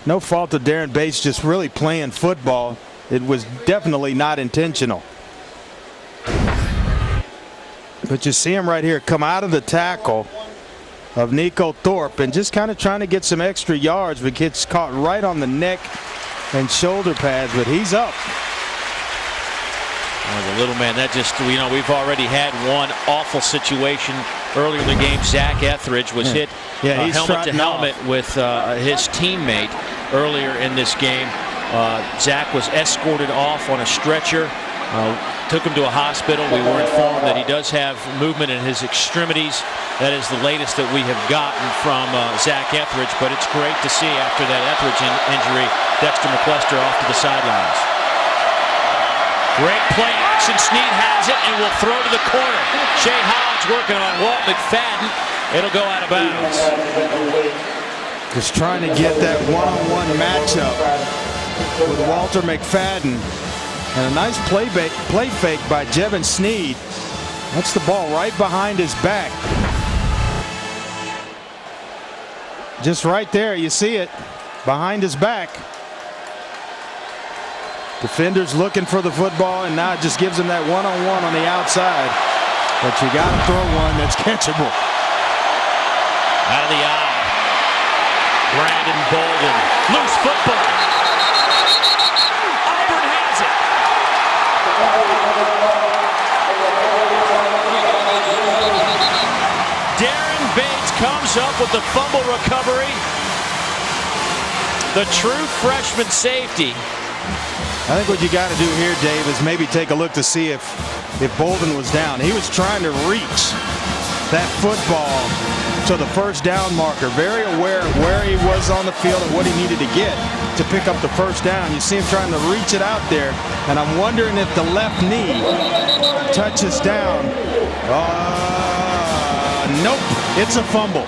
no fault of Darren Bates, just really playing football. It was definitely not intentional. But you see him right here come out of the tackle of Nico Thorpe and just kind of trying to get some extra yards, but gets caught right on the neck and shoulder pads, but he's up. The little man, that just, you know, we've already had one awful situation earlier in the game. Zach Etheridge was hit helmet to helmet with his teammate earlier in this game. Zach was escorted off on a stretcher, took him to a hospital. We were informed that he does have movement in his extremities. That is the latest that we have gotten from Zach Etheridge, but it's great to see after that Etheridge injury, Dexter McCluster off to the sidelines. Great play action. Snead has it and will throw to the corner. Shea Hodge working on Walt McFadden. It'll go out of bounds. Just trying to get that one-on-one matchup with Walter McFadden. And a nice play fake by Jevin Snead. That's the ball right behind his back. Just right there, you see it behind his back. Defender's looking for the football, and now it just gives him that one-on-one on the outside. But you got to throw one that's catchable. Out of the eye. Brandon Bolden. Loose football. Auburn has it. Darren Bates comes up with the fumble recovery. The true freshman safety. I think what you got to do here, Dave, is maybe take a look to see if Bolden was down. He was trying to reach that football to the first down marker, very aware of where he was on the field and what he needed to get to pick up the first down. You see him trying to reach it out there, and I'm wondering if the left knee touches down. Nope, it's a fumble.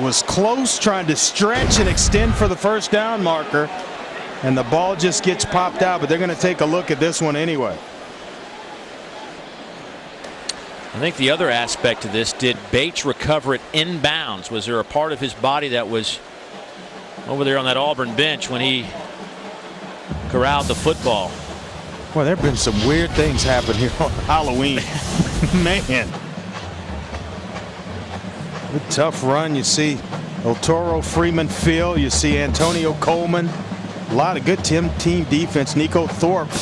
was close, trying to stretch and extend for the first down marker, and the ball just gets popped out, but they're going to take a look at this one anyway. I think the other aspect of this, did Bates recover it inbounds? Was there a part of his body that was over there on that Auburn bench when he corralled the football? Well, there have been some weird things happen here on Halloween. Man. A tough run. You see El Toro, Freeman, Phil. You see Antonio Coleman. A lot of good team defense. Nico Thorpe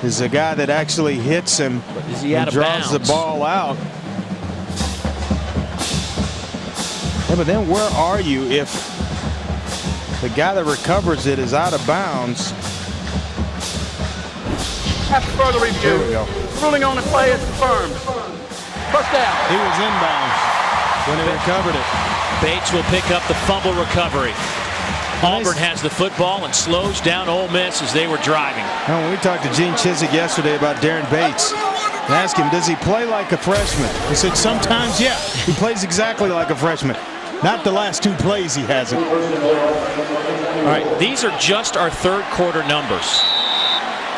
is a guy that actually hits him and draws the ball out. Yeah, but then where are you if the guy that recovers it is out of bounds? After further review, Here we go. ruling on the play is confirmed. First down. He was inbounds when he recovered it. Bates will pick up the fumble recovery. Auburn has the football and slows down Ole Miss as they were driving. Now, when we talked to Gene Chizik yesterday about Darren Bates, and asked him, does he play like a freshman? He said, sometimes, yeah. He plays exactly like a freshman. Not the last two plays he hasn't. All right, these are just our third quarter numbers.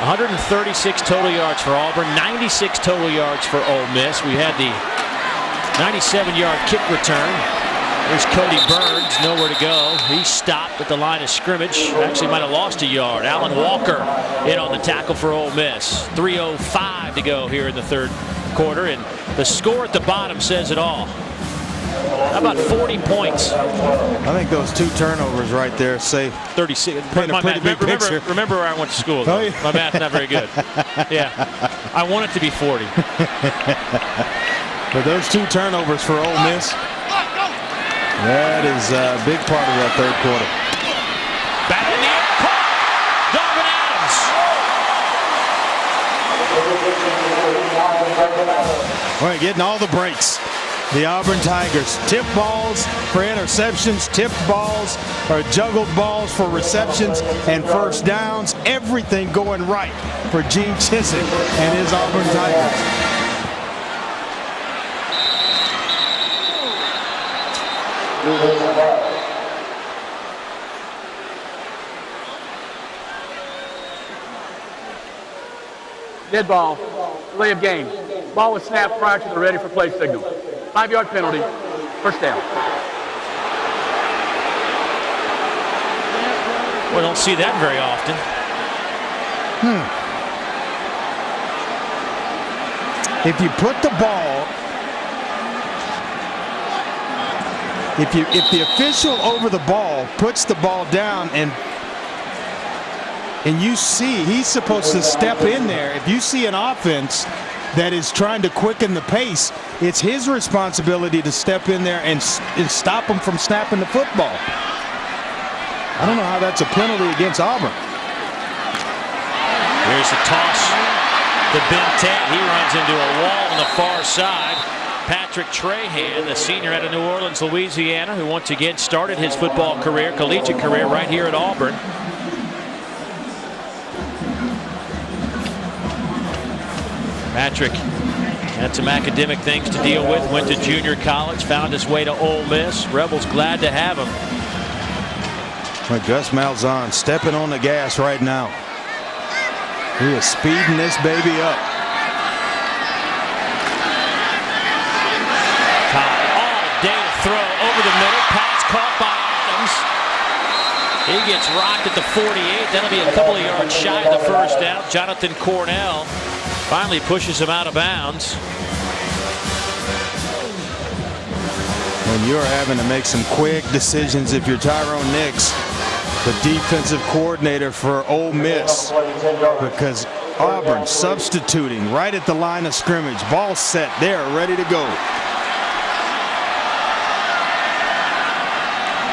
136 total yards for Auburn, 96 total yards for Ole Miss. We had the 97-yard kick return. There's Cody Burns, nowhere to go. He stopped at the line of scrimmage. Actually might have lost a yard. Alan Walker in on the tackle for Ole Miss. 3:05 to go here in the third quarter, and the score at the bottom says it all. How about 40 points? I think those two turnovers right there say 36. Paint a pretty big picture. Remember where I went to school, though. Oh, yeah. My math's not very good. Yeah, I want it to be 40. But those two turnovers for Ole Miss, that is a big part of that third quarter. Back in the air, caught. Donovan Adams. All right, getting all the breaks. The Auburn Tigers. Tip balls for interceptions, tipped balls or juggled balls for receptions and first downs. Everything going right for Gene Chizik and his Auburn Tigers. Dead ball. Delay of game. Ball was snapped prior to the ready for play signal. 5-yard penalty. First down. We don't see that very often. If you put the ball, if the official over the ball puts the ball down and you see he's supposed to step in there, if you see an offense that is trying to quicken the pace, it's his responsibility to step in there and stop them from snapping the football. I don't know how that's a penalty against Auburn. Here's the toss to Bentet. He runs into a wall on the far side. Patrick Trahan, the senior out of New Orleans, Louisiana, who once again started his football career, collegiate career, right here at Auburn. Patrick had some academic things to deal with, went to junior college, found his way to Ole Miss. Rebels glad to have him. Well, Gus Malzahn stepping on the gas right now. He is speeding this baby up. Todd all day to throw over the middle. Pass caught by Adams. He gets rocked at the 48. That'll be a couple of yards shy of the first down. Jonathan Cornell finally pushes him out of bounds. When you're having to make some quick decisions, if you're Tyrone Nix, the defensive coordinator for Ole Miss, because Auburn substituting right at the line of scrimmage. Ball set there, ready to go.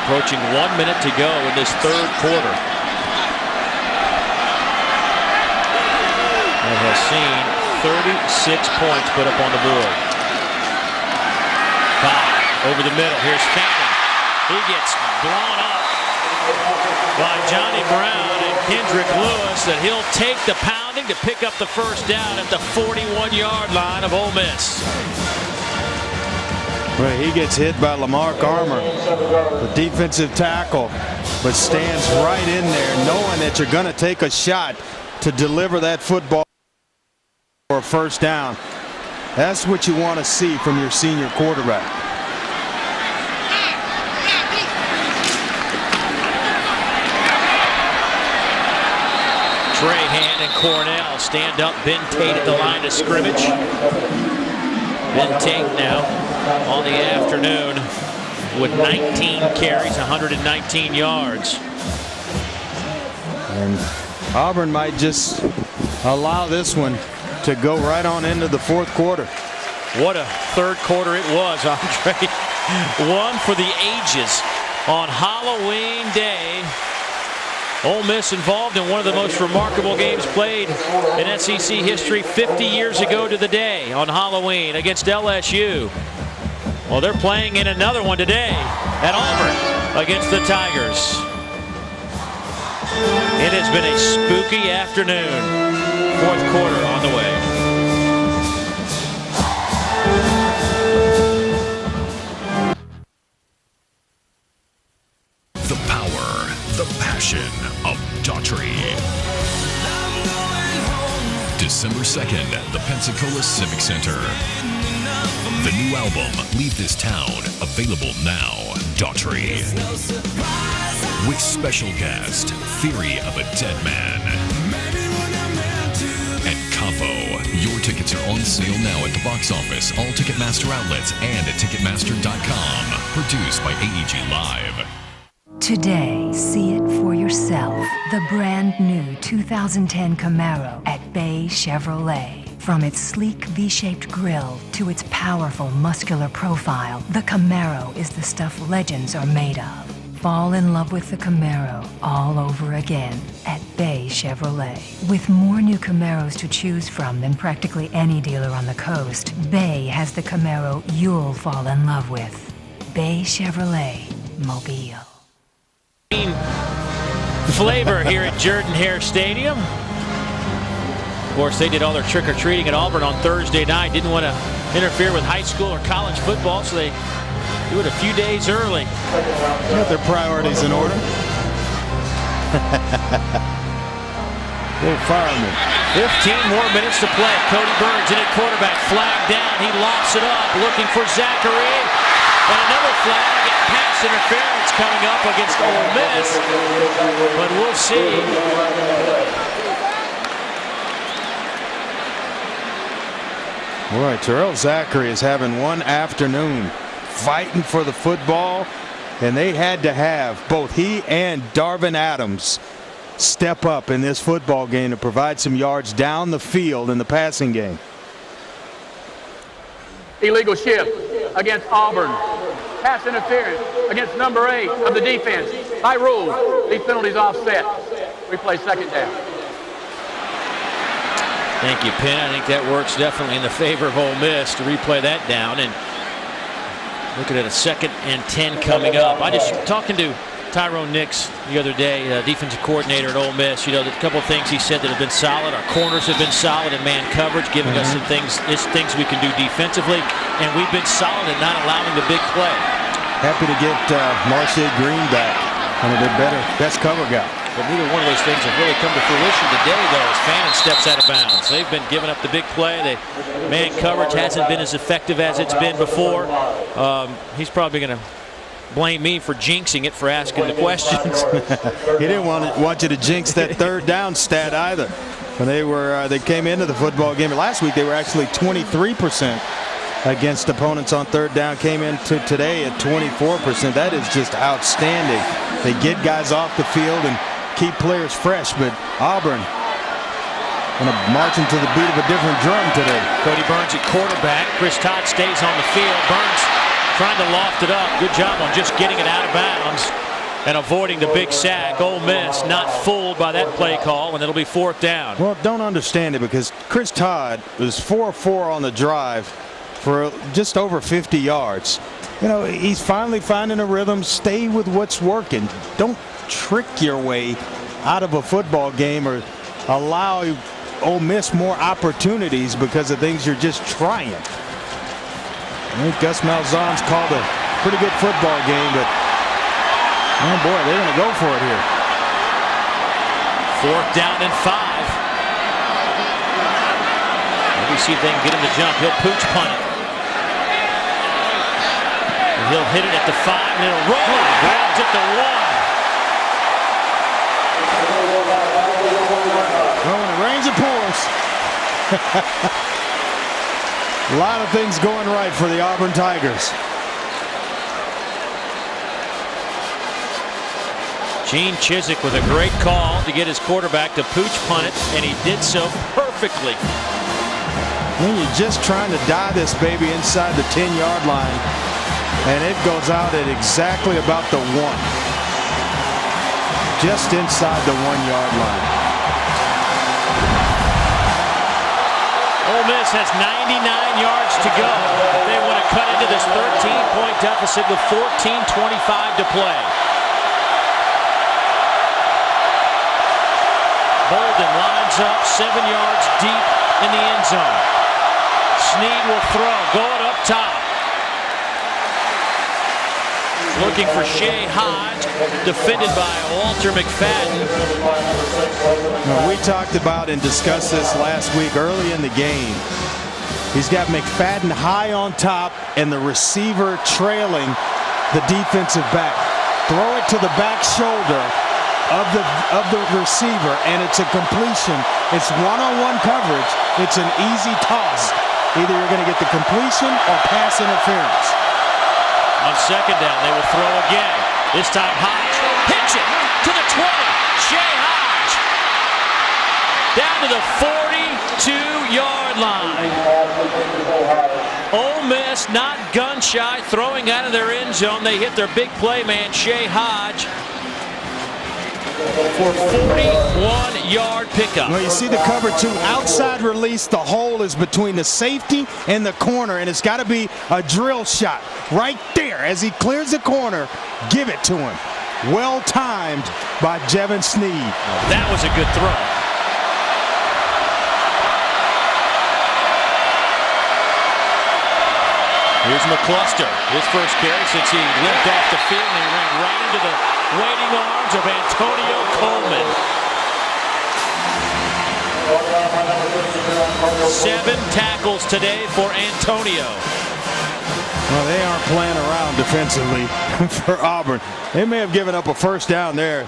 Approaching 1 minute to go in this third quarter. And has seen 36 points put up on the board. Over the middle. Here's Fanning. He gets blown up by Johnny Brown and Kendrick Lewis, that he'll take the pounding to pick up the first down at the 41-yard line of Ole Miss. Well, he gets hit by Lamarck Armour, the defensive tackle, but stands right in there knowing that you're going to take a shot to deliver that football for a first down. That's what you want to see from your senior quarterback. Trahan and Cornell stand up. Ben Tate at the line of scrimmage. Ben Tate now on the afternoon with 19 carries, 119 yards. And Auburn might just allow this one to go right on into the fourth quarter. What a third quarter it was, Andre. One for the ages on Halloween Day. Ole Miss involved in one of the most remarkable games played in SEC history 50 years ago to the day on Halloween against LSU. Well, they're playing in another one today at Auburn against the Tigers. It has been a spooky afternoon. Fourth quarter on the way. The power, the passion of Daughtry. December 2nd, the Pensacola Civic Center. The new album, Leave This Town, available now. Daughtry. With special guest, Theory of a Dead Man. And Capo. Your tickets are on sale now at the box office, all Ticketmaster outlets, and at Ticketmaster.com. Produced by AEG Live. Today, see it for yourself. The brand new 2010 Camaro at Bay Chevrolet. From its sleek V-shaped grille to its powerful muscular profile, the Camaro is the stuff legends are made of. Fall in love with the Camaro all over again at Bay Chevrolet. With more new Camaros to choose from than practically any dealer on the coast, Bay has the Camaro you'll fall in love with. Bay Chevrolet Mobile. Flavor here at Jordan-Hare Stadium. Of course, they did all their trick-or-treating at Auburn on Thursday night. Didn't want to interfere with high school or college football, so they do it a few days early. Got their priorities in order. Little fireman. 15 more minutes to play. Cody Burns in at quarterback. Flag down. He lofts it up, looking for Zachary. And another flag. Pass interference coming up against Ole Miss. But we'll see. Boy, Terrell Zachary is having one afternoon fighting for the football, and they had to have both he and Darvin Adams step up in this football game to provide some yards down the field in the passing game. Illegal shift against Auburn. Pass interference against number 8 of the defense. By rule, these penalties offset. We play second down. Thank you, Penn. I think that works definitely in the favor of Ole Miss to replay that down. And looking at a 2nd and 10 coming up. I just talking to Tyrone Nix the other day, defensive coordinator at Ole Miss. You know, a couple of things he said that have been solid. Our corners have been solid in man coverage, giving us some things we can do defensively, and we've been solid in not allowing the big play. Happy to get Marcia Green back, one of their best cover guy. But neither one of those things have really come to fruition today, though, as Fannin steps out of bounds. They've been giving up the big play. Man coverage hasn't been as effective as it's been before. He's probably going to blame me for jinxing it for asking the questions. He didn't want you to jinx that third down stat either. When they came into the football game last week, they were actually 23% against opponents on third down. Came into today at 24%. That is just outstanding. They get guys off the field and keep players fresh, but Auburn going to march into the beat of a different drum today. Cody Burns at quarterback. Chris Todd stays on the field. Burns trying to loft it up. Good job on just getting it out of bounds and avoiding the big sack. Ole Miss not fooled by that play call, and it'll be 4th down. Well, don't understand it, because Chris Todd was 4-4 on the drive for just over 50 yards. You know, he's finally finding a rhythm. Stay with what's working. Don't trick your way out of a football game or allow Ole Miss more opportunities because of things you're just trying. I think Gus Malzahn's called a pretty good football game, but oh boy, they're going to go for it here. 4th down and 5. Let me see if they can get him to jump. He'll pooch punt it. And he'll hit it at the 5, and it'll roll. Grabs at the 1. Well, when it rains, it pours. A lot of things going right for the Auburn Tigers. Gene Chizik with a great call to get his quarterback to pooch punt it, and he did so perfectly. When you're just trying to die this baby inside the 10-yard line, and it goes out at exactly about the 1. Just inside the 1-yard line. Ole Miss has 99 yards to go. They want to cut into this 13-point deficit with 14:25 to play. Bolden lines up 7 yards deep in the end zone. Snead will throw, going up top. Looking for Shea Hodge, defended by Walter McFadden. Now, we talked about and discussed this last week early in the game. He's got McFadden high on top and the receiver trailing the defensive back. Throw it to the back shoulder of the receiver, and it's a completion. It's one-on-one coverage. It's an easy toss. Either you're going to get the completion or pass interference. On 2nd down, they will throw again. This time Hodge hits it to the 20. Shea Hodge down to the 42-yard line. Ole Miss not gun shy, throwing out of their end zone. They hit their big play man, Shea Hodge, for 41-yard pickup. Well, you see the cover 2 outside release. The hole is between the safety and the corner, and it's got to be a drill shot right there as he clears the corner. Give it to him. Well timed by Jevin Snead. That was a good throw. Here's McCluster, his first carry since he limped off the field, and he ran right into the waiting arms of Antonio Coleman. 7 tackles today for Antonio. Well, they aren't playing around defensively for Auburn. They may have given up a first down there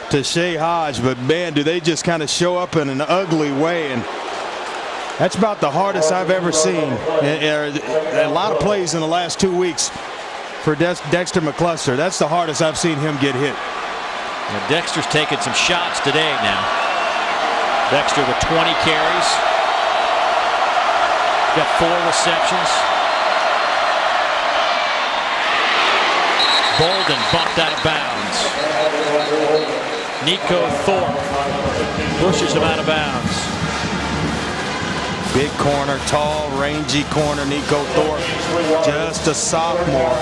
to Shea Hodge, but man, do they just kind of show up in an ugly way. And that's about the hardest I've ever seen. A lot of plays in the last 2 weeks for Dexter McCluster. That's the hardest I've seen him get hit. Now Dexter's taking some shots today now. Dexter with 20 carries. Got 4 receptions. Bolden bumped out of bounds. Nico Thorpe pushes him out of bounds. Big corner, tall, rangy corner, Nico Thorpe, just a sophomore.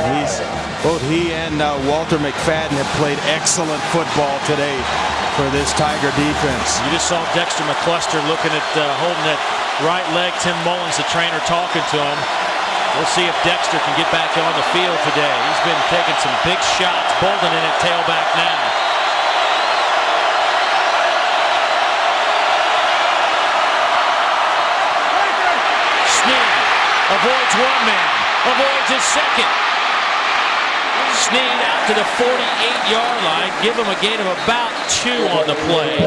Both he and Walter McFadden have played excellent football today for this Tiger defense. You just saw Dexter McCluster looking at holding that right leg. Tim Mullins, the trainer, talking to him. We'll see if Dexter can get back on the field today. He's been taking some big shots. Bolden in at tailback now. Avoids one man, avoids his second. Snead out to the 48-yard line. Give him a gain of about 2 on the play.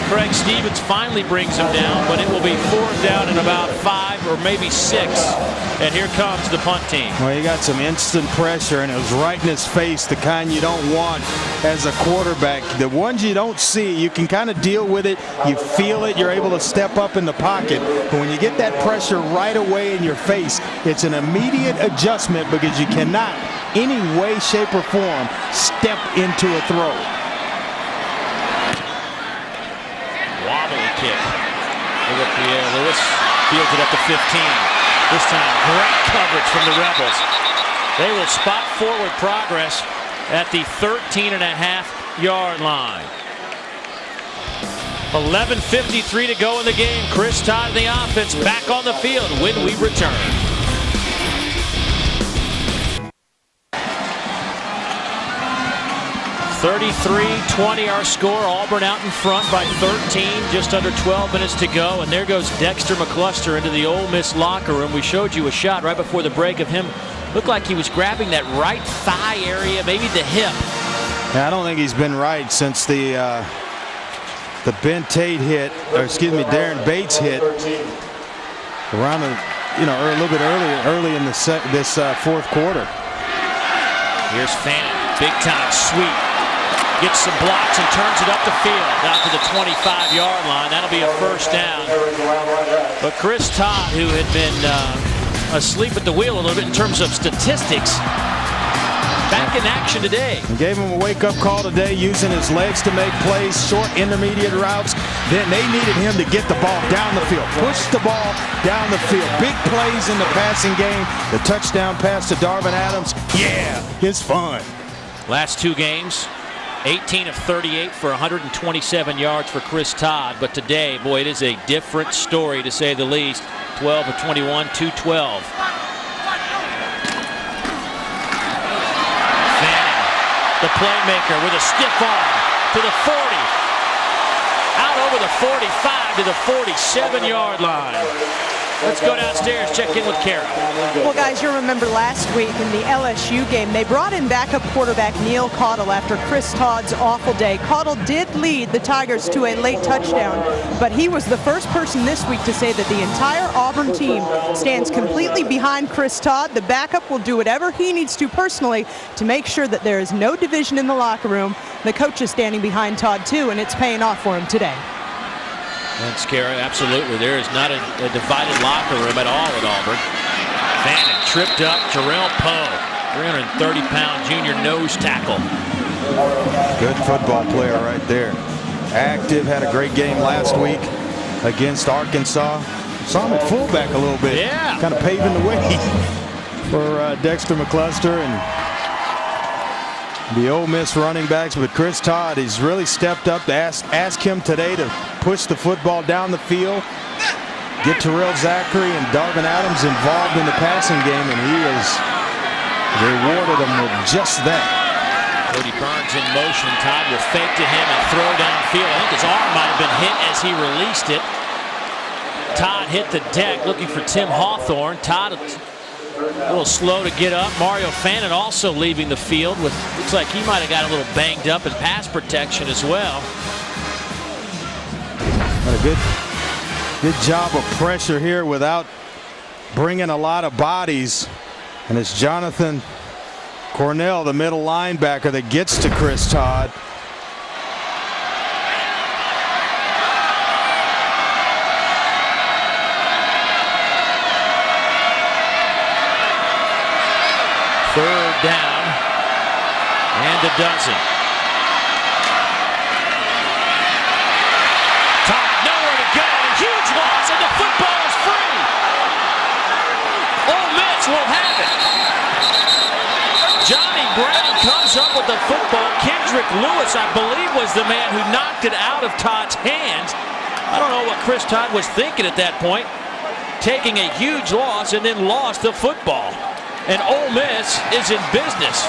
Craig Stevens finally brings him down, but it will be 4th down and about 5 or maybe 6. And here comes the punt team. Well, he got some instant pressure, and it was right in his face, the kind you don't want as a quarterback. The ones you don't see, you can kind of deal with it. You feel it. You're able to step up in the pocket. But when you get that pressure right away in your face, it's an immediate adjustment because you cannot, any way, shape, or form, step into a throw. Wobbly kick. Look at Pierre Lewis. Fields it up to 15. This time, great coverage from the Rebels. They will spot forward progress at the 13.5-yard line. 11:53 to go in the game. Chris Todd and the offense back on the field when we return. 33-20 our score. Auburn out in front by 13, just under 12 minutes to go. And there goes Dexter McCluster into the Ole Miss locker room. We showed you a shot right before the break of him. Looked like he was grabbing that right thigh area, maybe the hip. Yeah, I don't think he's been right since the Ben Tate hit, or excuse me, Darren Bates hit around a little bit early in this fourth quarter. Here's Fannin, big time sweep. Gets some blocks and turns it up the field, down to the 25-yard line. That'll be a first down. But Chris Todd, who had been asleep at the wheel a little bit in terms of statistics, back in action today. Gave him a wake-up call today, using his legs to make plays, short intermediate routes. Then they needed him to get the ball down the field, push the ball down the field. Big plays in the passing game. The touchdown pass to Darvin Adams. Yeah, it's fun. Last two games, 18 of 38 for 127 yards for Chris Todd. But today, boy, it is a different story to say the least. 12 of 21, 212. The playmaker with a stiff arm to the 40. Out over the 45 to the 47-yard line. Let's go downstairs, check in with Kara. Well, guys, you'll remember last week in the LSU game, they brought in backup quarterback Neil Caudill after Chris Todd's awful day. Caudill did lead the Tigers to a late touchdown, but he was the first person this week to say that the entire Auburn team stands completely behind Chris Todd. The backup will do whatever he needs to personally to make sure that there is no division in the locker room. The coach is standing behind Todd, too, and it's paying off for him today. That's Kara, absolutely. There is not a divided locker room at all at Auburn. Fannin tripped up. Terrell Poe, 330-pound junior nose tackle. Good football player right there. Active, had a great game last week against Arkansas. Saw him at fullback a little bit. Yeah. Kind of paving the way for Dexter McCluster and the Ole Miss running backs. But Chris Todd, he's really stepped up to ask him today to push the football down the field, get Terrell Zachary and Darvin Adams involved in the passing game, and he has rewarded them with just that. Cody Burns in motion. Todd will fake to him and throw downfield. I think his arm might have been hit as he released it. Todd hit the deck looking for Tim Hawthorne. Todd a little slow to get up. Mario Fannin also leaving the field. Looks like he might have got a little banged up in pass protection as well. But a good job of pressure here without bringing a lot of bodies. And it's Jonathan Cornell, the middle linebacker, that gets to Chris Todd. Third down and a dozen. Todd nowhere to go. Huge loss, and the football is free. Ole Miss will have it. Johnny Brown comes up with the football. Kendrick Lewis, I believe, was the man who knocked it out of Todd's hands. I don't know what Chris Todd was thinking at that point. Taking a huge loss and then lost the football. And Ole Miss is in business.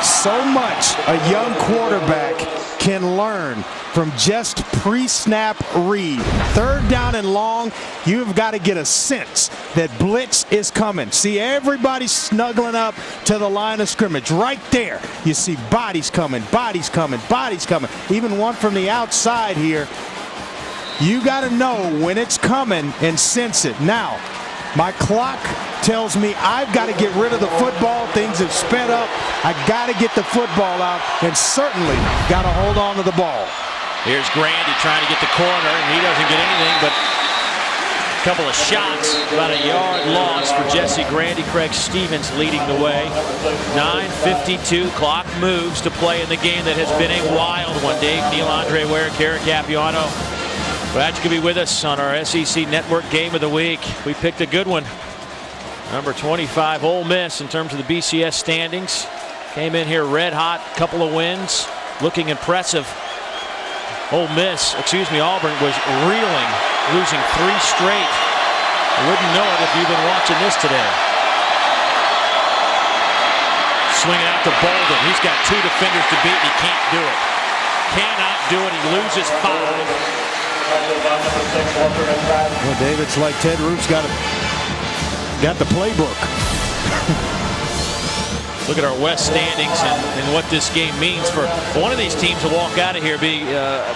So much a young quarterback can learn from just pre-snap read. Third down and long, you've got to get a sense that blitz is coming. See everybody snuggling up to the line of scrimmage. Right there, you see bodies coming, bodies coming, bodies coming. Even one from the outside here. You got to know when it's coming and sense it. Now, my clock tells me I've got to get rid of the football. Things have sped up. I got to get the football out, and certainly got to hold on to the ball. Here's Grandy trying to get the corner, and he doesn't get anything but a couple of shots. About a yard loss for Jesse Grandy. Craig Stevens leading the way. 9:52. Clock moves to play in the game that has been a wild one. Dave Neal, Andre Ware, Kara Capuano. Glad you could be with us on our SEC Network Game of the Week. We picked a good one. Number 25, Ole Miss, in terms of the BCS standings. Came in here red hot, couple of wins, looking impressive. Auburn was reeling, losing 3 straight. You wouldn't know it if you've been watching this today. Swinging out to Bolden. He's got 2 defenders to beat. He can't do it. Cannot do it. He loses 5. Well, David's like Ted Roof's got the playbook. Look at our West standings and what this game means for one of these teams to walk out of here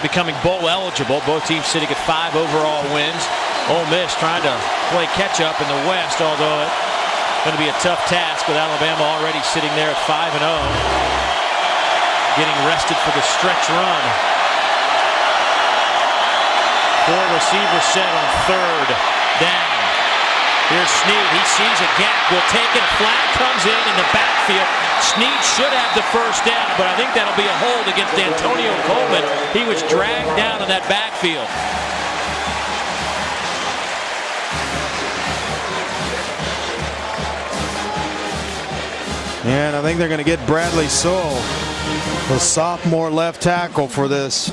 becoming bowl eligible. Both teams sitting at 5 overall wins. Ole Miss trying to play catch up in the West, although it's going to be a tough task with Alabama already sitting there at 5-0, getting rested for the stretch run. 4 receivers set on 3rd down. Here's Snead. He sees a gap. Will take it. A flag comes in the backfield. Snead should have the first down, but I think that'll be a hold against Antonio Coleman. He was dragged down in that backfield. And I think they're going to get Bradley Sewell, the sophomore left tackle, for this,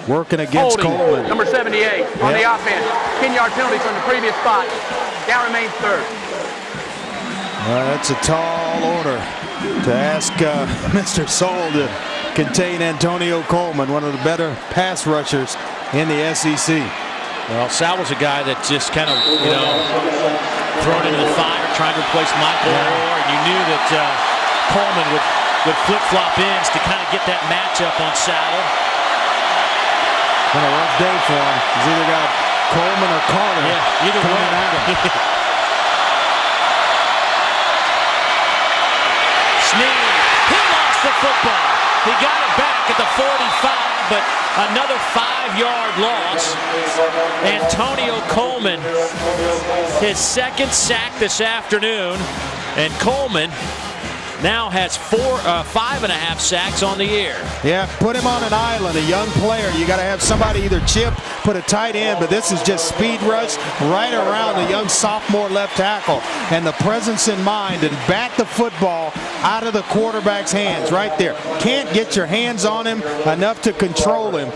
working against Coleman. Number 78 on the offense. 10-yard penalty from the previous spot. Down remains 3rd. That's a tall order to ask Mr. Sewell to contain Antonio Coleman, one of the better pass rushers in the SEC. Well, Sowell's a guy that just kind of, thrown into the fire, trying to replace Michael Orr. And you knew that Coleman would flip-flop ends to kind of get that matchup on Sowell. It's been a rough day for him. He's either got Coleman or Carter either coming at him. Snead, he lost the football. He got it back at the 45, but another 5-yard loss. Antonio Coleman, his 2nd sack this afternoon, and Coleman now has 5.5 sacks on the year. Yeah, put him on an island, a young player. You got to have somebody either chip, put a tight end, but this is just speed rush right around the young sophomore left tackle, and the presence in mind and bat the football out of the quarterback's hands right there. Can't get your hands on him enough to control him.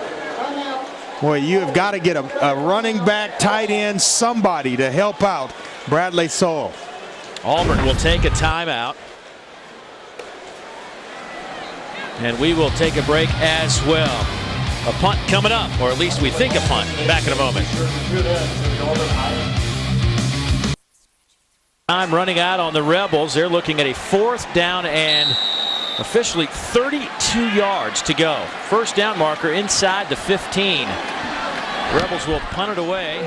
Boy, you have got to get a running back, tight end, somebody to help out Bradley Sewell. Auburn will take a timeout. And we will take a break as well. A punt coming up, or at least we think a punt. Back in a moment. Time running out on the Rebels. They're looking at a 4th down and officially 32 yards to go. First down marker inside the 15. Rebels will punt it away.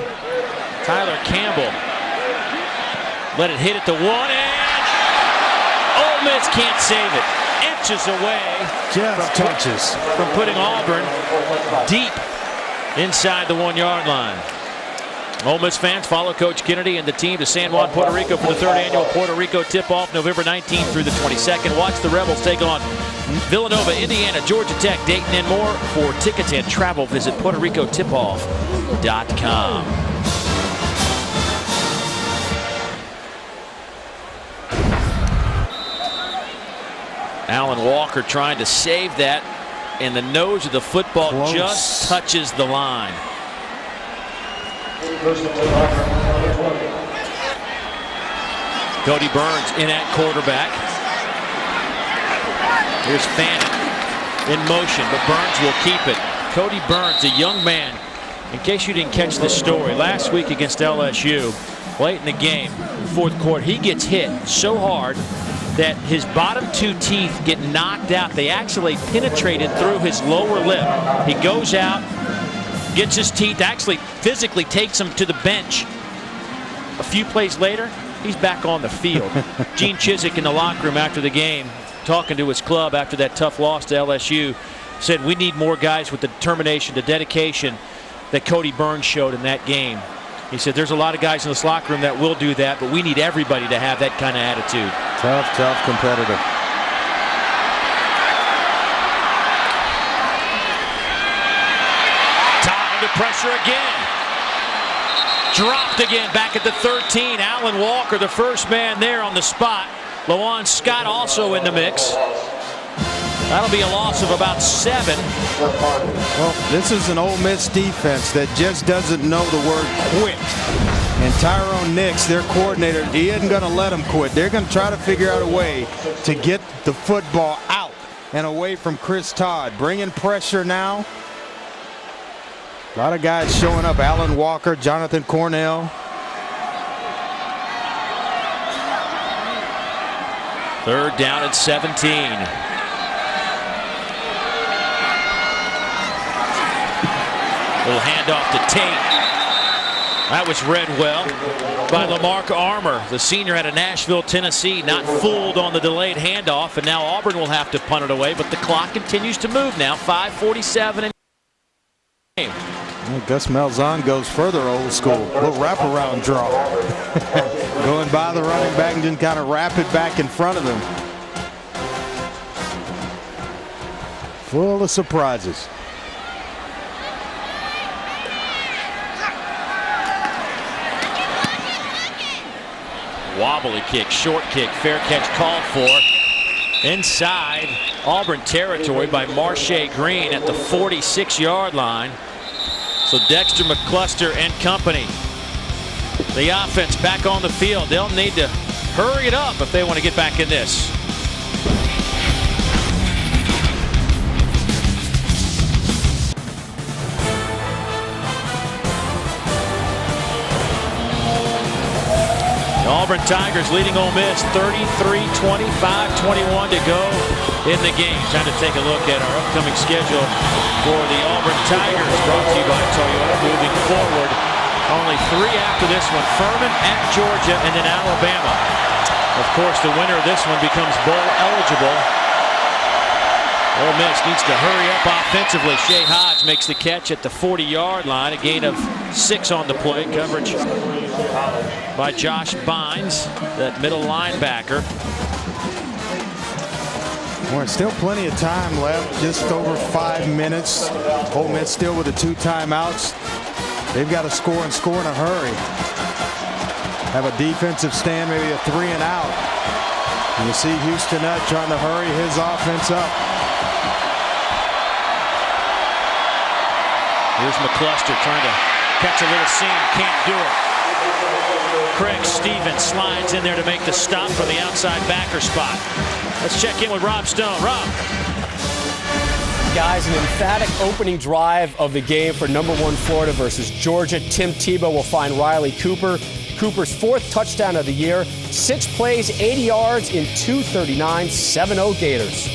Tyler Campbell let it hit at the 1, and Ole Miss can't save it. Inches away, just touches from putting Auburn deep inside the 1-yard line. Ole Miss fans, follow Coach Kennedy and the team to San Juan, Puerto Rico for the 3rd annual Puerto Rico tip-off, November 19th through the 22nd. Watch the Rebels take on Villanova, Indiana, Georgia Tech, Dayton, and more. For tickets and travel, visit PuertoRicoTipoff.com. Alan Walker trying to save that, and the nose of the football just touches the line. Cody Burns in at quarterback. Here's Fannin in motion, but Burns will keep it. Cody Burns, a young man. In case you didn't catch this story, last week against LSU, late in the game, 4th quarter, he gets hit so hard that his bottom 2 teeth get knocked out. They actually penetrated through his lower lip. He goes out, gets his teeth, actually physically takes him to the bench. A few plays later, he's back on the field. Gene Chizik in the locker room after the game, talking to his club after that tough loss to LSU, said we need more guys with the determination, the dedication that Cody Burns showed in that game. He said there's a lot of guys in this locker room that will do that, but we need everybody to have that kind of attitude. Tough competitor. Time to pressure again. Dropped again back at the 13. Alan Walker, the first man there on the spot. Lawan Scott also in the mix. That'll be a loss of about 7. Well, this is an Ole Miss defense that just doesn't know the word quit. And Tyrone Nix, their coordinator, he isn't going to let them quit. They're going to try to figure out a way to get the football out and away from Chris Todd. Bringing pressure now. A lot of guys showing up. Alan Walker, Jonathan Cornell. Third down and 17. Little handoff to Tate. That was read well by Lamarck Armour. The senior out of Nashville, Tennessee, not fooled on the delayed handoff, and now Auburn will have to punt it away, but the clock continues to move now. 5:47 in the game. Well, Gus Malzahn goes further old school. A little wraparound draw. Going by the running back and then kind of wrap it back in front of him. Full of surprises. Wobbly kick, short kick, fair catch called for. Inside Auburn territory by Marshae Green at the 46-yard line. So Dexter McCluster and company. The offense back on the field. They'll need to hurry it up if they want to get back in this. The Auburn Tigers leading Ole Miss 33-20, 5:21 to go in the game. Time to take a look at our upcoming schedule for the Auburn Tigers, brought to you by Toyota. Moving forward, only 3 after this one: Furman, at Georgia, and then Alabama. Of course, the winner of this one becomes bowl eligible. Ole Miss needs to hurry up offensively. Shea Hodge makes the catch at the 40-yard line. A gain of 6 on the play. Coverage by Josh Bynes, that middle linebacker. Well, still plenty of time left. Just over 5 minutes. Ole Miss still with the 2 timeouts. They've got to score and score in a hurry. Have a defensive stand, maybe a 3 and out. And you see Houston Nutt trying to hurry his offense up. Here's McCluster trying to catch a little seam, can't do it. Craig Stevens slides in there to make the stop from the outside backer spot. Let's check in with Rob Stone. Rob. Guys, an emphatic opening drive of the game for #1 Florida versus Georgia. Tim Tebow will find Riley Cooper. Cooper's 4th touchdown of the year. 6 plays, 80 yards in 2:39, 7-0 Gators.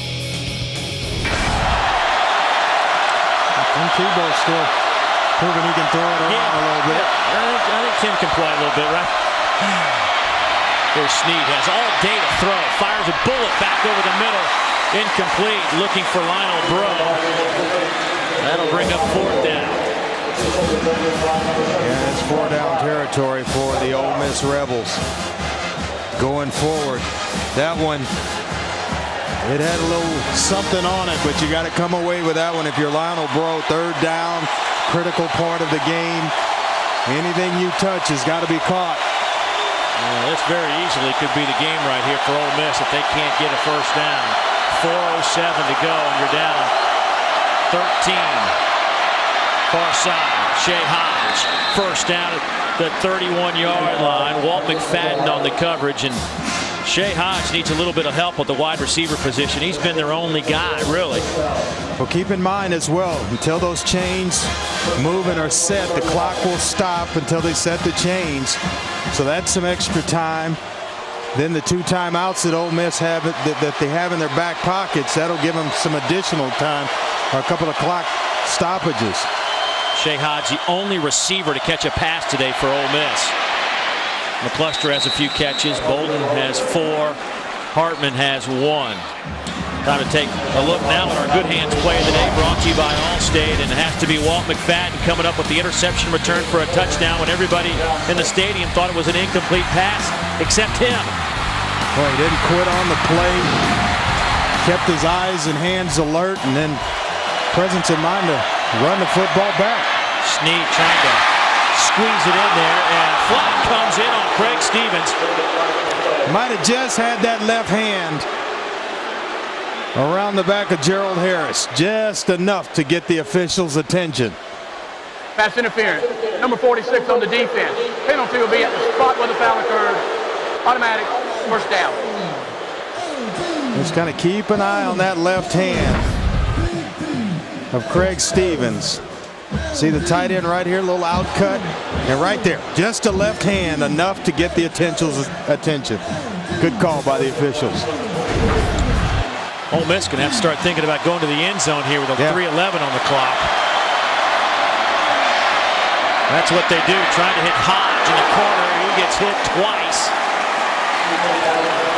And Tebow still proving he can throw it around a little bit. I think Tim can play a little bit, right? There's Snead, has all day to throw. Fires a bullet back over the middle. Incomplete, looking for Lionel Bro. That'll bring up 4th down. Yeah, it's 4-down territory for the Ole Miss Rebels. Going forward, that one, it had a little something on it, but you got to come away with that one if you're Lionel Bro. 3rd down, critical part of the game. Anything you touch has got to be caught. Yeah, this very easily could be the game right here for Ole Miss if they can't get a 1st down. 4:07 to go, and you're down 13. Far side, Shea Hodge. 1st down at the 31-yard line. Walt McFadden on the coverage, and Shea Hodge needs a little bit of help with the wide receiver position. He's been their only guy, really. Well, keep in mind as well, until those chains move and are set, the clock will stop until they set the chains. So that's some extra time. Then the 2 timeouts that Ole Miss have that they have in their back pockets, that'll give them some additional time, or a couple of clock stoppages. Shea Hodge, the only receiver to catch a pass today for Ole Miss. McCluster has a few catches. Bolden has 4. Hartman has 1. Time to take a look now at our Good Hands play of the day, brought to you by Allstate, and it has to be Walt McFadden coming up with the interception return for a touchdown when everybody in the stadium thought it was an incomplete pass, except him. Well, he didn't quit on the play, kept his eyes and hands alert, and then presence of mind to run the football back. Snead trying to squeeze it in there, and flag comes in on Craig Stevens. Might have just had that left hand around the back of Gerald Harris, just enough to get the officials' attention. Pass interference. Number 46 on the defense. Penalty will be at the spot where the foul occurred. Automatic first down. Just kind of keep an eye on that left hand of Craig Stevens. See the tight end right here, a little out cut, and right there, just a left hand, enough to get the attention. Good call by the officials. Ole Miss going to have to start thinking about going to the end zone here with a 3:11 on the clock. That's what they do, trying to hit Hodge in the corner. He gets hit twice.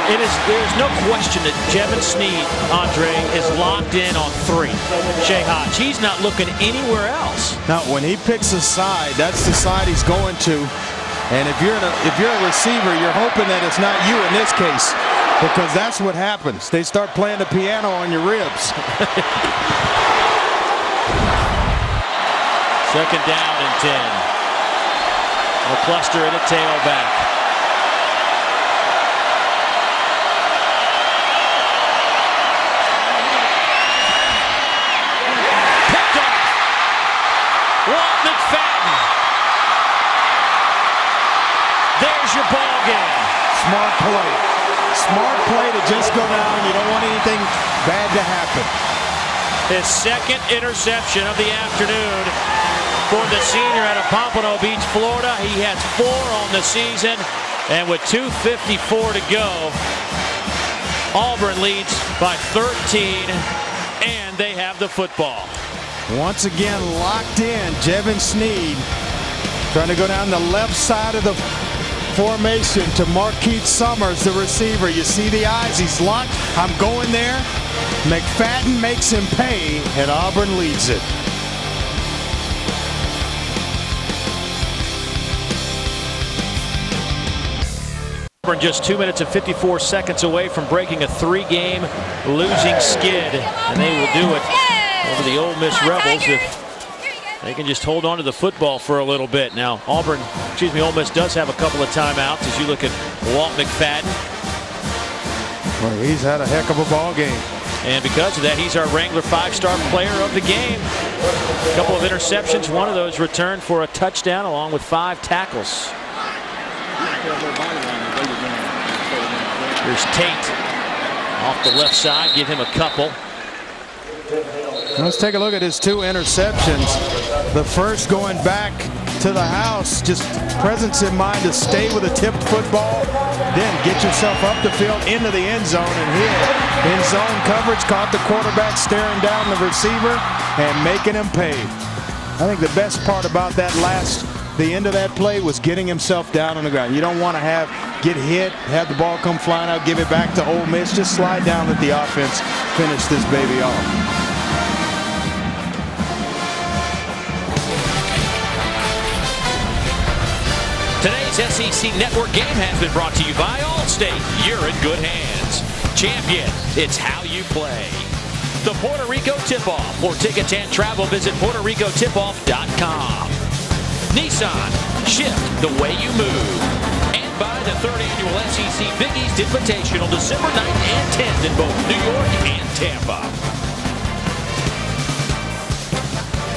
There's no question that Jevin Sneed, Andre, is locked in on 3. Shea Hodge, he's not looking anywhere else. Now, when he picks a side, that's the side he's going to. And if you're a receiver, you're hoping that it's not you in this case, because that's what happens. They start playing the piano on your ribs. Second down and 10. A cluster and a tailback. Picked up. Walt McFadden. There's your ball game. Smart play. Smart play to just go down. You don't want anything bad to happen. His second interception of the afternoon for the senior out of Pompano Beach, Florida. He has 4 on the season, and with 2:54 to go, Auburn leads by 13, and they have the football. Once again, locked in, Jevin Sneed trying to go down the left side of the formation to Marquise Summers, the receiver. You see the eyes, he's locked. I'm going there. McFadden makes him pay, and Auburn leads it. Auburn just 2 minutes and 54 seconds away from breaking a 3-game losing skid, and they will do it over the Ole Miss Rebels if they can just hold on to the football for a little bit. Now, Ole Miss does have a couple of timeouts as you look at Walt McFadden. Well, he's had a heck of a ball game. And because of that, he's our Wrangler 5-star player of the game. A couple of interceptions, one of those returned for a touchdown along with 5 tackles. Here's Tate off the left side, give him a couple. Let's take a look at his 2 interceptions. The first going back to the house, just presence in mind to stay with a tipped football, then get yourself up the field into the end zone, and here in zone coverage caught the quarterback staring down the receiver and making him pay. I think the best part about that the end of that play was getting himself down on the ground. You don't want to get hit, have the ball come flying out, give it back to Ole Miss. Just slide down, let the offense finish this baby off. Today's SEC Network game has been brought to you by Allstate. You're in good hands. Champion, it's how you play. The Puerto Rico Tip-Off. For tickets and travel, visit PuertoRicoTipOff.com. Nissan, shift the way you move. And by the 3rd annual SEC Big East Invitational, December 9th and 10th in both New York and Tampa.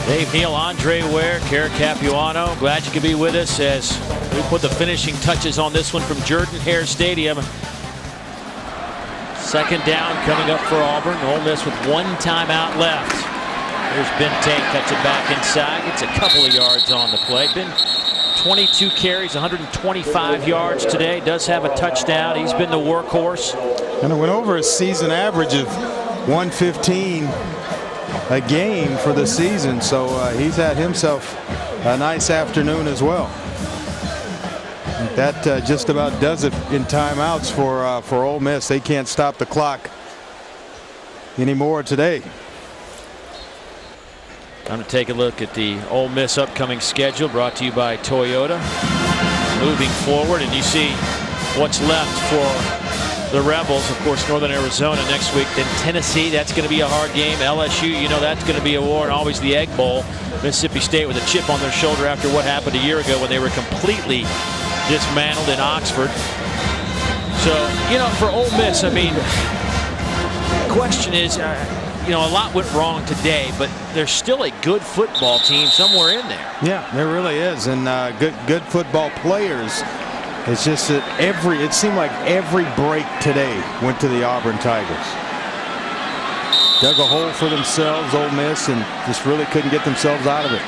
Dave Neal, Andre Ware, Kara Capuano, glad you could be with us as we put the finishing touches on this one from Jordan-Hare Stadium. Second down coming up for Auburn. Ole Miss with 1 timeout left. There's Ben Tate, cuts it back inside, gets a couple of yards on the play. Ben, 22 carries, 125 yards today, does have a touchdown. He's been the workhorse. And it went over a season average of 115 a game for the season, so he's had himself a nice afternoon as well. That just about does it in timeouts for Ole Miss. They can't stop the clock anymore today. Time to take a look at the Ole Miss upcoming schedule, brought to you by Toyota. Moving forward, and you see what's left for the Rebels. Of course, Northern Arizona next week, then Tennessee. That's going to be a hard game. LSU, you know that's going to be a war, and always the Egg Bowl. Mississippi State with a chip on their shoulder after what happened a year ago when they were completely dismantled in Oxford. So, you know, for Ole Miss, I mean, the question is, you know, a lot went wrong today, but there's still a good football team somewhere in there. Yeah, there really is, and good football players. It's just that it seemed like every break today went to the Auburn Tigers. Dug a hole for themselves, Ole Miss, and just really couldn't get themselves out of it.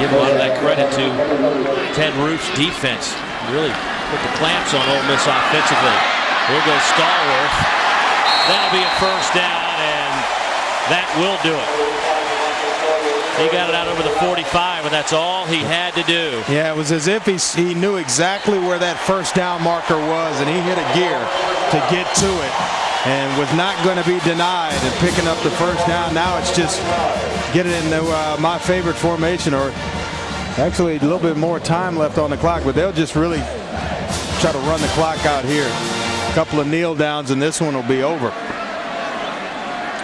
Give a lot of that credit to Ted Roof's defense. Really put the clamps on Ole Miss offensively. Here goes Stallworth. That'll be a first down, and that will do it. He got it out over the 45, and that's all he had to do. Yeah, it was as if he knew exactly where that first down marker was, and he hit a gear to get to it and was not going to be denied and picking up the first down. Now it's just get it into my favorite formation, or actually a little bit more time left on the clock, but they'll just really try to run the clock out here. A couple of kneel downs, and this one will be over.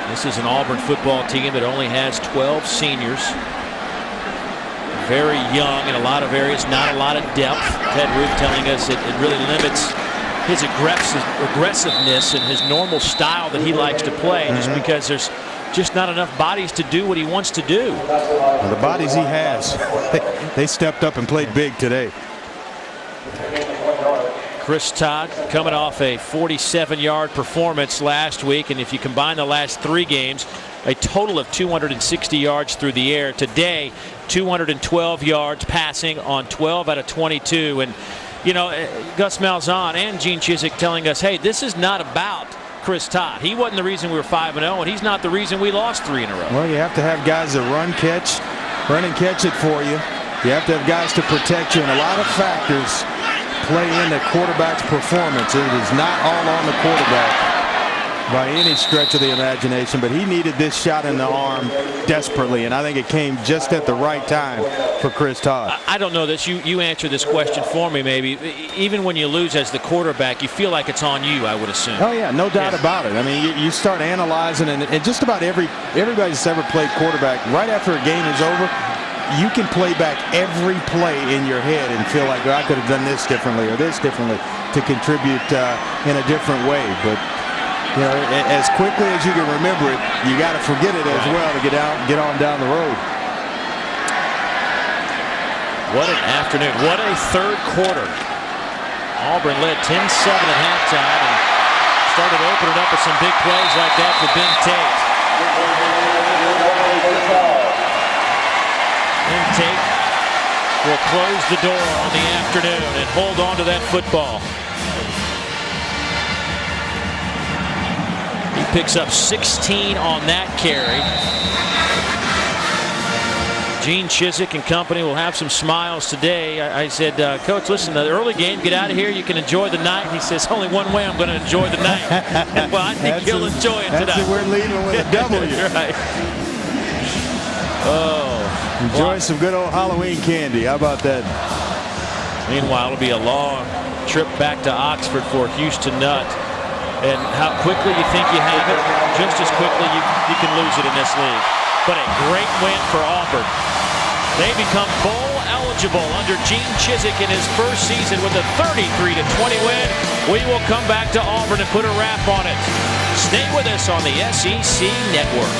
This is an Auburn football team that only has 12 seniors. Very young in a lot of areas, not a lot of depth. Ted Roof telling us it really limits his aggressiveness and his normal style that he likes to play, just because there's just not enough bodies to do what he wants to do. Well, the bodies he has, they stepped up and played big today. Chris Todd coming off a 47-yard performance last week, and if you combine the last 3 games, a total of 260 yards through the air. Today, 212 yards passing on 12 out of 22. And, you know, Gus Malzahn and Gene Chizik telling us, hey, this is not about Chris Todd. He wasn't the reason we were 5-0, and he's not the reason we lost 3 in a row. Well, you have to have guys that run and catch it for you. You have to have guys to protect you, and a lot of factors play in the quarterback's performance. It is not all on the quarterback by any stretch of the imagination, but he needed this shot in the arm desperately, and I think it came just at the right time for Chris Todd. I don't know this. You answer this question for me, maybe. Even when you lose as the quarterback, you feel like it's on you, I would assume. Oh, yeah, no doubt about it. I mean, you start analyzing, and just about everybody that's ever played quarterback, right after a game is over, you can play back every play in your head and feel like, well, I could have done this differently or this differently to contribute in a different way. But, you know, as quickly as you can remember it, you got to forget it as well to get on down the road. What an afternoon. What a third quarter. Auburn led 10-7 at halftime and started opening up with some big plays like that for Ben Tate. Ben Tate will close the door on the afternoon and hold on to that football. He picks up 16 on that carry. Gene Chizik and company will have some smiles today. I said, Coach, listen, the early game, get out of here. You can enjoy the night. He says, only one way I'm going to enjoy the night. Well, I think he'll enjoy it tonight. We're leaving with a W. Right. Oh. Enjoy some good old Halloween candy. How about that? Meanwhile, it'll be a long trip back to Oxford for Houston Nutt. And how quickly you think you have it, just as quickly you can lose it in this league. But a great win for Auburn. They become bowl eligible under Gene Chizik in his first season with a 33-20 win. We will come back to Auburn and put a wrap on it. Stay with us on the SEC Network.